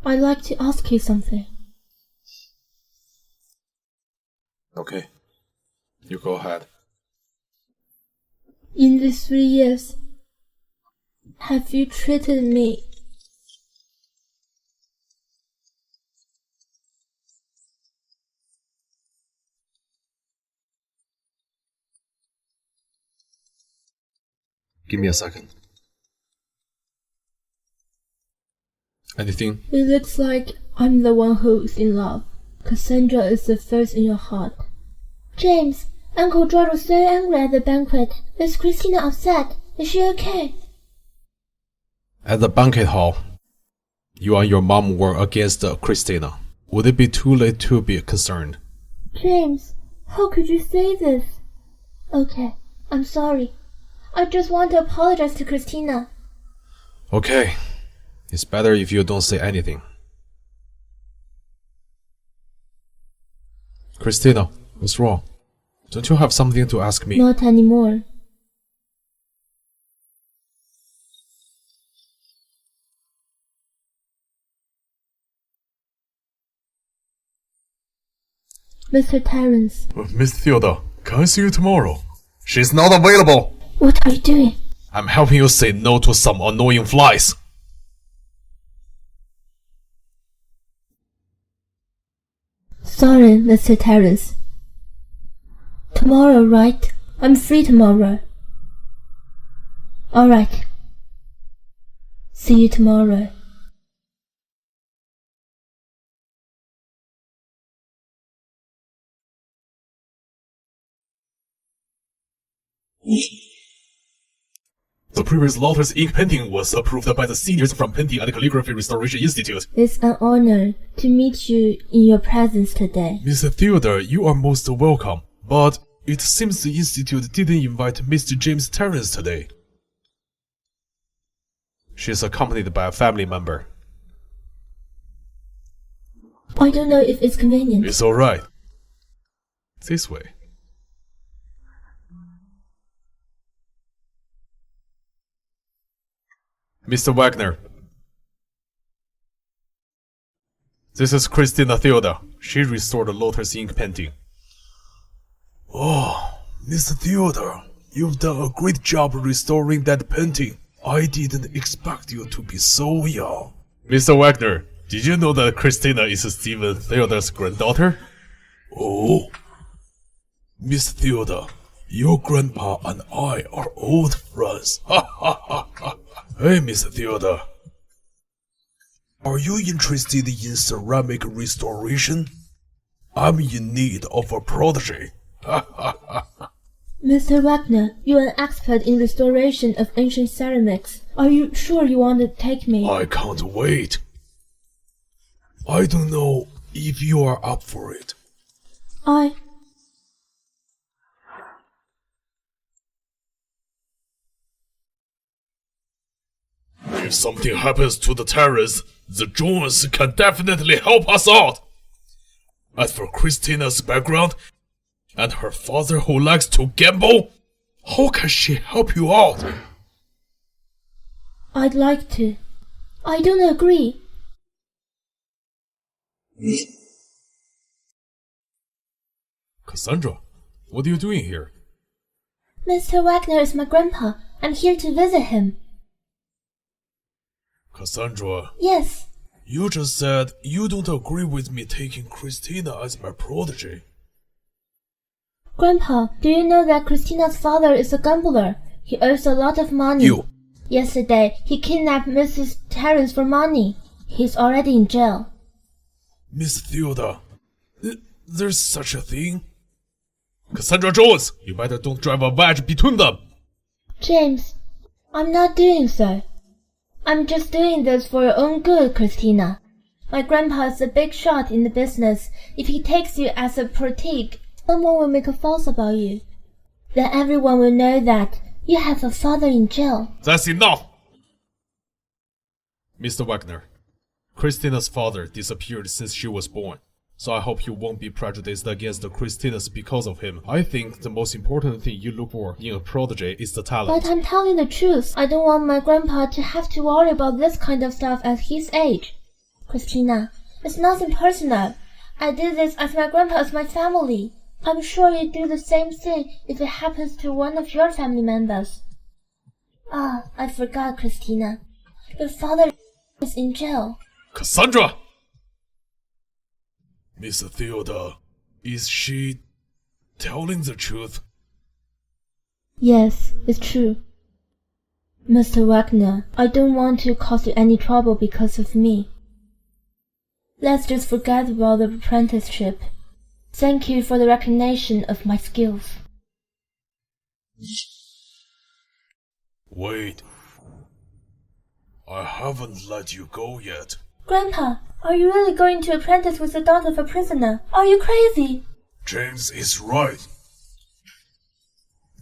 I'd like to ask you something. Okay, you go ahead. In these 3 years, have you treated me Give me a second. Anything? It looks like I'm the one who's in love. Cassandra is the first in your heart. James, Uncle George was so angry at the banquet. Is Christina upset? Is she okay? At the banquet hall, you and your mom were against Christina. Would it be too late to be concerned? James, how could you say this? Okay, I'm sorry. I just want to apologize to Christina. Okay, it's better if you don't say anything. Christina, what's wrong? Don't you have something to ask me? Not anymore. Mr. Terrence. Miss Theodore, can I see you tomorrow? She's not available. What are you doing? I'm helping you say no to some annoying flies. Sorry, Mr. Terrence. Tomorrow, right? I'm free tomorrow. Alright. See you tomorrow. The previous Lotus ink painting was approved by the seniors from Painting and Calligraphy Restoration Institute. It's an honor to meet you in your presence today. Mr. Theodore, you are most welcome, but it seems the Institute didn't invite Mr. James Terrence today. She is accompanied by a family member. I don't know if it's convenient. It's alright. This way. Mr. Wagner. This is Christina Theodore. She restored the Lotus ink painting. Oh, Mr. Theodore, you've done a great job restoring that painting. I didn't expect you to be so young. Mr. Wagner, did you know that Christina is Stephen Theodore's granddaughter? Oh, Miss Theodore, your grandpa and I are old friends. Ha ha ha ha. Hey, Miss Theodore. Are you interested in ceramic restoration? I'm in need of a protege. Ha ha ha. Mr. Wagner, you're an expert in restoration of ancient ceramics. Are you sure you want to take me? I can't wait. I don't know if you are up for it. If something happens to the terrace, the Jones can definitely help us out. As for Christina's background, and her father who likes to gamble, how can she help you out? I'd like to. I don't agree. Cassandra, what are you doing here? Mr. Wagner is my grandpa. I'm here to visit him. Cassandra, Yes. you just said you don't agree with me taking Christina as my protege. Grandpa, do you know that Christina's father is a gambler? He owes a lot of money. You. Yesterday, he kidnapped Mrs. Terrence for money. He's already in jail. Miss Theodore, there's such a thing? Cassandra Jones, you better don't drive a wedge between them. James, I'm not doing so. I'm just doing this for your own good, Christina. My grandpa is a big shot in the business. If he takes you as a protege, someone will make a fuss about you. Then everyone will know that you have a father in jail. That's enough! Mr. Wagner, Christina's father disappeared since she was born, so I hope you won't be prejudiced against the Christinas because of him. I think the most important thing you look for in a protege is the talent. But I'm telling the truth. I don't want my grandpa to have to worry about this kind of stuff at his age. Christina, it's nothing personal. I did this as my grandpa is my family. I'm sure you'd do the same thing if it happens to one of your family members. Ah, I forgot, Christina. Your father is in jail. Cassandra! Miss Theodore, is she telling the truth? Yes, it's true. Mr. Wagner, I don't want to cause you any trouble because of me. Let's just forget about the apprenticeship. Thank you for the recognition of my skills. Wait. I haven't let you go yet. Grandpa, are you really going to apprentice with the daughter of a prisoner? Are you crazy? James is right.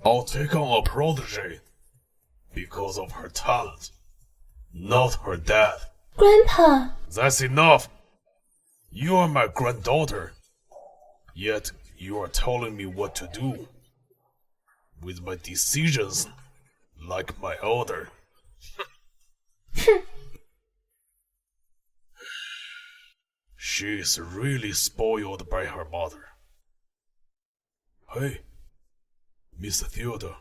I'll take on a protege because of her talent, not her dad. Grandpa! That's enough. You are my granddaughter, yet you are telling me what to do with my decisions like my elder. She is really spoiled by her mother. Hey, Miss Theodore,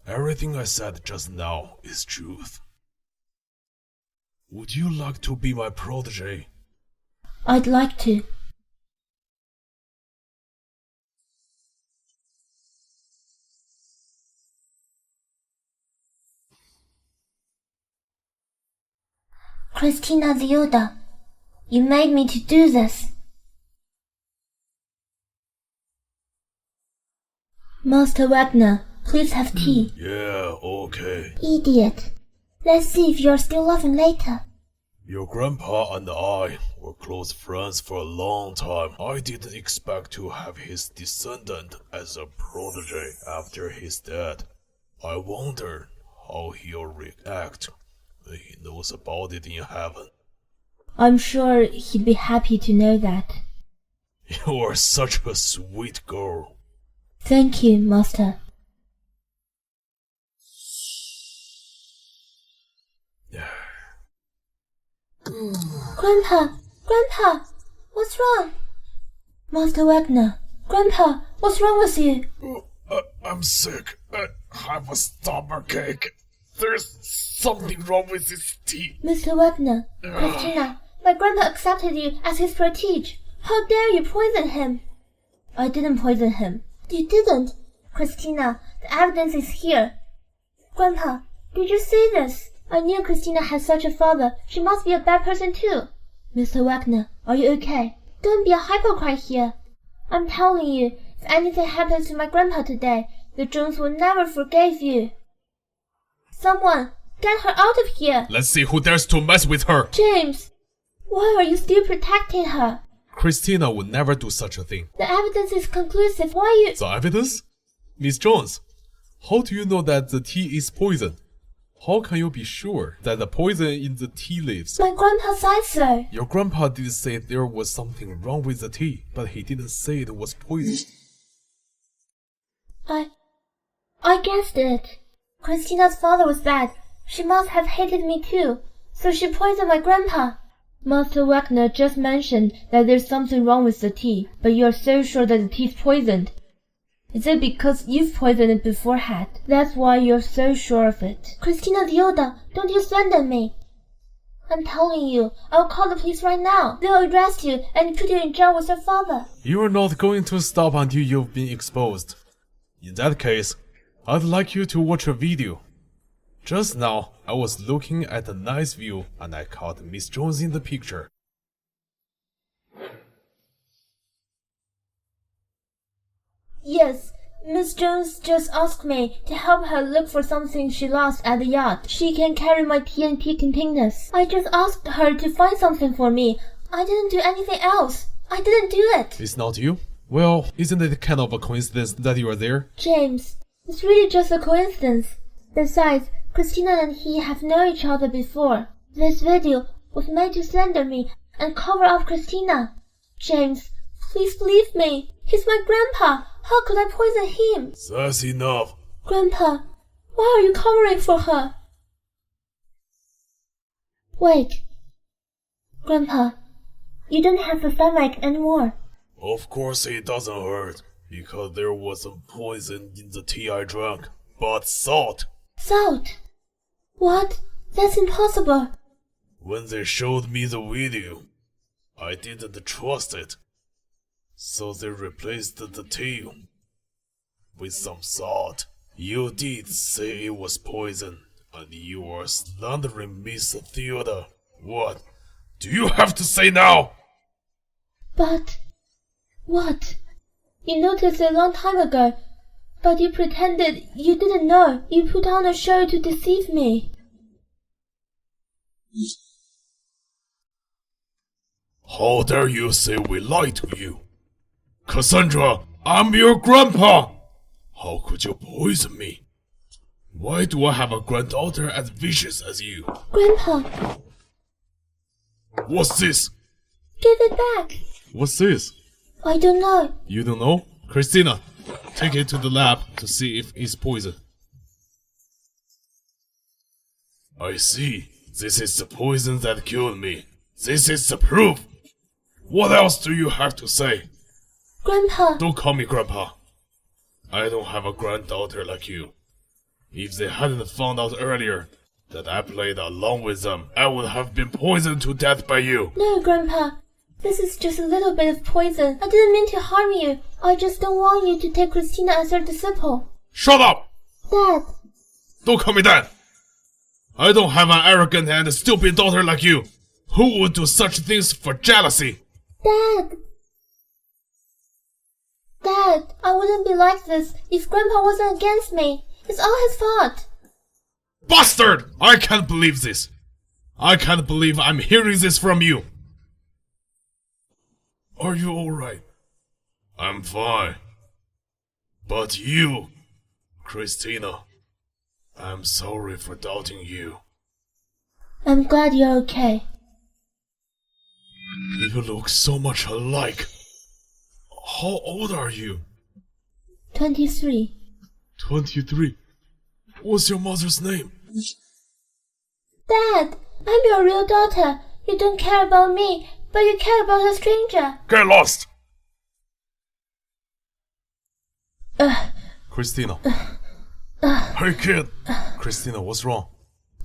everything I said just now is truth. Would you like to be my protege? I'd like to. Christina Theodore, you made me to do this. Master Wagner, please have tea. Yeah, okay. Idiot. Let's see if you're still laughing later. Your grandpa and I were close friends for a long time. I didn't expect to have his descendant as a protege after his death. I wonder how he'll react when he knows about it in heaven. I'm sure he'd be happy to know that. You are such a sweet girl. Thank you, Master. Grandpa! Grandpa! What's wrong? Master Wagner! Grandpa! What's wrong with you? I'm sick. I have a stomachache. There's something wrong with this tea. Mr. Wagner, Christina, my grandpa accepted you as his protege. How dare you poison him? I didn't poison him. You didn't. Christina, the evidence is here. Grandpa, did you see this? I knew Christina had such a father. She must be a bad person too. Mr. Wagner, are you okay? Don't be a hypocrite here. I'm telling you, if anything happens to my grandpa today, the Jones will never forgive you. Someone, get her out of here. Let's see who dares to mess with her. James, why are you still protecting her? Christina would never do such a thing. The evidence is conclusive. Why you... The evidence? Miss Jones, how do you know that the tea is poison? How can you be sure that the poison in the tea leaves? My grandpa said so. Your grandpa did say there was something wrong with the tea, but he didn't say it was poison. I guessed it. Christina's father was bad. She must have hated me too, so she poisoned my grandpa. Master Wagner just mentioned that there's something wrong with the tea, but you're so sure that the tea's poisoned. Is it because you've poisoned it beforehand? That's why you're so sure of it. Christina Theodore, don't you slander me. I'm telling you, I'll call the police right now. They'll arrest you and put you in jail with your father. You're not going to stop until you've been exposed. In that case, I'd like you to watch a video. Just now, I was looking at a nice view and I caught Miss Jones in the picture. Yes, Miss Jones just asked me to help her look for something she lost at the yacht. She can carry my TNT containers. I just asked her to find something for me. I didn't do anything else. I didn't do it. It's not you? Well, isn't it kind of a coincidence that you are there? James, it's really just a coincidence. Besides, Christina and he have known each other before. This video was made to slander me and cover up Christina. James, please believe me. He's my grandpa. How could I poison him? That's enough. Grandpa, why are you covering for her? Wait. Grandpa, you don't have a stomach anymore. Of course it doesn't hurt, because there was some poison in the tea I drank. But salt! Salt? What? That's impossible. When they showed me the video, I didn't trust it. So they replaced the tea with some salt. You did say it was poison, and you are slandering Miss Theodore. What do you have to say now? But... what? You noticed a long time ago, but you pretended you didn't know. You put on a show to deceive me. How dare you say we lied to you? Cassandra, I'm your grandpa! How could you poison me? Why do I have a granddaughter as vicious as you? Grandpa, What's this? give it back. What's this? I don't know. You don't know? Christina, take it to the lab to see if it's poison. I see. This is the poison that killed me. This is the proof. What else do you have to say? Grandpa, Don't call me grandpa. I don't have a granddaughter like you. If they hadn't found out earlier that I played along with them, I would have been poisoned to death by you. no, Grandpa. This is just a little bit of poison. I didn't mean to harm you. I just don't want you to take Christina as your disciple. Shut up! Dad, Don't call me that! I don't have an arrogant and stupid daughter like you. Who would do such things for jealousy? Dad! Dad, I wouldn't be like this if Grandpa wasn't against me. It's all his fault. Bastard! I can't believe this. I can't believe I'm hearing this from you. Are you alright? I'm fine. But you, Christina, I'm sorry for doubting you. I'm glad you're okay. You look so much alike. How old are you? 23. 23. What's your mother's name? Dad, I'm your real daughter. You don't care about me, but you care about a stranger. Get lost! Ugh. Christina. Hey kid! Christina, what's wrong?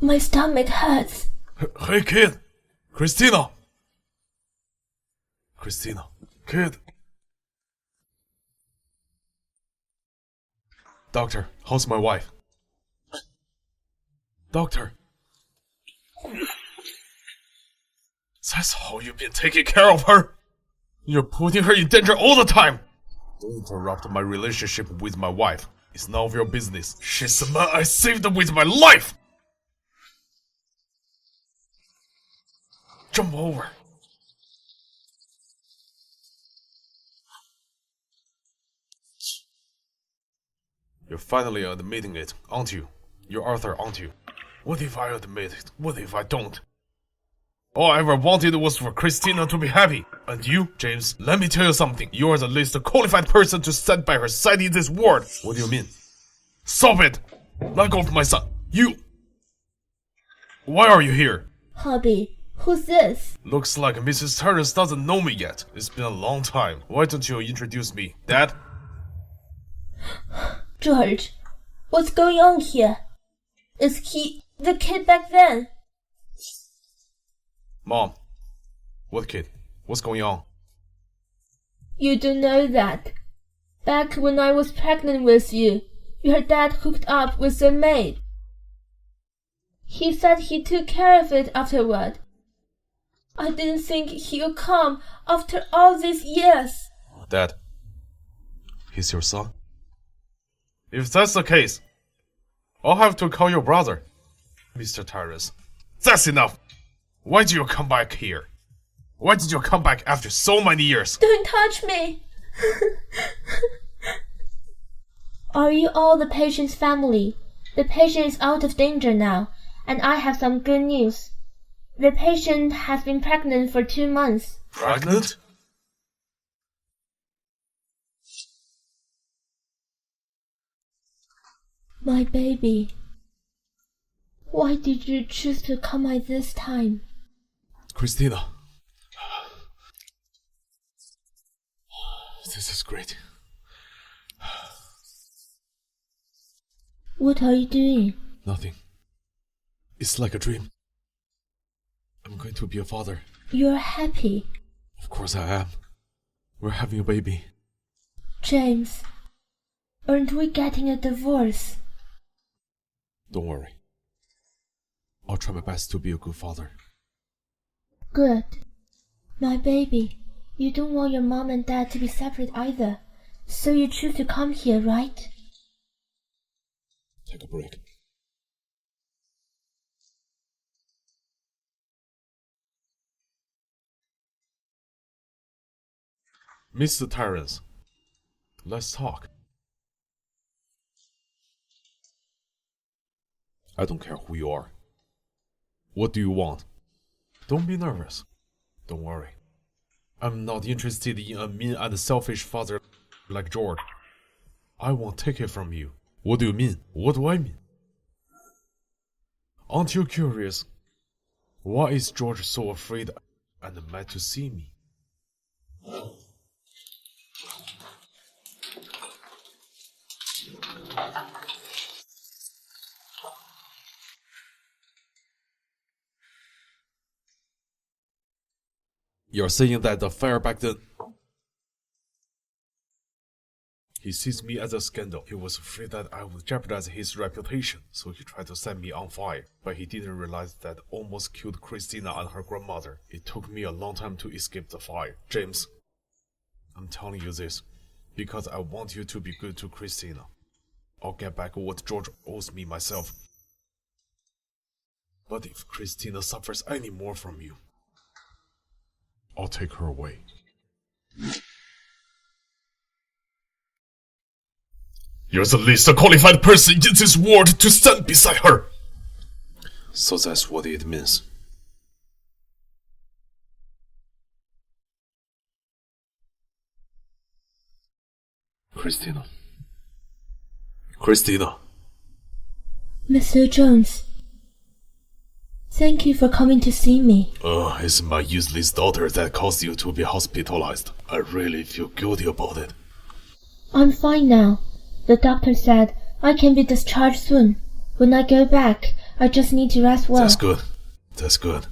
My stomach hurts. Hey kid! Christina! Christina, kid! Doctor, how's my wife? Doctor! That's how you've been taking care of her? You're putting her in danger all the time! Don't interrupt my relationship with my wife. It's none of your business. She's the man I saved with my life! Jump over. You're finally admitting it, aren't you? You're Arthur, aren't you? What if I admit it? What if I don't? All I ever wanted was for Christina to be happy. And you, James, let me tell you something. You are the least qualified person to stand by her side in this world. What do you mean? Stop it! Let go of my son. You... Why are you here? Hobby, who's this? Looks like Mrs. Terrace doesn't know me yet. It's been a long time. Why don't you introduce me, Dad? George, what's going on here? Is he the kid back then? Mom. What kid? What's going on? You don't know that. Back when I was pregnant with you, Your dad hooked up with a maid. He said he took care of it afterward. I didn't think he'd come after all these years. Dad, he's your son? If that's the case, I'll have to call your brother. Mr. Tyrus, that's enough. Why did you come back here? Why did you come back after so many years? Don't touch me! Are you all the patient's family? The patient is out of danger now, and I have some good news. The patient has been pregnant for 2 months. Pregnant? My baby. Why did you choose to come at this time? Christina. This is great. What are you doing? Nothing. It's like a dream. I'm going to be a father. You're happy. Of course I am. We're having a baby. James, aren't we getting a divorce? Don't worry. I'll try my best to be a good father. Good. My baby, you don't want your mom and dad to be separate either, so you choose to come here, right? Take a break. Mr. Tyrants, let's talk. I don't care who you are. What do you want? Don't be nervous. Don't worry. I'm not interested in a mean and selfish father like George. I won't take it from you. What do you mean? What do I mean? Aren't you curious? Why is George so afraid and mad to see me? You're saying that the fire back then... He sees me as a scandal. He was afraid that I would jeopardize his reputation, so he tried to set me on fire. But he didn't realize that almost killed Christina and her grandmother. It took me a long time to escape the fire. James, I'm telling you this because I want you to be good to Christina. I'll get back what George owes me myself. But if Christina suffers any more from you, I'll take her away. You're the least qualified person in this world to stand beside her! So that's what it means. Christina. Christina. Mr. Jones, thank you for coming to see me. It's my useless daughter that caused you to be hospitalized. I really feel guilty about it. I'm fine now. The doctor said I can be discharged soon. When I go back, I just need to rest well. That's good. That's good.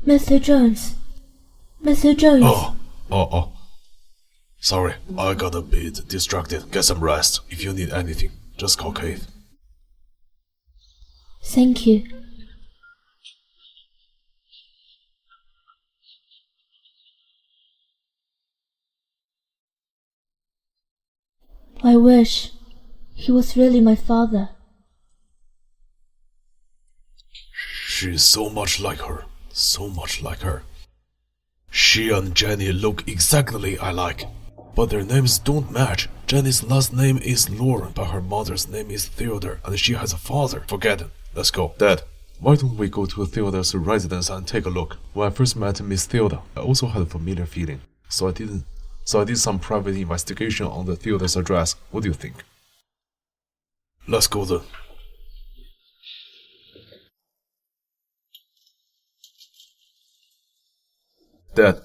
Mr. Jones. Mr. Jones. Oh. Sorry, I got a bit distracted. Get some rest. If you need anything, just call Kate. Thank you. I wish he was really my father. She is so much like her. So much like her. She and Jenny look exactly alike, but their names don't match. Jenny's last name is Lauren, but her mother's name is Theodore, and she has a father. Forget it. Let's go. Dad, why don't we go to Theodore's residence and take a look? When I first met Miss Theodore, I also had a familiar feeling, so I did some private investigation on the Theodore's address. What do you think? Let's go then. Dad,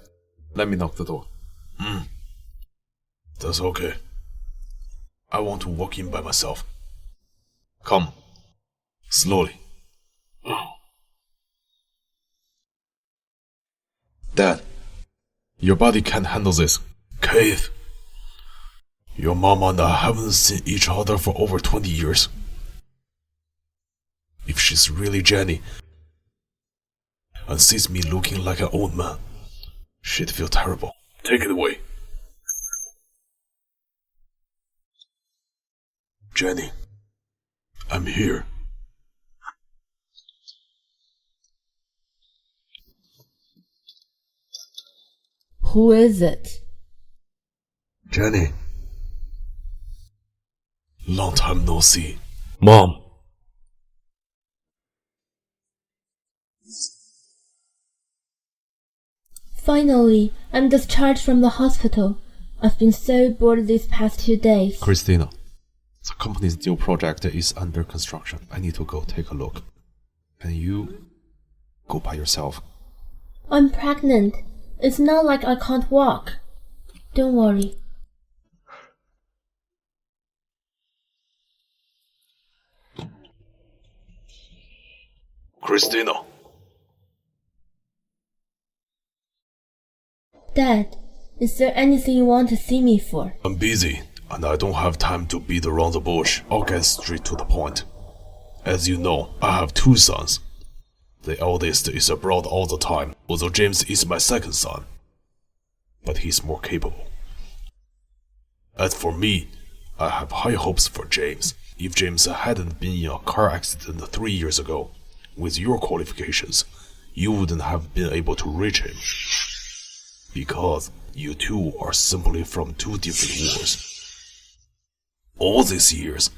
let me knock the door. That's okay. I want to walk in by myself. Come. Slowly. Dad, Your body can't handle this. Keith, your mama and I haven't seen each other for over 20 years. If she's really Jenny and sees me looking like an old man, she'd feel terrible. Take it away. Jenny, I'm here. Who is it? Jenny. Long time no see. Mom. Finally, I'm discharged from the hospital. I've been so bored these past 2 days. Christina, the company's new project is under construction. I need to go take a look. Can you go by yourself? I'm pregnant. It's not like I can't walk. Don't worry. Christina. Dad, is there anything you want to see me for? I'm busy, and I don't have time to beat around the bush. I'll get straight to the point. As you know, I have 2 sons. The eldest is abroad all the time, although James is my second son. But he's more capable. As for me, I have high hopes for James. If James hadn't been in a car accident 3 years ago, with your qualifications, you wouldn't have been able to reach him. Because you two are simply from 2 different wars. All these years,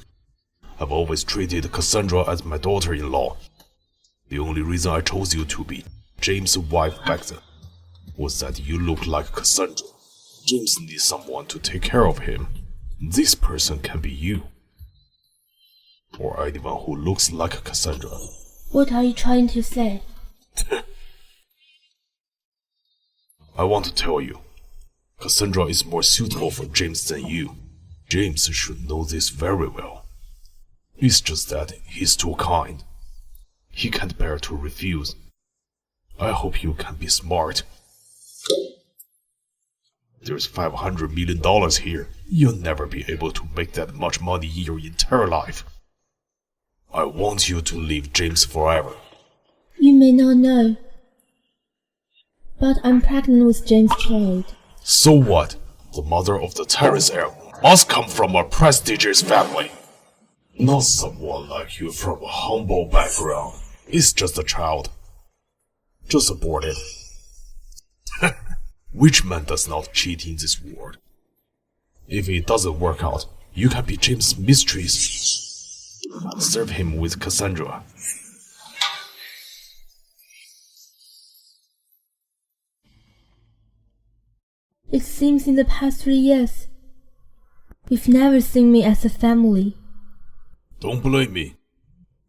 I've always treated Cassandra as my daughter-in-law. The only reason I chose you to be James' wife back then was that you look like Cassandra. James needs someone to take care of him. This person can be you. Or anyone who looks like Cassandra. What are you trying to say? I want to tell you, Cassandra is more suitable for James than you. James should know this very well. It's just that he's too kind. He can't bear to refuse. I hope you can be smart. There's $500 million here. You'll never be able to make that much money in your entire life. I want you to leave James forever. You may not know, but I'm pregnant with James' child. So what? The mother of the Terrace heir must come from a prestigious family. Not someone like you from a humble background. It's just a child. Just abort it. Which man does not cheat in this world? If it doesn't work out, you can be James' mistress. Serve him with Cassandra. It seems in the past 3 years, you've never seen me as a family. Don't blame me.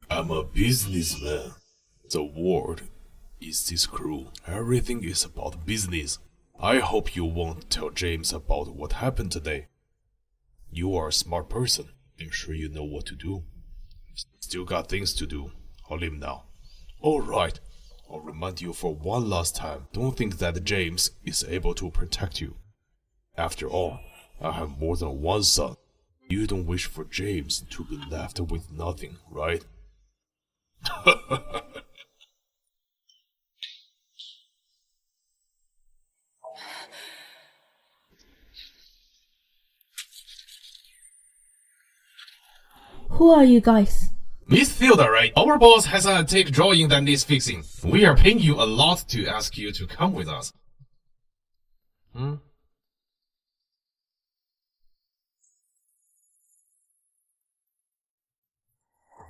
I'm a businessman. The world is this cruel. Everything is about business. I hope you won't tell James about what happened today. You are a smart person. I'm sure you know what to do. Still got things to do. I'll leave now. Alright. I'll remind you for one last time. Don't think that James is able to protect you. After all, I have more than one son. You don't wish for James to be left with nothing, right? Who are you guys? Miss Hilda, right? Our boss has a tape drawing that needs fixing. We are paying you a lot to ask you to come with us.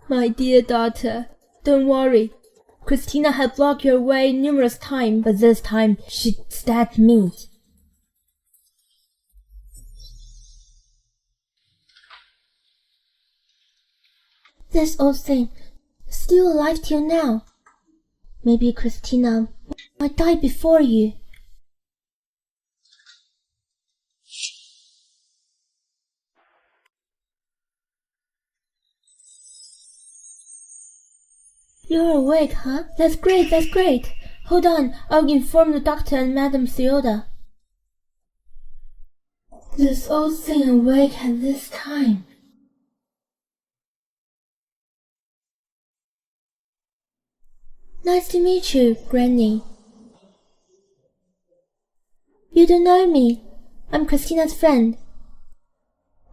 My dear daughter, don't worry. Christina had blocked your way numerous times, but this time she stabbed me. This old thing, still alive till now. Maybe Christina might die before you. You're awake, huh? That's great, that's great. Hold on, I'll inform the doctor and Madame Theoda. This old thing awake at this time. Nice to meet you, Granny. You don't know me. I'm Christina's friend.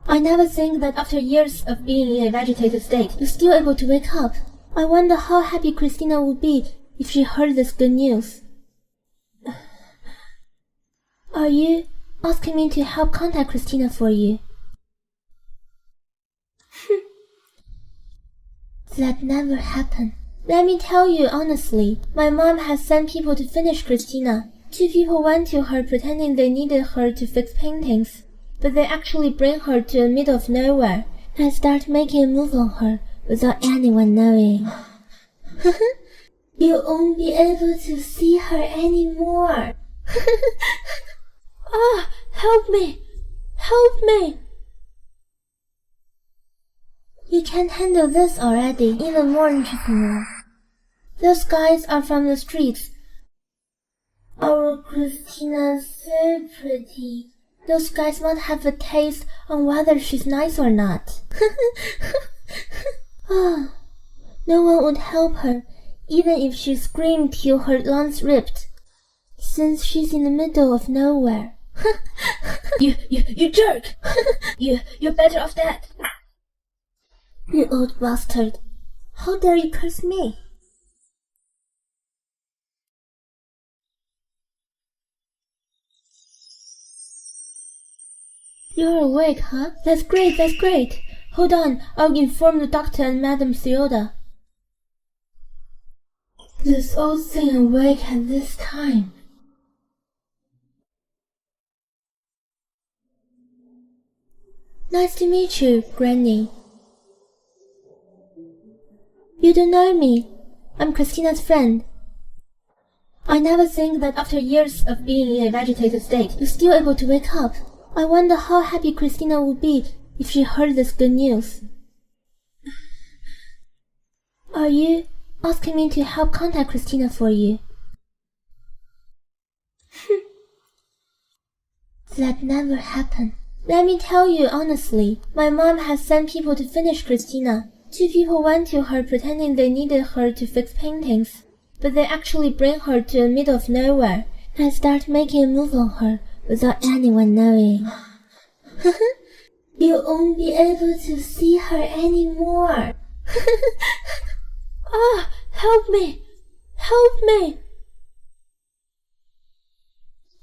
I never think that after years of being in a vegetative state, you're still able to wake up. I wonder how happy Christina would be if she heard this good news. Are you asking me to help contact Christina for you? That never happened. Let me tell you honestly, my mom has sent people to finish Christina. 2 people went to her pretending they needed her to fix paintings, but they actually bring her to the middle of nowhere and start making a move on her without anyone knowing. You won't be able to see her anymore. Ah, help me! Help me! You can't handle this already. Even more interesting. Those guys are from the streets. Our Christina's so pretty. Those guys won't have a taste on whether she's nice or not. Ah, no one would help her, even if she screamed till her lungs ripped, since she's in the middle of nowhere. You jerk! You're better off dead. You old bastard. How dare you curse me? You're awake, huh? That's great, that's great. Hold on, I'll inform the doctor and Madame Theoda. This old thing awake at this time. Nice to meet you, Granny. You don't know me. I'm Christina's friend. I never think that after years of being in a vegetative state, you're still able to wake up. I wonder how happy Christina would be if she heard this good news. Are you asking me to help contact Christina for you? That never happened. Let me tell you honestly, my mom has sent people to finish Christina. 2 people went to her pretending they needed her to fix paintings, but they actually bring her to the middle of nowhere and start making a move on her without anyone knowing. You won't be able to see her anymore. Ah, help me! Help me!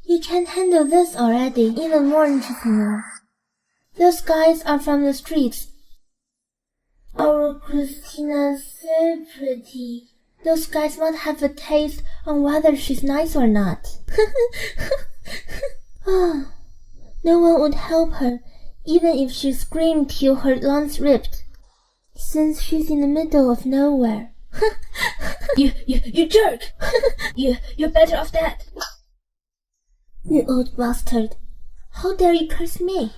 You can't handle this already. Even more interesting. Those guys are from the streets. Our Christina's so pretty. Those guys won't have a taste on whether she's nice or not. Ah, no one would help her, even if she screamed till her lungs ripped, since she's in the middle of nowhere. You jerk! You're better off dead. You old bastard. How dare you curse me?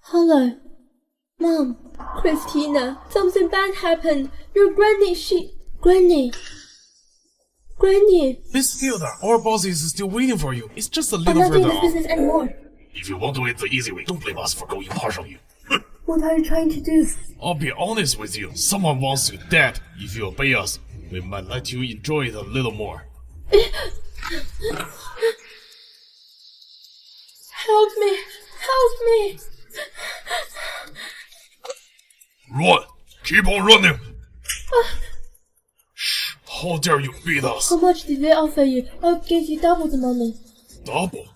Hello. Mom. Christina, something bad happened. Your granny, Granny. Miss Theoda, our boss is still waiting for you. It's just a I'm little not doing further this on. business anymore. If you won't do it the easy way, don't blame us for going harsh on you. What are you trying to do? I'll be honest with you. Someone wants you dead. If you obey us, we might let you enjoy it a little more. Help me! Help me! Run! Keep on running! Shh! How dare you beat us? How much did they offer you? I'll give you double the money. Double?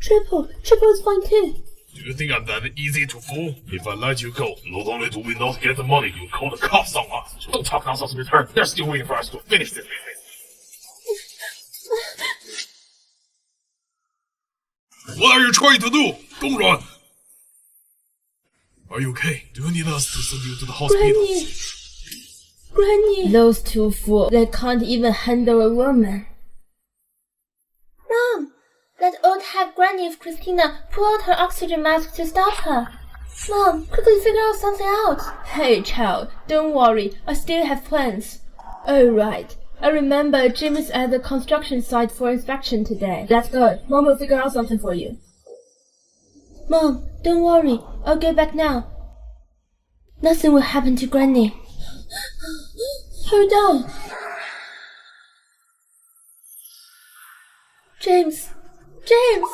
Triple. Triple is fine too. Do you think I'm that easy to fool? If I let you go, not only do we not get the money, you call the cops on us. Don't talk nonsense with her. They're still waiting for us to finish this business. What are you trying to do? Don't run! Are you okay? Do you need us to send you to the hospital? Granny! Those two fools, they can't even handle a woman. Mom! That old hag Granny of Christina pull out her oxygen mask to stop her. Mom, quickly figure out something out. Hey, child, don't worry. I still have plans. Oh, right. I remember Jim is at the construction site for inspection today. That's good. Mom will figure out something for you. Mom, don't worry. I'll get back now. Nothing will happen to Granny. Hold on. James! James!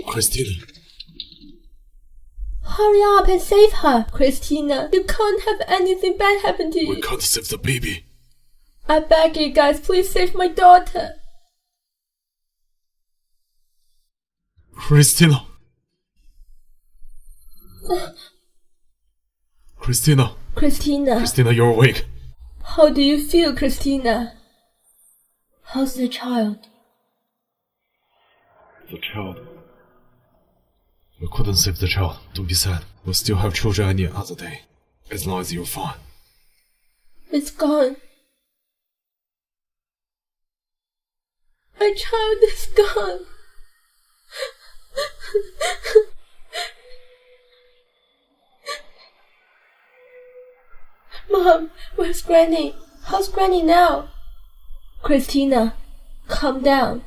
Christina. Hurry up and save her, Christina. You can't have anything bad happen to you. We can't save the baby. I beg you guys, please save my daughter. Christina. Christina. Christina. Christina, you're awake. How do you feel, Christina? How's the child? The child. We couldn't save the child. Don't be sad. We'll still have children any other day. As long as you're fine. It's gone. My child is gone. Mom, where's Granny? How's Granny now? Christina, calm down.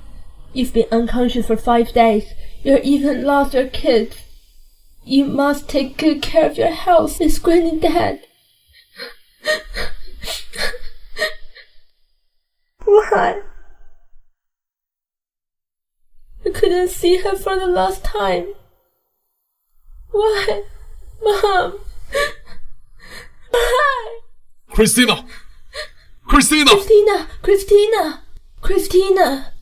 You've been unconscious for 5 days. You've even lost your kids. You must take good care of your health. Is Granny dead? Why? I couldn't see her for the last time. Why? Mom? Why? Christina! Christina! Christina! Christina! Christina!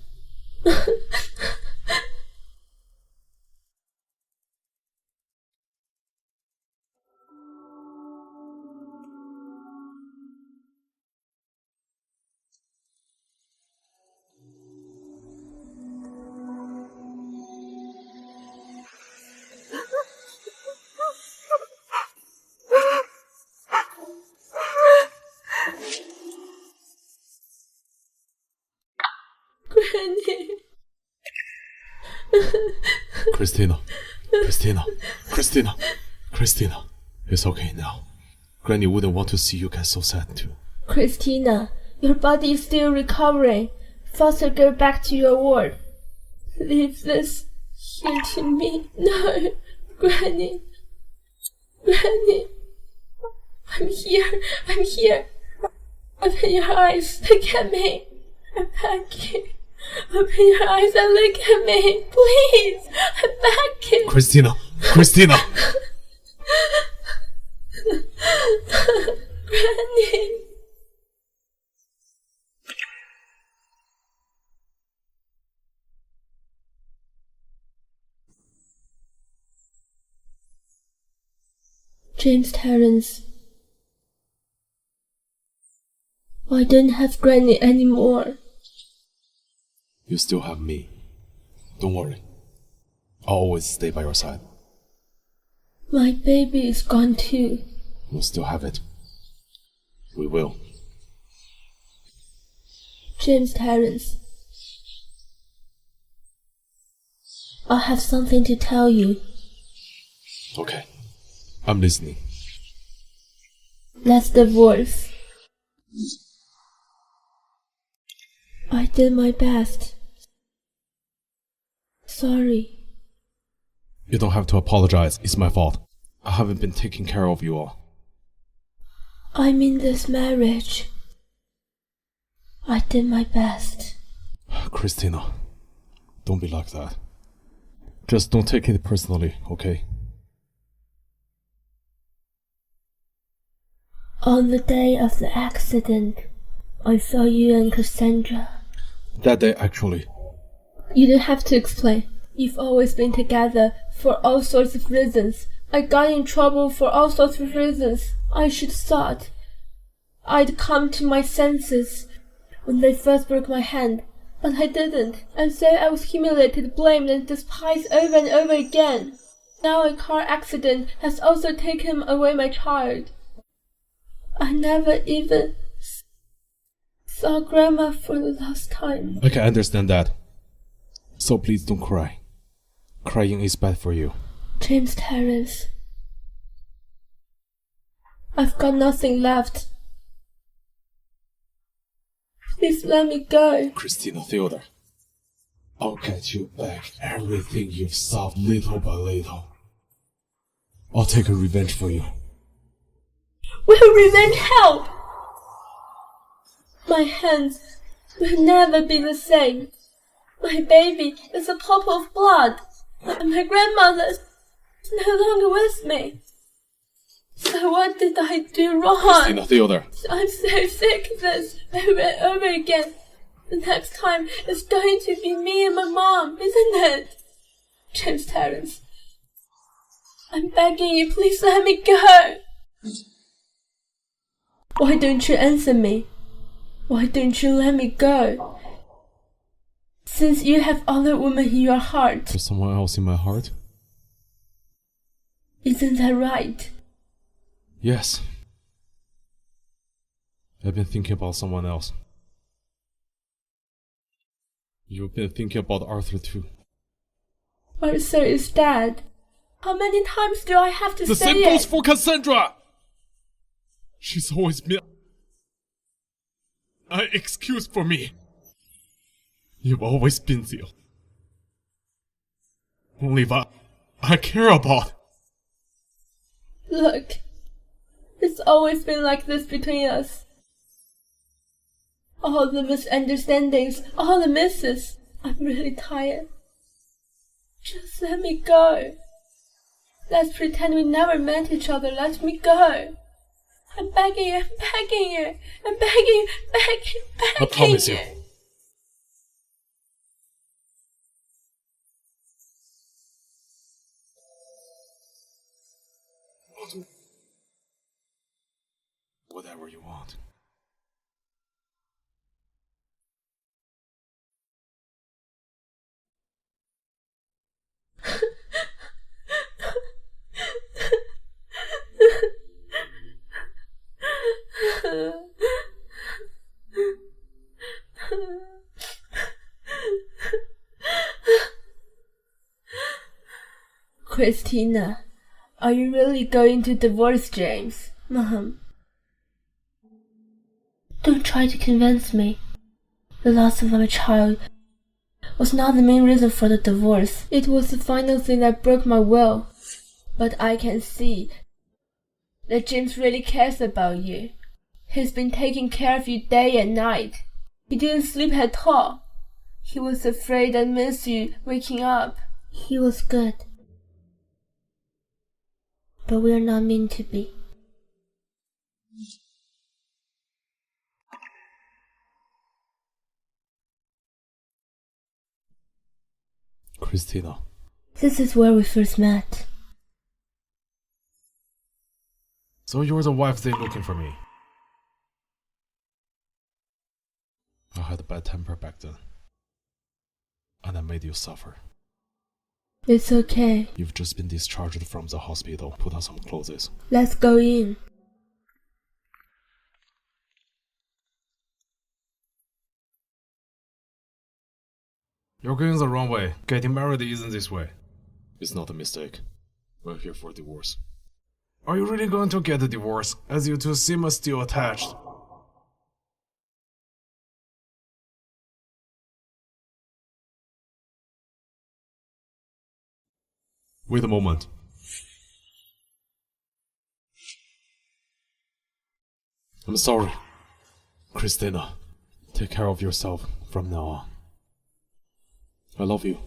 Granny. Christina. Christina. Christina. Christina. It's okay now. Granny wouldn't want to see you get so sad too. Christina, your body is still recovering. Faster go back to your ward. Leave this here to me. No, Granny. Granny. I'm here. I'm here. Open your eyes. Look at me. I beg you. Open your eyes and look at me. Please. I beg you. Christina. Christina. Granny. James Terrence. I don't have Granny anymore. You still have me. Don't worry. I'll always stay by your side. My baby is gone too. We'll still have it. We will. James Terrence. I have something to tell you. Okay. I'm listening. Let's divorce. I did my best. Sorry. You don't have to apologize. It's my fault. I haven't been taking care of you all. I mean this marriage. I did my best. Christina, don't be like that. Just don't take it personally, okay? On the day of the accident, I saw you and Cassandra. That day, actually. You don't have to explain. You've always been together for all sorts of reasons. I got in trouble for all sorts of reasons. I should have thought I'd come to my senses when they first broke my hand, but I didn't, and so I was humiliated, blamed, and despised over and over again. Now a car accident has also taken away my child. I never even saw Grandma for the last time. I can understand that. So please don't cry. Crying is bad for you. James Terrence, I've got nothing left. Please let me go. Christina Theodore, I'll get you back everything you've solved little by little. I'll take a revenge for you. Will revenge help? My hands will never be the same. My baby is a pop of blood, and my grandmother is no longer with me. So what did I do wrong? Christina Theodore. I'm so sick of this over and over again. The next time it's going to be me and my mom, isn't it? James Terrence, I'm begging you, please let me go. Why don't you answer me? Why don't you let me go? Since you have other women in your heart. There's someone else in my heart? Isn't that right? Yes. I've been thinking about someone else. You've been thinking about Arthur too. Arthur is dead. How many times do I have to The say same it? goes for Cassandra! She's always been an excuse for me. You've always been the only one I care about. Look, it's always been like this between us. All the misunderstandings, all the misses. I'm really tired. Just let me go. Let's pretend we never met each other. Let me go. I'm begging you, I'm begging you, I'm begging you, begging, begging I promise you. I'll do whatever you want. Christina, are you really going to divorce James? Mom, don't try to convince me. The loss of my child was not the main reason for the divorce. It was the final thing that broke my will. But I can see that James really cares about you. He's been taking care of you day and night. He didn't sleep at all. He was afraid I'd miss you waking up. He was good. But we're not meant to be. Christina. This is where we first met. So you're the wife they're looking for me. I had a bad temper back then. And I made you suffer. It's okay. You've just been discharged from the hospital. Put on some clothes. Let's go in. You're going the wrong way. Getting married isn't this way. It's not a mistake. We're here for divorce. Are you really going to get a divorce, as you two seem still attached? Wait a moment. I'm sorry, Christina. Take care of yourself from now on. I love you.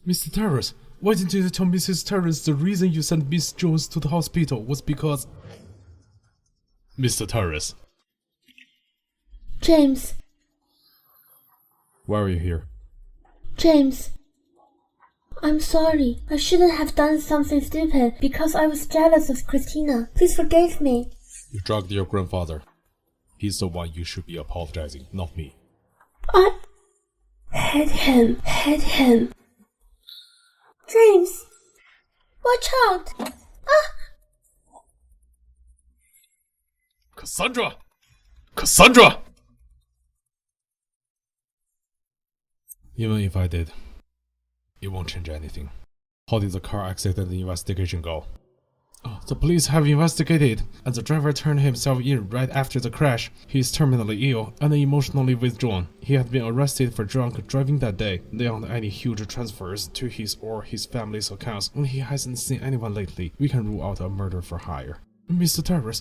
Mr. Terrace, why didn't you tell Mrs. Terrace the reason you sent Miss Jones to the hospital was because... Mr. Terrace. James. Why are you here? James. I'm sorry. I shouldn't have done something stupid because I was jealous of Christina. Please forgive me. You drugged your grandfather. He's the one you should be apologizing, not me. I hate him. Hate him. James. Watch out. Ah! Cassandra! Cassandra! Even if I did, it won't change anything. How did the car accident investigation go? The police have investigated, and the driver turned himself in right after the crash. He is terminally ill and emotionally withdrawn. He had been arrested for drunk driving that day. There aren't any huge transfers to his or his family's accounts, and he hasn't seen anyone lately. We can rule out a murder for hire. Mr. Terrace,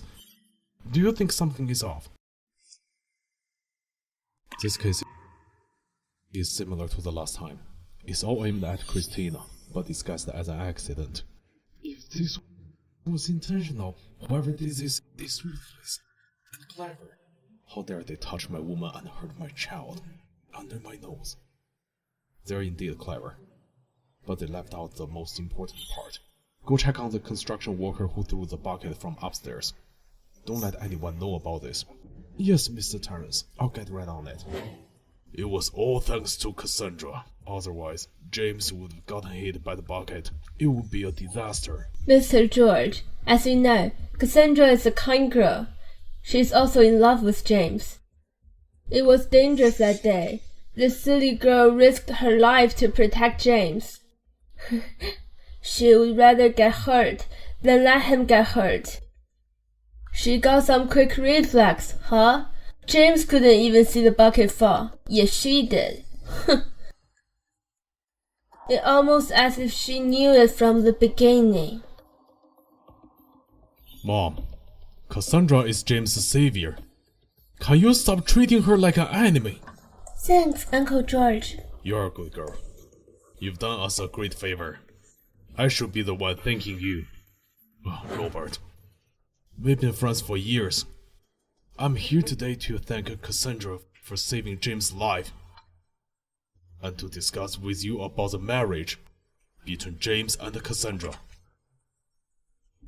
do you think something is off? This case is similar to the last time. It's all aimed at Christina, but disguised as an accident. If this was intentional, whoever this is ruthless and clever. How dare they touch my woman and hurt my child under my nose? They're indeed clever, but they left out the most important part. Go check on the construction worker who threw the bucket from upstairs. Don't let anyone know about this. Yes, Mr. Terrence, I'll get right on it. It was all thanks to Cassandra. Otherwise, James would have gotten hit by the bucket. It would be a disaster. Mr. George, as you know, Cassandra is a kind girl. She is also in love with James. It was dangerous that day. This silly girl risked her life to protect James. She would rather get hurt than let him get hurt. She got some quick reflex, huh? James couldn't even see the bucket fall, yet she did. It almost as if she knew it from the beginning. Mom, Cassandra is James' savior. Can you stop treating her like an enemy? Thanks, Uncle George. You're a good girl. You've done us a great favor. I should be the one thanking you. Robert, we've been friends for years. I'm here today to thank Cassandra for saving James' life, and to discuss with you about the marriage between James and Cassandra.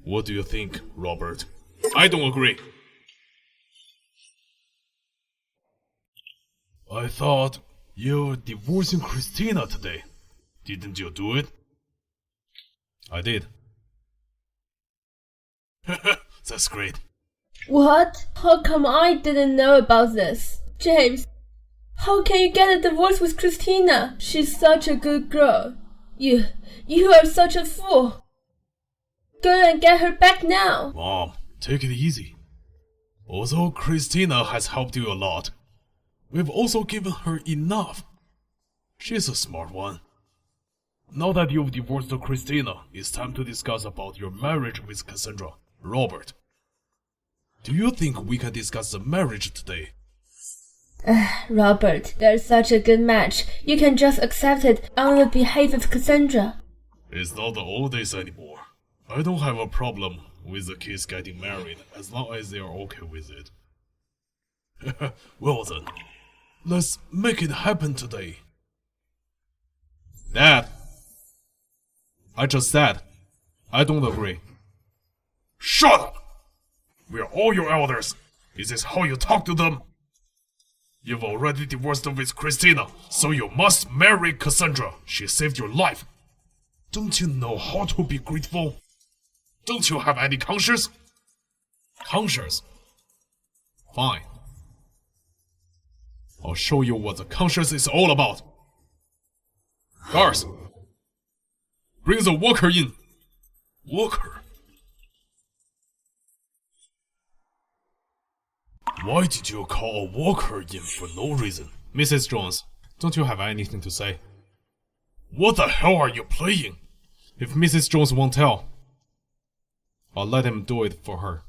What do you think, Robert? I don't agree. I thought you were divorcing Christina today. Didn't you do it? I did. That's great. What? How come I didn't know about this? James, how can you get a divorce with Christina? She's such a good girl. You are such a fool. Go and get her back now. Mom, take it easy. Although Christina has helped you a lot, we've also given her enough. She's a smart one. Now that you've divorced Christina, it's time to discuss about your marriage with Cassandra. Robert, do you think we can discuss the marriage today? Robert, they're such a good match. You can just accept it on the behalf of Cassandra. It's not the old days anymore. I don't have a problem with the kids getting married as long as they are okay with it. Well then, let's make it happen today. Dad! I just said, I don't agree. Shut up! We're all your elders. Is this how you talk to them? You've already divorced with Christina, so you must marry Cassandra. She saved your life. Don't you know how to be grateful? Don't you have any conscience? Conscience? Fine. I'll show you what the conscience is all about. Guards, Bring the walker in. Walker? Why did you call a walker in for no reason? Mrs. Jones, don't you have anything to say? What the hell are you playing? If Mrs. Jones won't tell, I'll let him do it for her.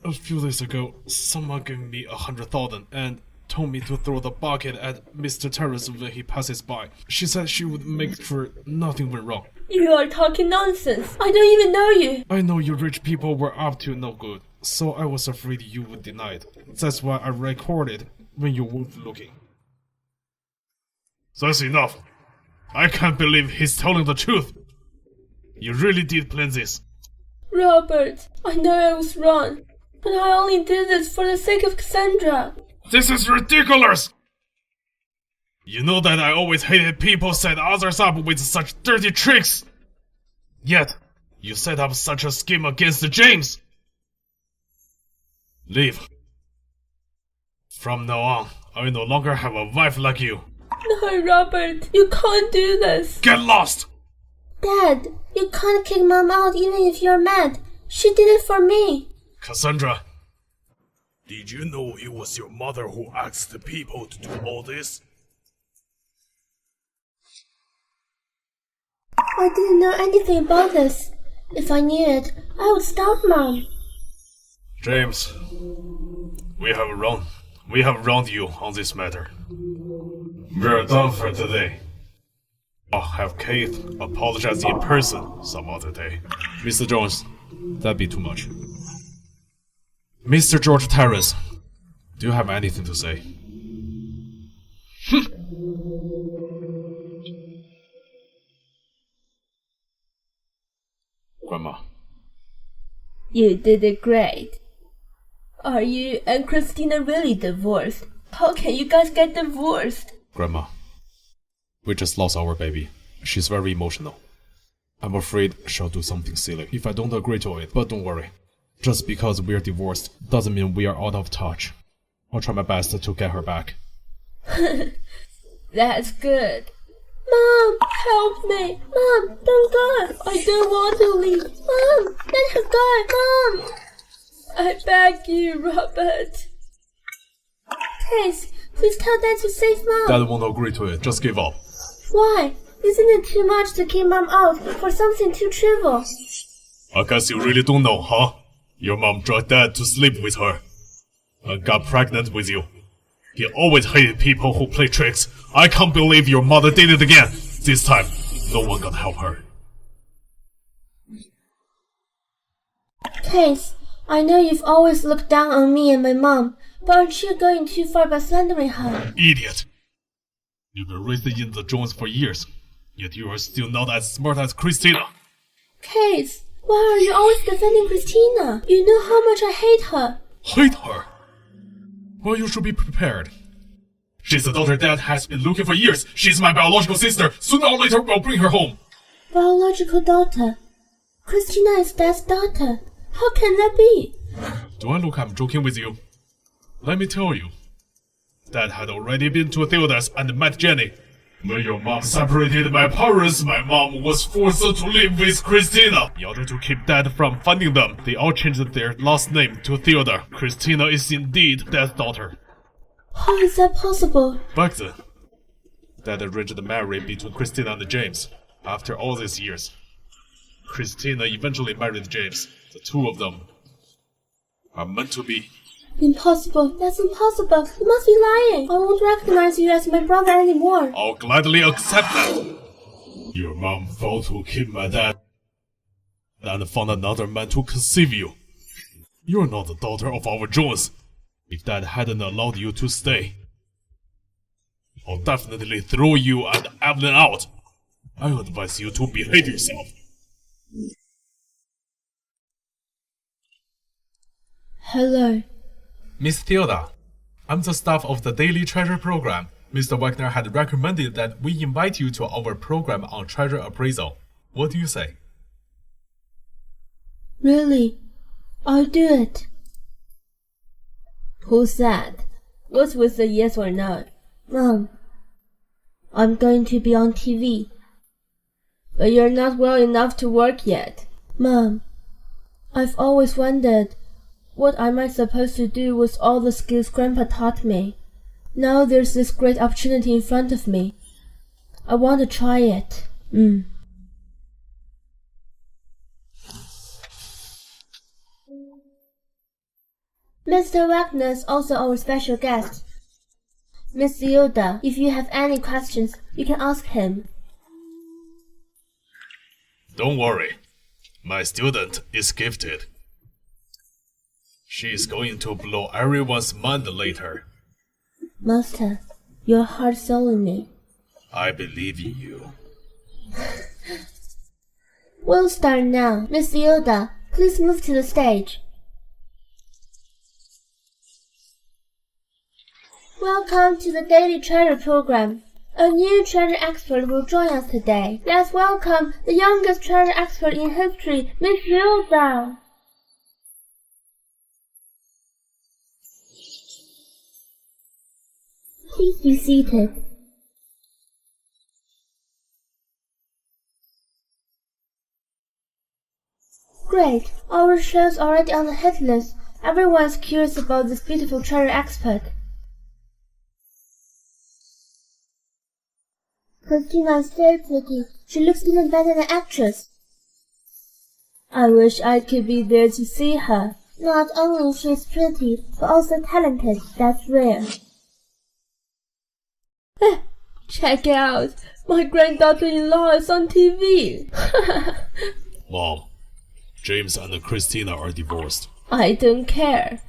A few days ago, someone gave me 100,000 and told me to throw the bucket at Mr. Terrace when he passes by. She said she would make sure nothing went wrong. You are talking nonsense. I don't even know you. I know you rich people were up to no good, so I was afraid you would deny it. That's why I recorded when you weren't looking. That's enough. I can't believe he's telling the truth. You really did plan this. Robert, I know I was wrong, but I only did this for the sake of Cassandra. This is ridiculous! You know that I always hated people set others up with such dirty tricks. Yet, you set up such a scheme against James. Leave. From now on, I will no longer have a wife like you. No, Robert, you can't do this. Get lost! Dad, you can't kick Mom out even if you're mad. She did it for me. Cassandra, did you know it was your mother who asked the people to do all this? I didn't know anything about this. If I knew it, I would stop Mom. James, we have wronged you on this matter. We're done for today. I'll have Keith apologize in person some other day. Mr. Jones, that'd be too much. Mr. George Terrace, do you have anything to say? Grandma. You did it great. Are you and Christina really divorced? How can you guys get divorced? Grandma, we just lost our baby. She's very emotional. I'm afraid she'll do something silly if I don't agree to it, but don't worry. Just because we're divorced doesn't mean we are out of touch. I'll try my best to get her back. That's good. Mom, help me. Mom, don't go. I don't want to leave. Mom, let her go. Mom. I beg you, Robert. Case, please tell Dad to save Mom. Dad won't agree to it. Just give up. Why? Isn't it too much to keep Mom out for something too trivial? I guess you really don't know, huh? Your mom dragged Dad to sleep with her and got pregnant with you. He always hated people who play tricks. I can't believe your mother did it again. This time, no one can help her. Case, I know you've always looked down on me and my mom, but aren't you going too far by slandering her? Idiot! You've been raised in the Jones for years, yet you are still not as smart as Christina. Case, why are you always defending Christina? You know how much I hate her. Hate her? Well, you should be prepared. She's the daughter Dad has been looking for years. She's my biological sister. Sooner or later, we'll bring her home. Biological daughter? Christina is Dad's daughter. How can that be? Don't look I'm joking with you. Let me tell you. Dad had already been to Theodas and met Jenny. When your mom separated my parents, my mom was forced to live with Christina. In order to keep Dad from finding them, they all changed their last name to Theodore. Christina is indeed Dad's daughter. How is that possible? Back then, Dad arranged the marriage between Christina and James. After all these years, Christina eventually married James. The two of them are meant to be. Impossible. That's impossible. You must be lying. I won't recognize you as my brother anymore. I'll gladly accept that. Your mom vowed to keep my dad and found another man to conceive you. You're not the daughter of our Jones. If Dad hadn't allowed you to stay, I'll definitely throw you and Evelyn out. I advise you to behave yourself. Hello. Miss Theoda, I'm the staff of the Daily Treasure Program. Mr. Wagner had recommended that we invite you to our program on treasure appraisal. What do you say? Really? I'll do it. Who's that? What's with the yes or no? Mom, I'm going to be on TV. But you're not well enough to work yet. Mom, I've always wondered what am I supposed to do with all the skills Grandpa taught me. Now there's this great opportunity in front of me. I want to try it. Mr. Wagner is also our special guest. Miss Yoda, if you have any questions, you can ask him. Don't worry. My student is gifted. She is going to blow everyone's mind later. Master, you're hard selling me. I believe in you. We'll start now. Miss Yoda, please move to the stage. Welcome to the Daily Treasure program. A new treasure expert will join us today. Let's welcome the youngest treasure expert in history, Miss Yoda. Please be seated. Great, our show's already on the hit list. Everyone's curious about this beautiful treasure expert. Christina is very pretty. She looks even better than an actress. I wish I could be there to see her. Not only is she pretty, but also talented. That's rare. Check it out. My granddaughter-in-law is on TV. Mom, James and Christina are divorced. I don't care.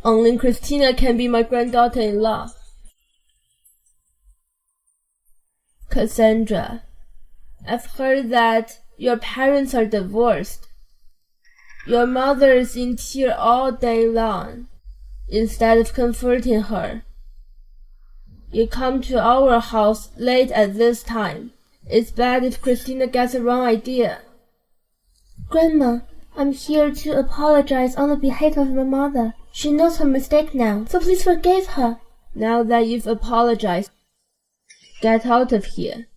Only Christina can be my granddaughter-in-law. Cassandra, I've heard that your parents are divorced. Your mother is in tears all day long. Instead of comforting her, you come to our house late at this time. It's bad if Christina gets the wrong idea. Grandma, I'm here to apologize on the behalf of my mother. She knows her mistake now, so please forgive her. Now that you've apologized, get out of here.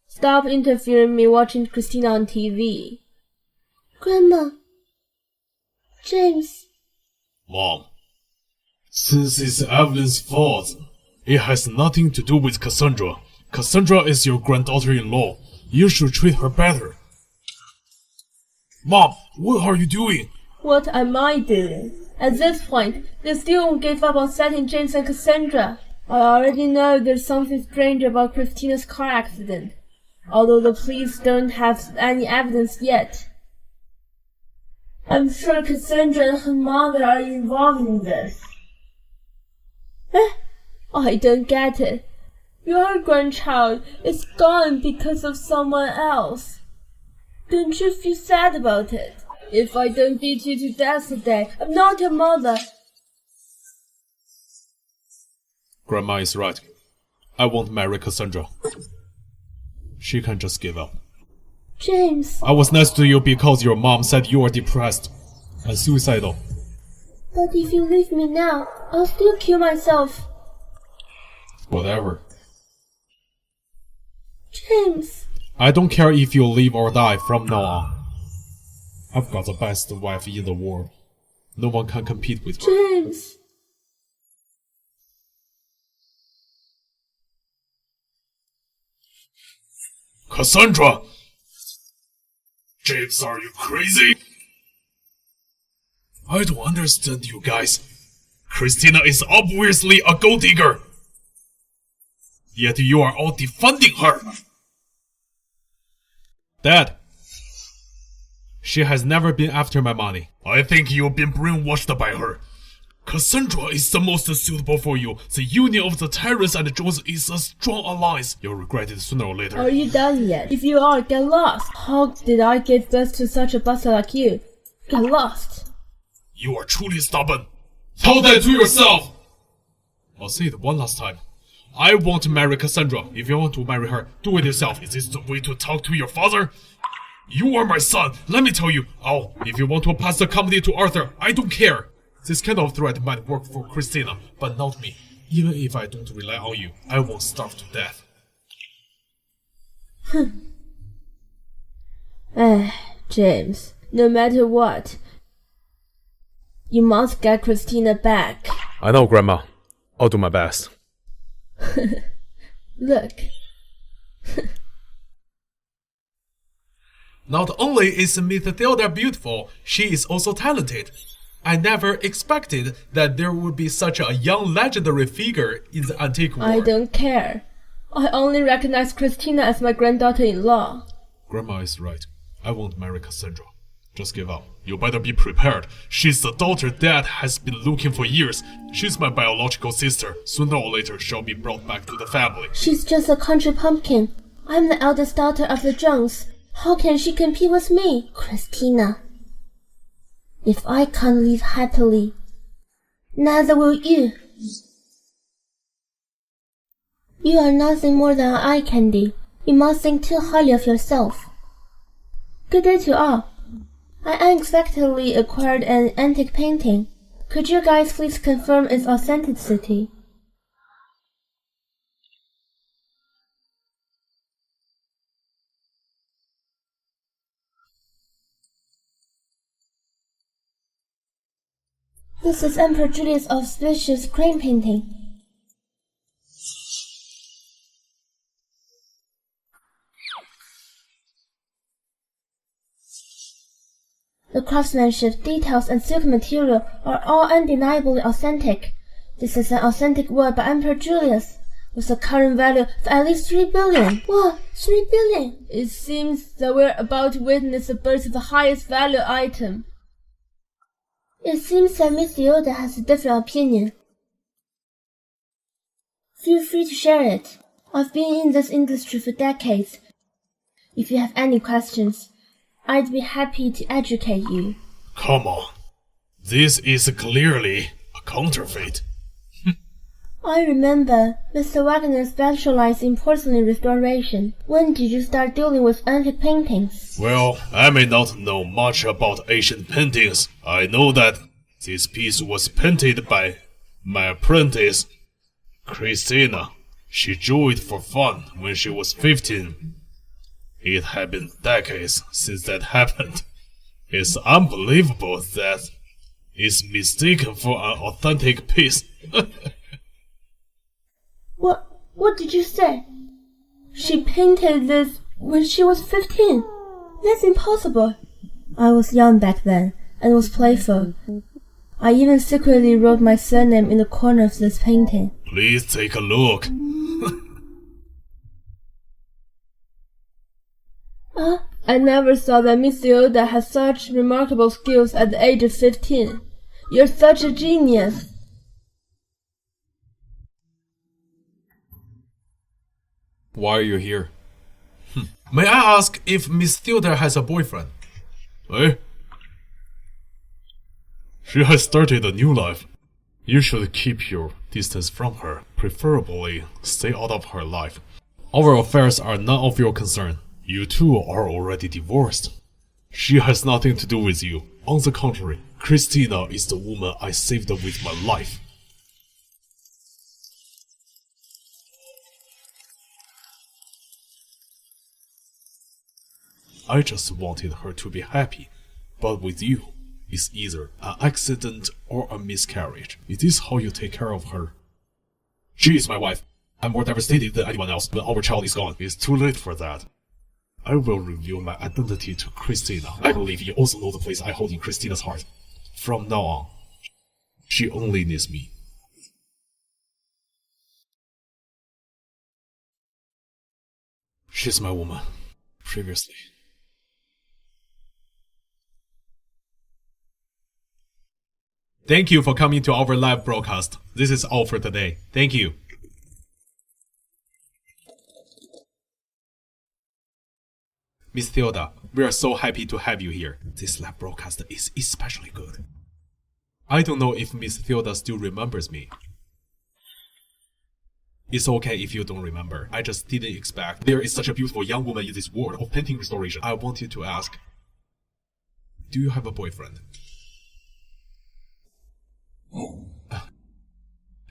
Stop interfering me watching Christina on TV. Grandma. James. Mom, since it's Evelyn's fault, it has nothing to do with Cassandra. Cassandra is your granddaughter-in-law. You should treat her better. Mom, what are you doing? What am I doing? At this point, they still won't give up on setting James and Cassandra. I already know there's something strange about Christina's car accident, although the police don't have any evidence yet. I'm sure Cassandra and her mother are involved in this. I don't get it. Your grandchild is gone because of someone else. Don't you feel sad about it? If I don't beat you to death today, I'm not your mother. Grandma is right. I won't marry Cassandra. She can just give up. James. I was nice to you because your mom said you were depressed and suicidal. But if you leave me now, I'll still kill myself. Whatever. James. I don't care if you live or die from now on. I've got the best wife in the world. No one can compete with her. James. Cassandra! James, are you crazy? I don't understand you guys. Christina is obviously a gold digger. Yet you are all defending her. Dad, she has never been after my money. I think you've been brainwashed by her. Cassandra is the most suitable for you. The union of the Terrence and Jones is a strong alliance. You'll regret it sooner or later. Are you done yet? If you are, get lost. How did I give birth to such a bastard like you? Get lost. You are truly stubborn. Tell that to yourself! I'll say it one last time. I won't marry Cassandra. If you want to marry her, do it yourself. Is this the way to talk to your father? You are my son. Let me tell you. Oh, if you want to pass the company to Arthur, I don't care. This kind of threat might work for Christina, but not me. Even if I don't rely on you, I won't starve to death. James, no matter what, you must get Christina back. I know, Grandma. I'll do my best. Look. Not only is Miss Theodore beautiful, she is also talented. I never expected that there would be such a young legendary figure in the antique world. I don't care. I only recognize Christina as my granddaughter-in-law. Grandma is right. I won't marry Cassandra. Just give up. You better be prepared. She's the daughter Dad has been looking for years. She's my biological sister. Sooner or later, she'll be brought back to the family. She's just a country pumpkin. I'm the eldest daughter of the Jones. How can she compete with me? Christina, if I can't live happily, neither will you. You are nothing more than an eye candy. You must think too highly of yourself. Good day to all. I unexpectedly acquired an antique painting. Could you guys please confirm its authenticity? This is Emperor Julius' auspicious crane painting. The craftsmanship, details, and silk material are all undeniably authentic. This is an authentic work by Emperor Julius, with a current value of at least 3 billion. What? 3 billion? It seems that we're about to witness the birth of the highest value item. It seems that Miss Yoda has a different opinion. Feel free to share it. I've been in this industry for decades. If you have any questions, I'd be happy to educate you. Come on. This is clearly a counterfeit. I remember Mr. Wagner specialized in porcelain restoration. When did you start dealing with antique paintings? Well, I may not know much about ancient paintings. I know that this piece was painted by my apprentice, Christina. She drew it for fun when she was 15. It had been decades since that happened. It's unbelievable that it's mistaken for an authentic piece. What did you say? She painted this when she was 15. That's impossible. I was young back then and was playful. I even secretly wrote my surname in the corner of this painting. Please take a look. I never thought that Miss Yoda had such remarkable skills at the age of 15. You're such a genius. Why are you here? May I ask if Miss Theodore has a boyfriend? Eh? She has started a new life. You should keep your distance from her. Preferably, stay out of her life. Our affairs are none of your concern. You two are already divorced. She has nothing to do with you. On the contrary, Christina is the woman I saved with my life. I just wanted her to be happy, but with you, it's either an accident or a miscarriage. Is this how you take care of her? She is my wife. I'm more devastated than anyone else when our child is gone. It's too late for that. I will reveal my identity to Christina. I believe you also know the place I hold in Christina's heart. From now on, she only needs me. She's my woman. Previously. Thank you for coming to our live broadcast. This is all for today. Thank you. Miss Theodore, we are so happy to have you here. This live broadcast is especially good. I don't know if Miss Theodore still remembers me. It's okay if you don't remember. I just didn't expect there is such a beautiful young woman in this world of painting restoration. I wanted to ask, do you have a boyfriend?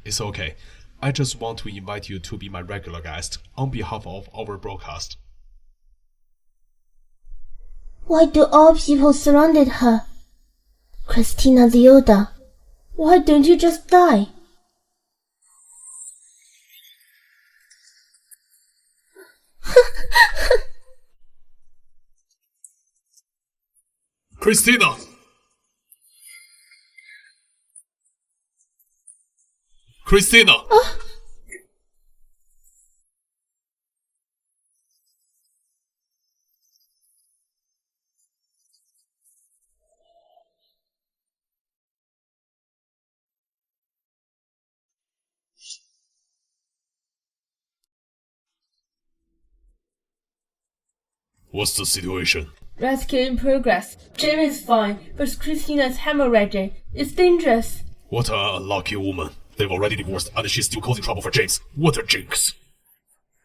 It's okay. I just want to invite you to be my regular guest on behalf of our broadcast. Why do all people surrounded her? Christina Zilda, why don't you just die? Christina! Christina! What's the situation? Rescue in progress. Jim is fine, but Christina is hemorrhaging. It's dangerous. What an unlucky woman. They've already divorced and she's still causing trouble for James. What a jinx.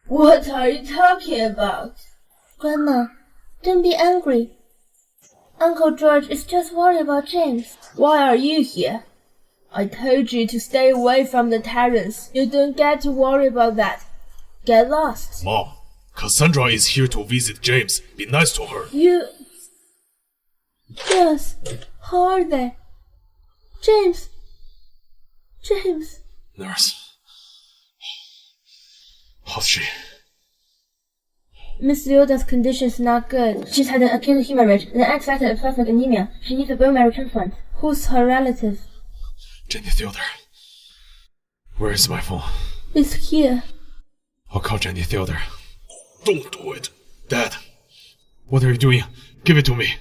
What are you talking about? Grandma, don't be angry. Uncle George is just worried about James. Why are you here? I told you to stay away from the terrace. You don't get to worry about that. Get lost. Mom, Cassandra is here to visit James. Be nice to her. You... Yes. How are they? James. James. Nurse. How's she? Miss Lyoda's condition is not good. She's had an acute hemorrhage and unexpected plastic anemia. She needs a bone marrow transplant. Who's her relative? Jenny Theodore. Where is my phone? It's here. I'll call Jenny Theodore. Don't do it. Dad. What are you doing? Give it to me.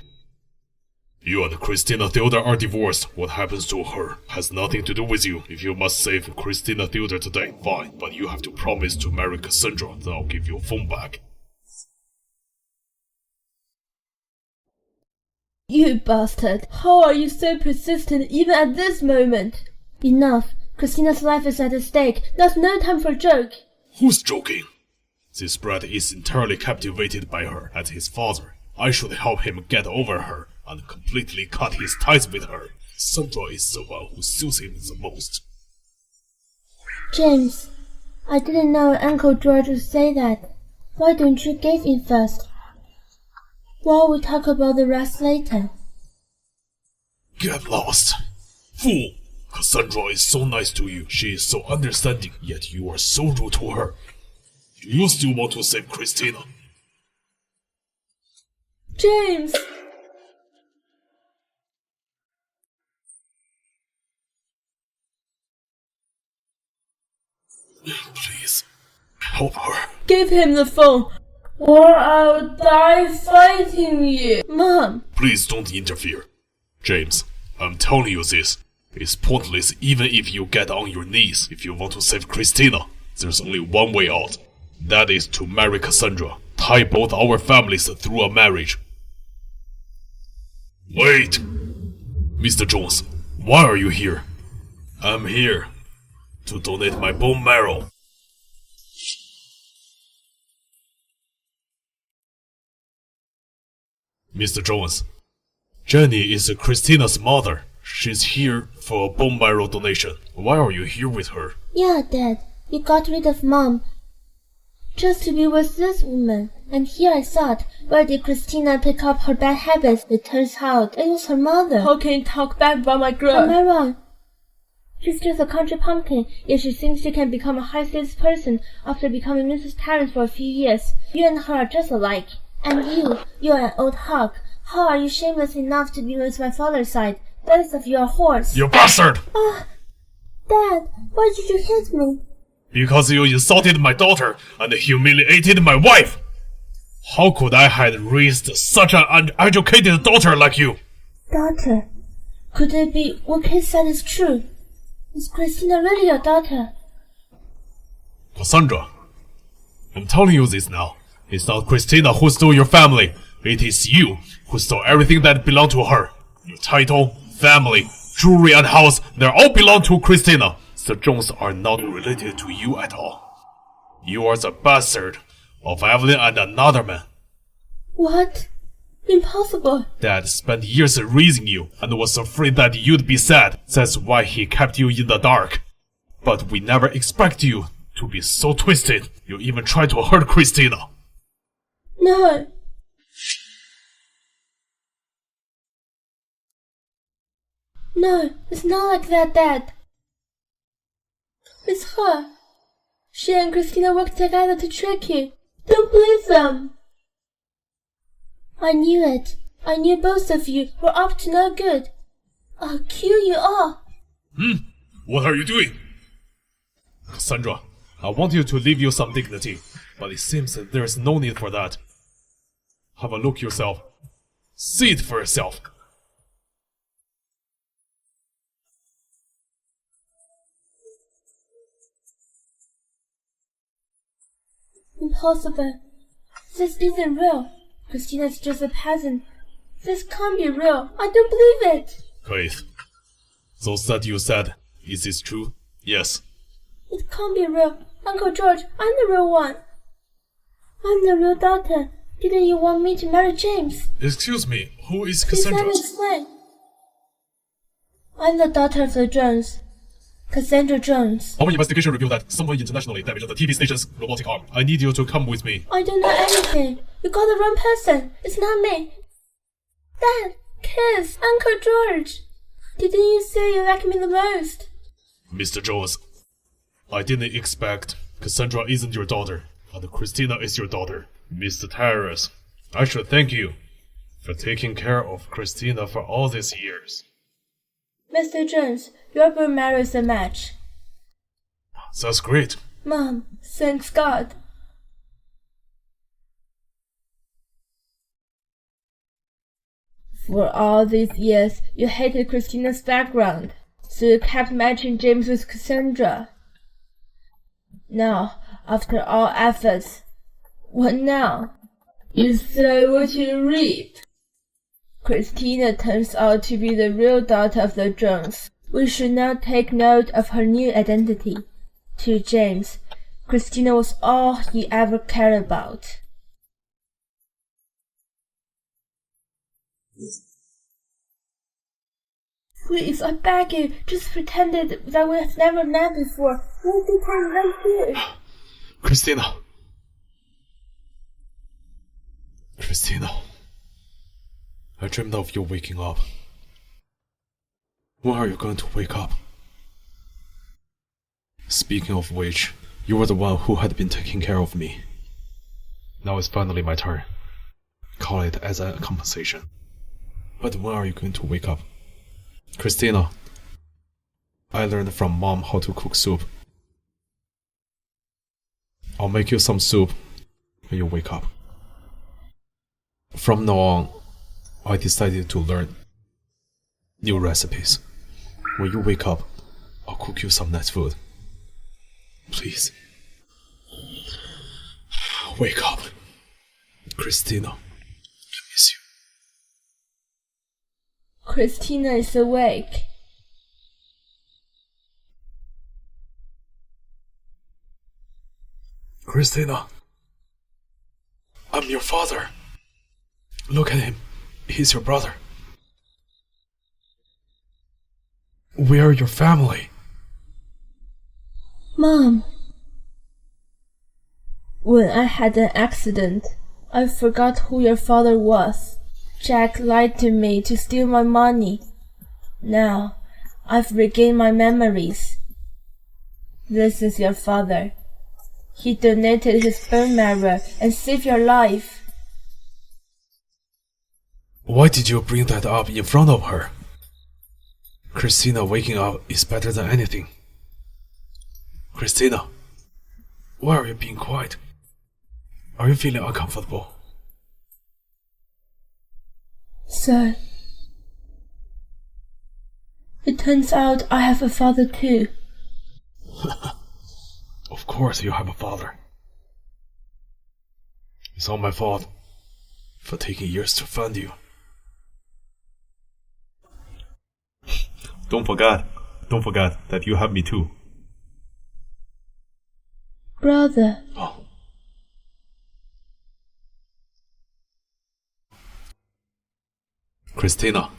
You and Christina Theodore are divorced. What happens to her has nothing to do with you. If you must save Christina Theodore today, fine. But you have to promise to marry Cassandra. Then I'll give your phone back. You bastard! How are you so persistent even at this moment? Enough! Christina's life is at stake. There's no time for joke. Who's joking? This brat is entirely captivated by her as his father. I should help him get over her and completely cut his ties with her. Cassandra is the one who suits him the most. James, I didn't know Uncle George would say that. Why don't you give in first? We'll talk about the rest later. Get lost. Fool! Cassandra is so nice to you. She is so understanding, yet you are so rude to her. Do you still want to save Christina? James! Please, help her. Give him the phone, or I'll die fighting you. Mom! Please don't interfere. James, I'm telling you this. It's pointless even if you get on your knees. If you want to save Christina, there's only one way out. That is to marry Cassandra. Tie both our families through a marriage. Wait! Mr. Jones, why are you here? I'm here to donate my bone marrow. Mr. Jones, Jenny is Christina's mother. She's here for a bone marrow donation. Why are you here with her? Yeah, Dad. You got rid of Mom just to be with this woman. And here I thought, where did Christina pick up her bad habits? It turns out it was her mother. How can you talk bad about my girl? Am I wrong? She's just a country pumpkin, yet she thinks she can become a high-status person after becoming Mrs. Terrence for a few years. You and her are just alike. And you're an old hog. How are you shameless enough to be with my father's side? That is if you're a horse. You bastard! Dad, why did you hit me? Because you insulted my daughter and humiliated my wife. How could I have raised such an uneducated daughter like you? Daughter? Could it be what Kate said is true? Is Christina really your daughter? Cassandra, I'm telling you this now. It's not Christina who stole your family. It is you who stole everything that belonged to her. Your title, family, jewelry and house, they all belong to Christina. The Jones are not related to you at all. You are the bastard of Evelyn and another man. What? Impossible. Dad spent years raising you and was afraid that you'd be sad. That's why he kept you in the dark. But we never expect you to be so twisted. You even tried to hurt Christina. No. No, it's not like that, Dad. It's her. She and Christina worked together to trick you. Don't believe them. I knew it. I knew both of you were up to no good. I'll kill you all. What are you doing? Cassandra, I want you to leave you some dignity, but it seems that there is no need for that. Have a look yourself. See it for yourself. Impossible. This isn't real. Christina's just a peasant. This can't be real. I don't believe it. Keith, those that you said, is this true? Yes. It can't be real. Uncle George, I'm the real one. I'm the real daughter. Didn't you want me to marry James? Excuse me, who is Please let Cassandra? me explain. I'm the daughter of the Jones. Cassandra Jones. Our investigation revealed that someone internationally damaged the TV station's robotic arm. I need you to come with me. I don't know anything. You got the wrong person. It's not me. Dad, Kiss, Uncle George. Didn't you say you like me the most? Mr. Jones, I didn't expect Cassandra isn't your daughter, and Christina is your daughter. Mr. Tyrus, I should thank you for taking care of Christina for all these years. Mr. Jones, your boy marries a match. That's great. Mom, thanks God. For all these years, you hated Christina's background, so you kept matching James with Cassandra. Now, after all efforts, what now? You sow what you reap. Christina turns out to be the real daughter of the Jones. We should now take note of her new identity. To James, Christina was all he ever cared about. Please, I beg you, just pretend that we have never met before. We'll be right here. Christina. Christina. I dreamed of you waking up. When are you going to wake up? Speaking of which, you were the one who had been taking care of me. Now it's finally my turn. Call it as a compensation. But when are you going to wake up? Christina, I learned from Mom how to cook soup. I'll make you some soup when you wake up. From now on, I decided to learn new recipes. When you wake up, I'll cook you some nice food. Please. Wake up. Christina, I miss you. Christina is awake. Christina, I'm your father. Look at him. He's your brother. We are your family. Mom. When I had an accident, I forgot who your father was. Jack lied to me to steal my money. Now, I've regained my memories. This is your father. He donated his bone marrow and saved your life. Why did you bring that up in front of her? Christina waking up is better than anything. Christina, why are you being quiet? Are you feeling uncomfortable? Sir, it turns out I have a father too. Of course you have a father. It's all my fault for taking years to find you. Don't forget that you have me too. Brother. Oh. Christina.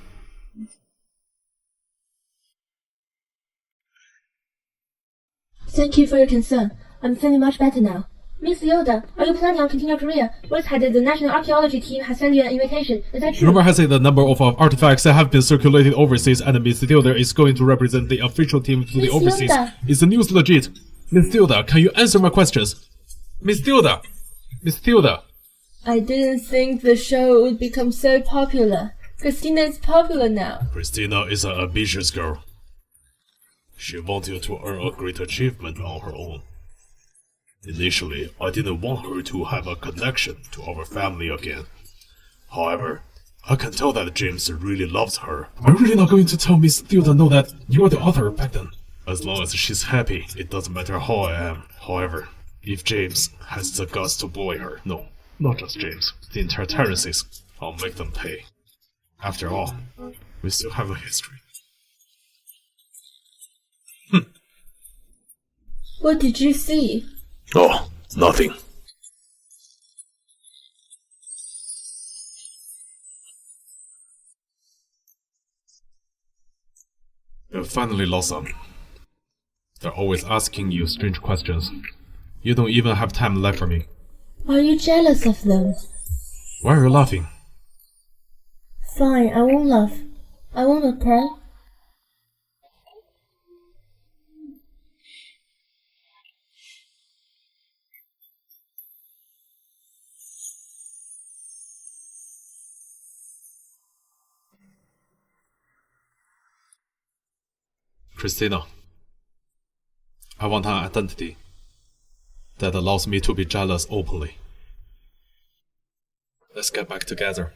Thank you for your concern. I'm feeling much better now. Miss Yoda, are you planning on continuing your career? What's had the National Archaeology team has sent you an invitation. Is that true? Rumor has it the number of artifacts that have been circulated overseas, and Miss Tilda is going to represent the official team to the overseas. Tilda. Is the news legit? Miss Tilda, can you answer my questions? Miss Tilda! Miss Tilda! I didn't think the show would become so popular. Christina is popular now. Christina is an ambitious girl. She wanted to earn a great achievement on her own. Initially, I didn't want her to have a connection to our family again. However, I can tell that James really loves her. Are you really not going to tell Miss Tilda know that you are the author back then? As long as she's happy, it doesn't matter how I am. However, if James has the guts to bully her, no, not just James, the entire terraces, I'll make them pay. After all, we still have a history. What did you see? Oh, nothing. You've finally lost them. They're always asking you strange questions. You don't even have time left for me. Are you jealous of them? Why are you laughing? Fine, I won't laugh. I won't cry. Christina, I want an identity that allows me to be jealous openly. Let's get back together.